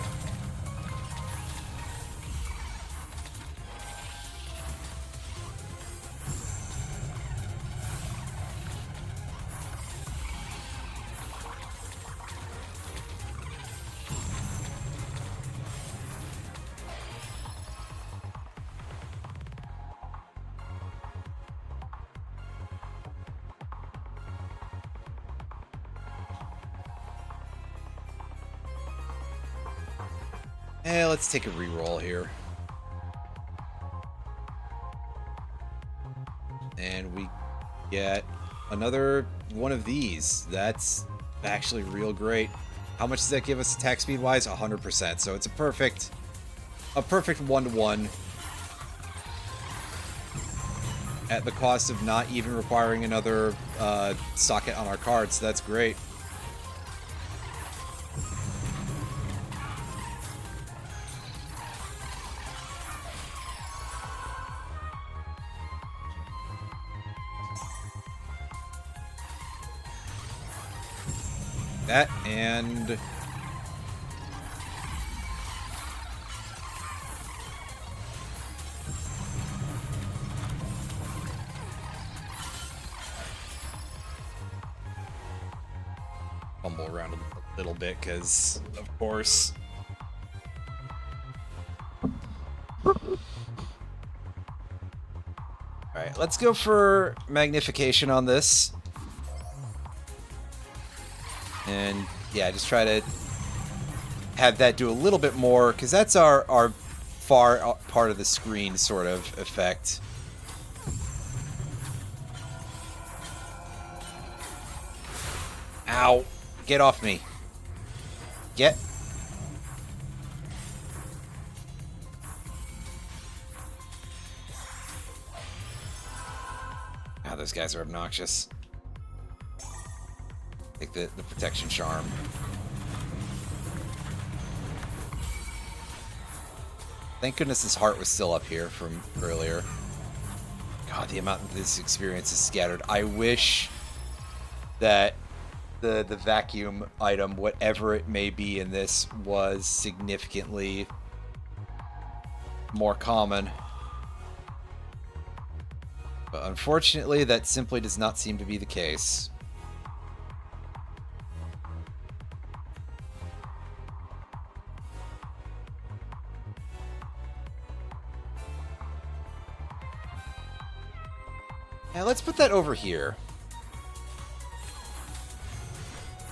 Let's take a reroll here. And we get another one of these. That's actually real great. How much does that give us attack speed wise? 100%. So it's a perfect 1-to-1 at the cost of not even requiring another socket on our cards. So that's great. That and fumble around a little bit because, of course. Alright, let's go for magnification on this. And yeah, just try to have that do a little bit more, because that's our far part of the screen sort of effect. Ow. Get off me. Get. Ah, those guys are obnoxious. Take the protection charm. Thank goodness his heart was still up here from earlier. God, the amount of this experience is scattered. I wish that the vacuum item, whatever it may be in this, was significantly more common. But unfortunately, that simply does not seem to be the case. Now let's put that over here.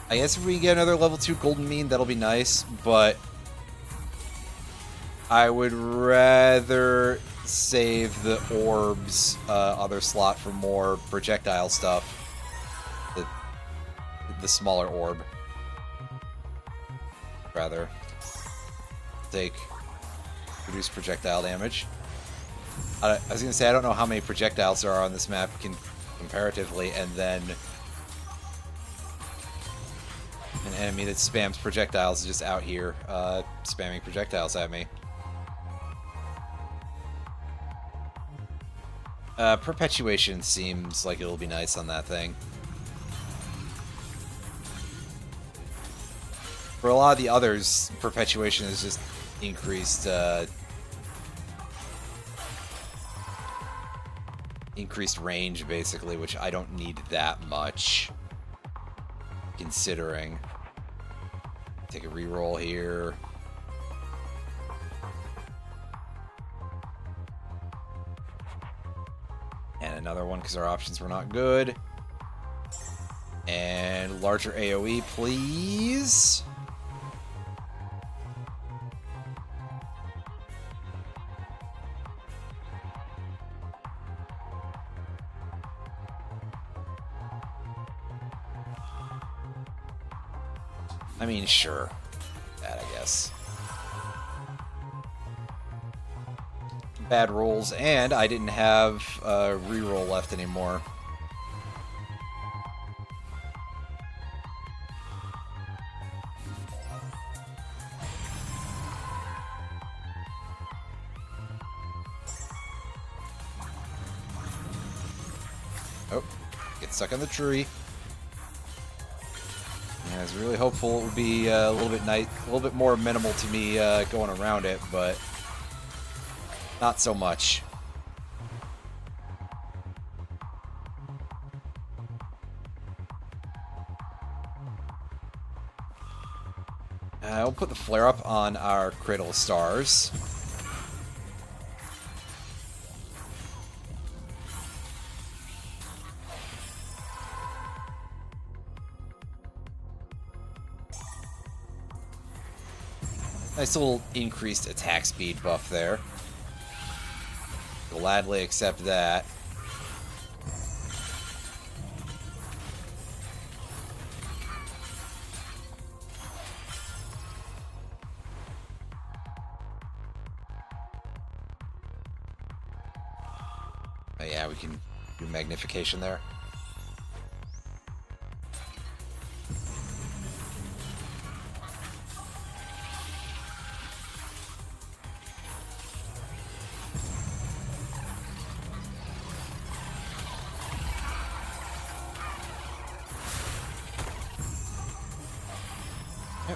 I guess if we get another level 2 golden mean, that'll be nice, but I would rather save the orbs other slot for more projectile stuff. The smaller orb. Rather. Take reduce projectile damage. I was gonna say I don't know how many projectiles there are on this map comparatively, and then an enemy that spams projectiles is just out here spamming projectiles at me. Perpetuation seems like it'll be nice on that thing. For a lot of the others, perpetuation is just increased increased range, basically, which I don't need that much, considering. Take a reroll here. And another one, because our options were not good. And larger AoE, please. I mean, sure. That, I guess. Bad rolls, and I didn't have a reroll left anymore. Oh, get stuck on the tree. I was really hopeful it would be a little bit more minimal to me going around it, but not so much. I'll put the flare up on our Cradle of Stars. Nice little increased attack speed buff there. Gladly accept that. Oh yeah, we can do magnification there.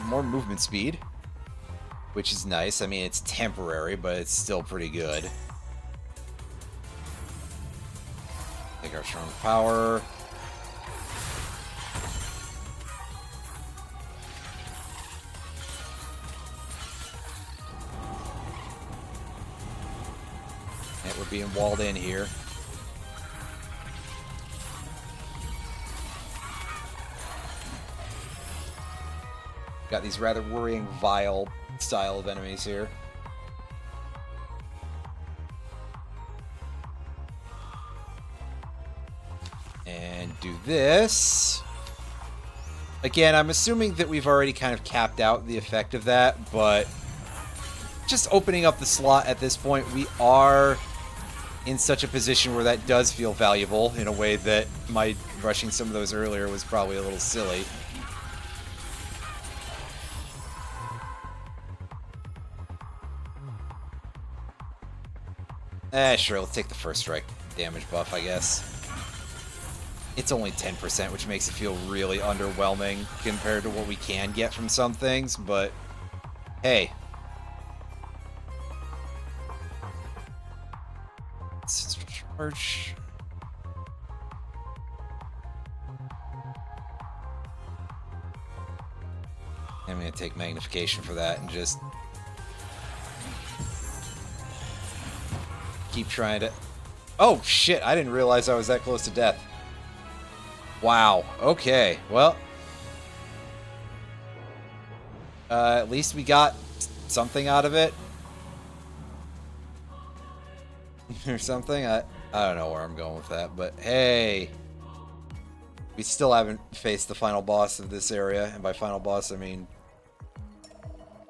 More movement speed, which is nice. I mean, it's temporary, but it's still pretty good. Take our strong power. And we're being walled in here. Got these rather worrying Vile style of enemies here. And do this. Again, I'm assuming that we've already kind of capped out the effect of that, but just opening up the slot at this point, we are in such a position where that does feel valuable in a way that my rushing some of those earlier was probably a little silly. Sure, let's take the first strike damage buff, I guess. It's only 10%, which makes it feel really underwhelming compared to what we can get from some things, but hey. Let's charge. I'm going to take magnification for that and just keep trying to... Oh, shit. I didn't realize I was that close to death. Wow. Okay. Well. At least we got something out of it. or something. I don't know where I'm going with that, but hey, we still haven't faced the final boss of this area, and by final boss I mean,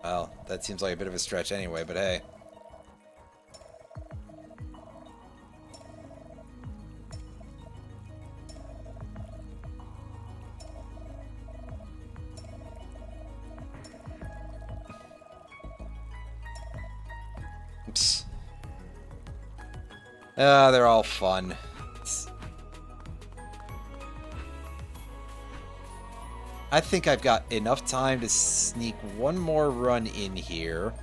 well, that seems like a bit of a stretch anyway, but hey. They're all fun. I think I've got enough time to sneak one more run in here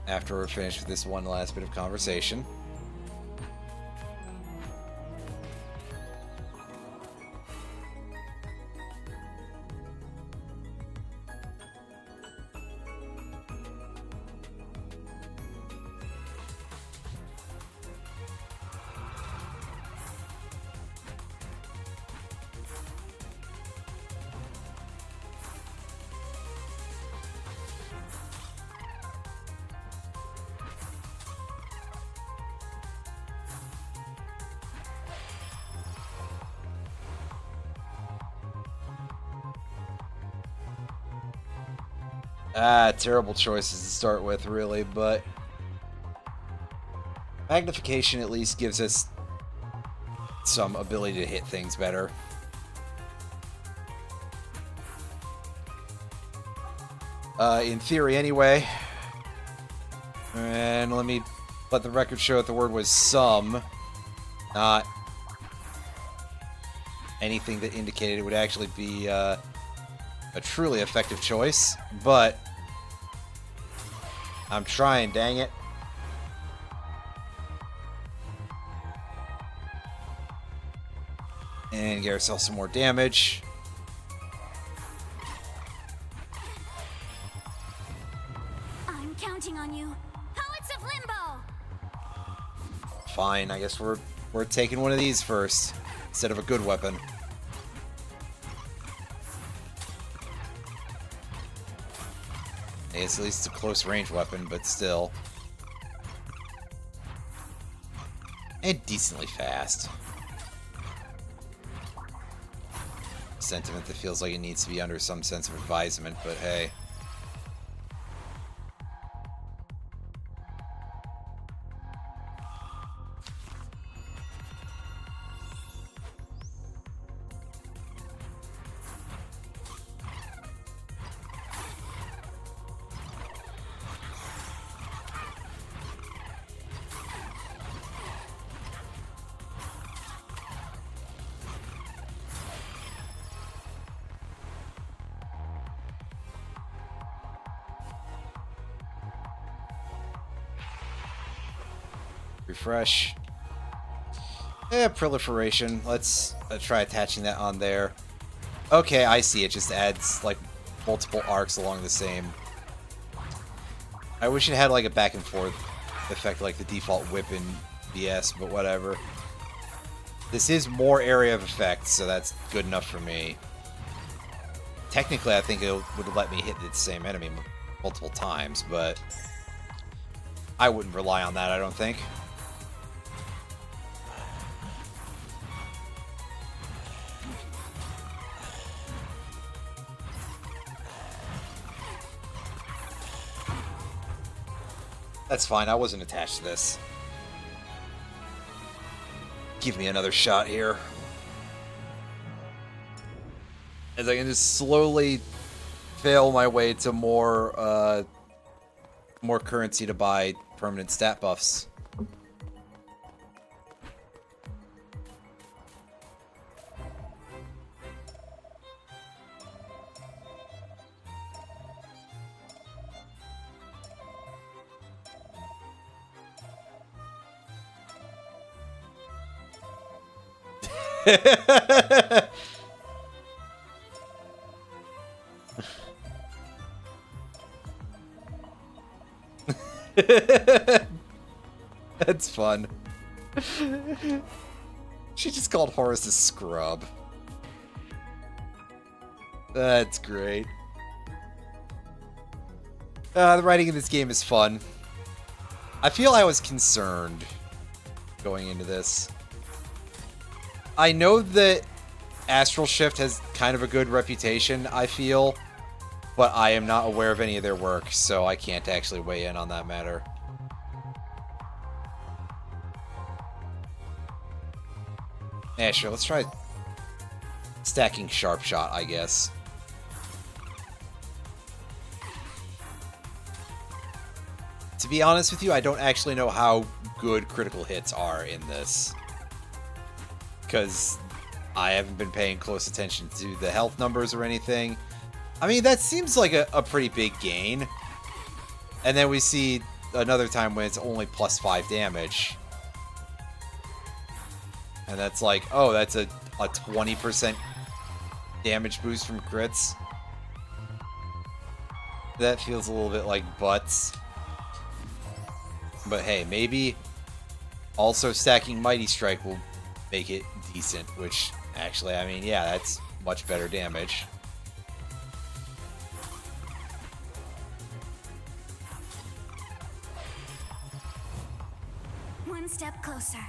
after we're finished with this one last bit of conversation. Terrible choices to start with, really, but magnification at least gives us some ability to hit things better. In theory, anyway. And let me let the record show that the word was some, not anything that indicated it would actually be a truly effective choice, but I'm trying, dang it. And get ourselves some more damage. I'm counting on you. Poets of Limbo! Fine, I guess we're taking one of these first, instead of a good weapon. It's at least a close range weapon, but still. And decently fast. Sentiment that feels like it needs to be under some sense of advisement, but hey. Refresh. Proliferation. Let's try attaching that on there. Okay, I see. It just adds, like, multiple arcs along the same. I wish it had, like, a back and forth effect like the default whip in BS, but whatever. This is more area of effect, so that's good enough for me. Technically, I think it would let me hit the same enemy multiple times, but I wouldn't rely on that, I don't think. That's fine, I wasn't attached to this. Give me another shot here. As I can just slowly fail my way to more currency to buy permanent stat buffs. That's fun. She just called Horace a scrub. That's great. The writing in this game is fun. I feel I was concerned going into this. I know that Astral Shift has kind of a good reputation, I feel, but I am not aware of any of their work, so I can't actually weigh in on that matter. Yeah, sure, let's try stacking Sharp Shot, I guess. To be honest with you, I don't actually know how good critical hits are in this, because I haven't been paying close attention to the health numbers or anything. I mean, that seems like a pretty big gain. And then we see another time when it's only plus 5 damage. And that's like, oh, that's a 20% damage boost from crits. That feels a little bit like butts. But hey, maybe also stacking Mighty Strike will make it decent, which actually, I mean, yeah, that's much better damage. One step closer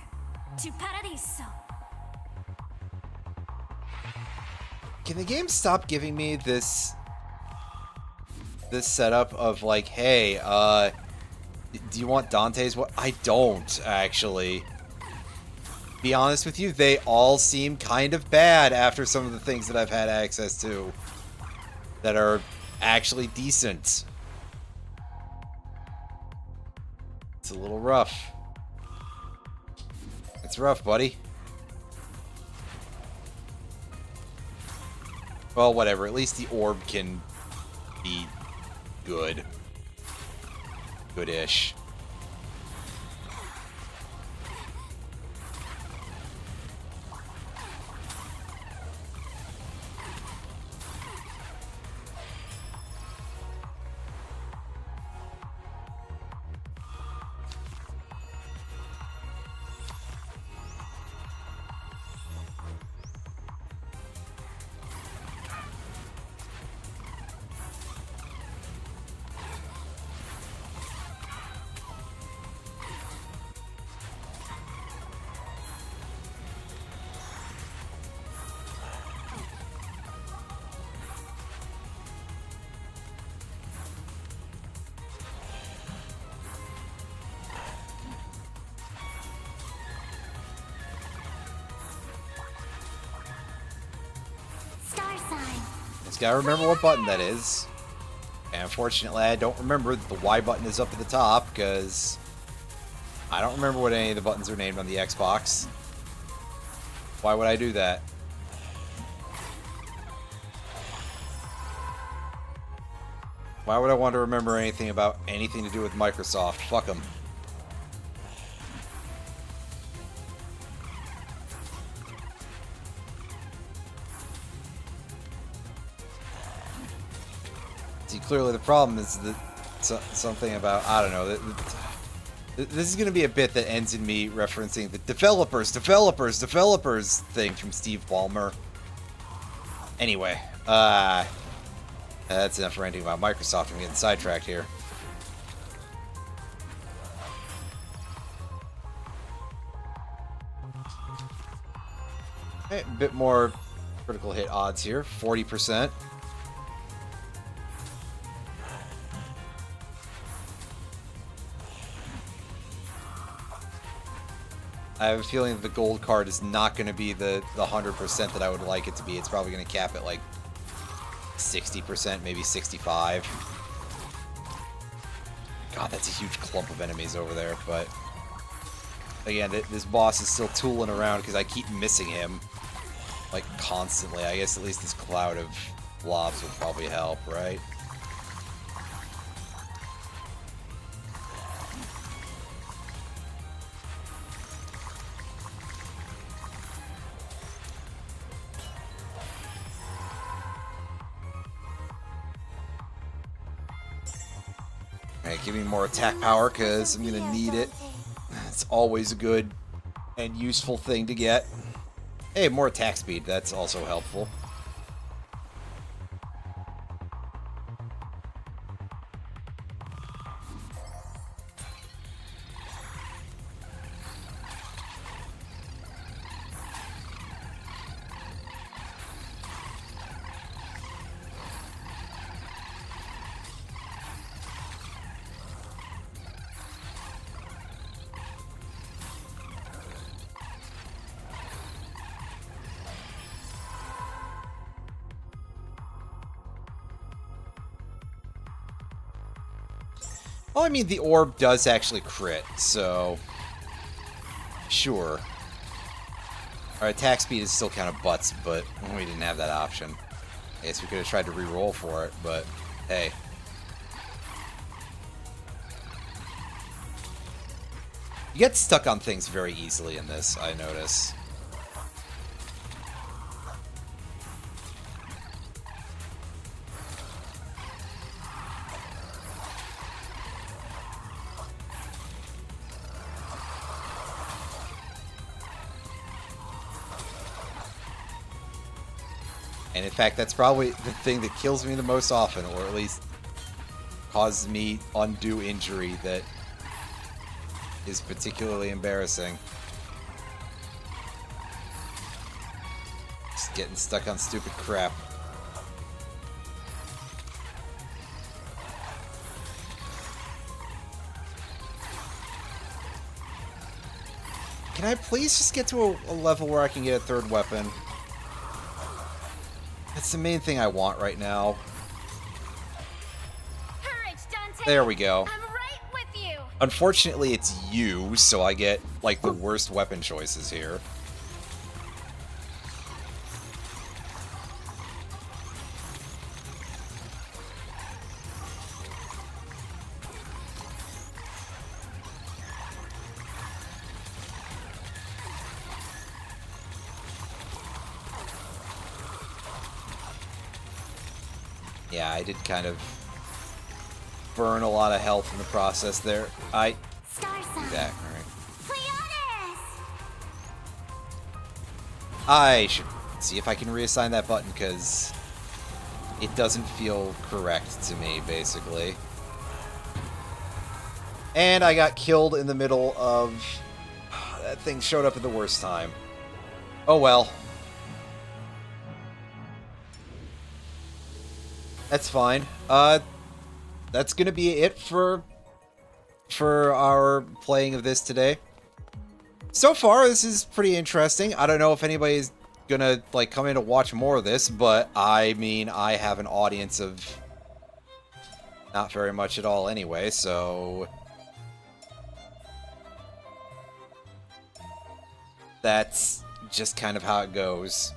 to Paradiso. Can the game stop giving me this setup of like, hey, do you want Dante's? What? I don't, actually. Be honest with you, they all seem kind of bad after some of the things that I've had access to that are actually decent. It's a little rough. It's rough, buddy. Well, whatever. At least the orb can be good. Good-ish. Star sign. Just gotta remember what button that is. And unfortunately, I don't remember that the Y button is up at the top, because I don't remember what any of the buttons are named on the Xbox. Why would I do that? Why would I want to remember anything about anything to do with Microsoft? Fuck them. See, clearly the problem is that something about, I don't know, this is going to be a bit that ends in me referencing the developers thing from Steve Ballmer. Anyway, that's enough ranting about Microsoft. I'm getting sidetracked here. Okay, a bit more critical hit odds here, 40%. I have a feeling that the gold card is not going to be the 100% that I would like it to be. It's probably going to cap at like 60%, maybe 65%. God, that's a huge clump of enemies over there, but again, this boss is still tooling around because I keep missing him, like, constantly. I guess at least this cloud of blobs would probably help, right? Alright, give me more attack power, because I'm gonna need it. It's always a good and useful thing to get. Hey, more attack speed, that's also helpful. Well, I mean, the orb does actually crit, so... Sure. Our attack speed is still kind of butts, but we didn't have that option. I guess we could have tried to re-roll for it, but hey. You get stuck on things very easily in this, I notice. And in fact, that's probably the thing that kills me the most often, or at least causes me undue injury that is particularly embarrassing. Just getting stuck on stupid crap. Can I please just get to a level where I can get a third weapon? That's the main thing I want right now. Courage, Dante! There we go. I'm right with you! Unfortunately, it's you, so I get, like, the worst weapon choices here. Yeah, I did kind of burn a lot of health in the process there. Star Do sign. that, alright. Pleiades! I should see if I can reassign that button, because it doesn't feel correct to me, basically. And I got killed in the middle of... That thing showed up at the worst time. Oh well. That's fine. That's gonna be it for our playing of this today. So far, this is pretty interesting. I don't know if anybody's gonna like come in to watch more of this, but I mean, I have an audience of not very much at all anyway, so that's just kind of how it goes.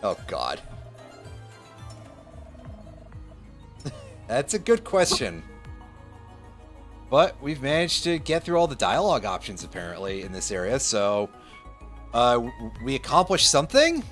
Oh, God. That's a good question. But we've managed to get through all the dialogue options, apparently, in this area, so... we accomplished something?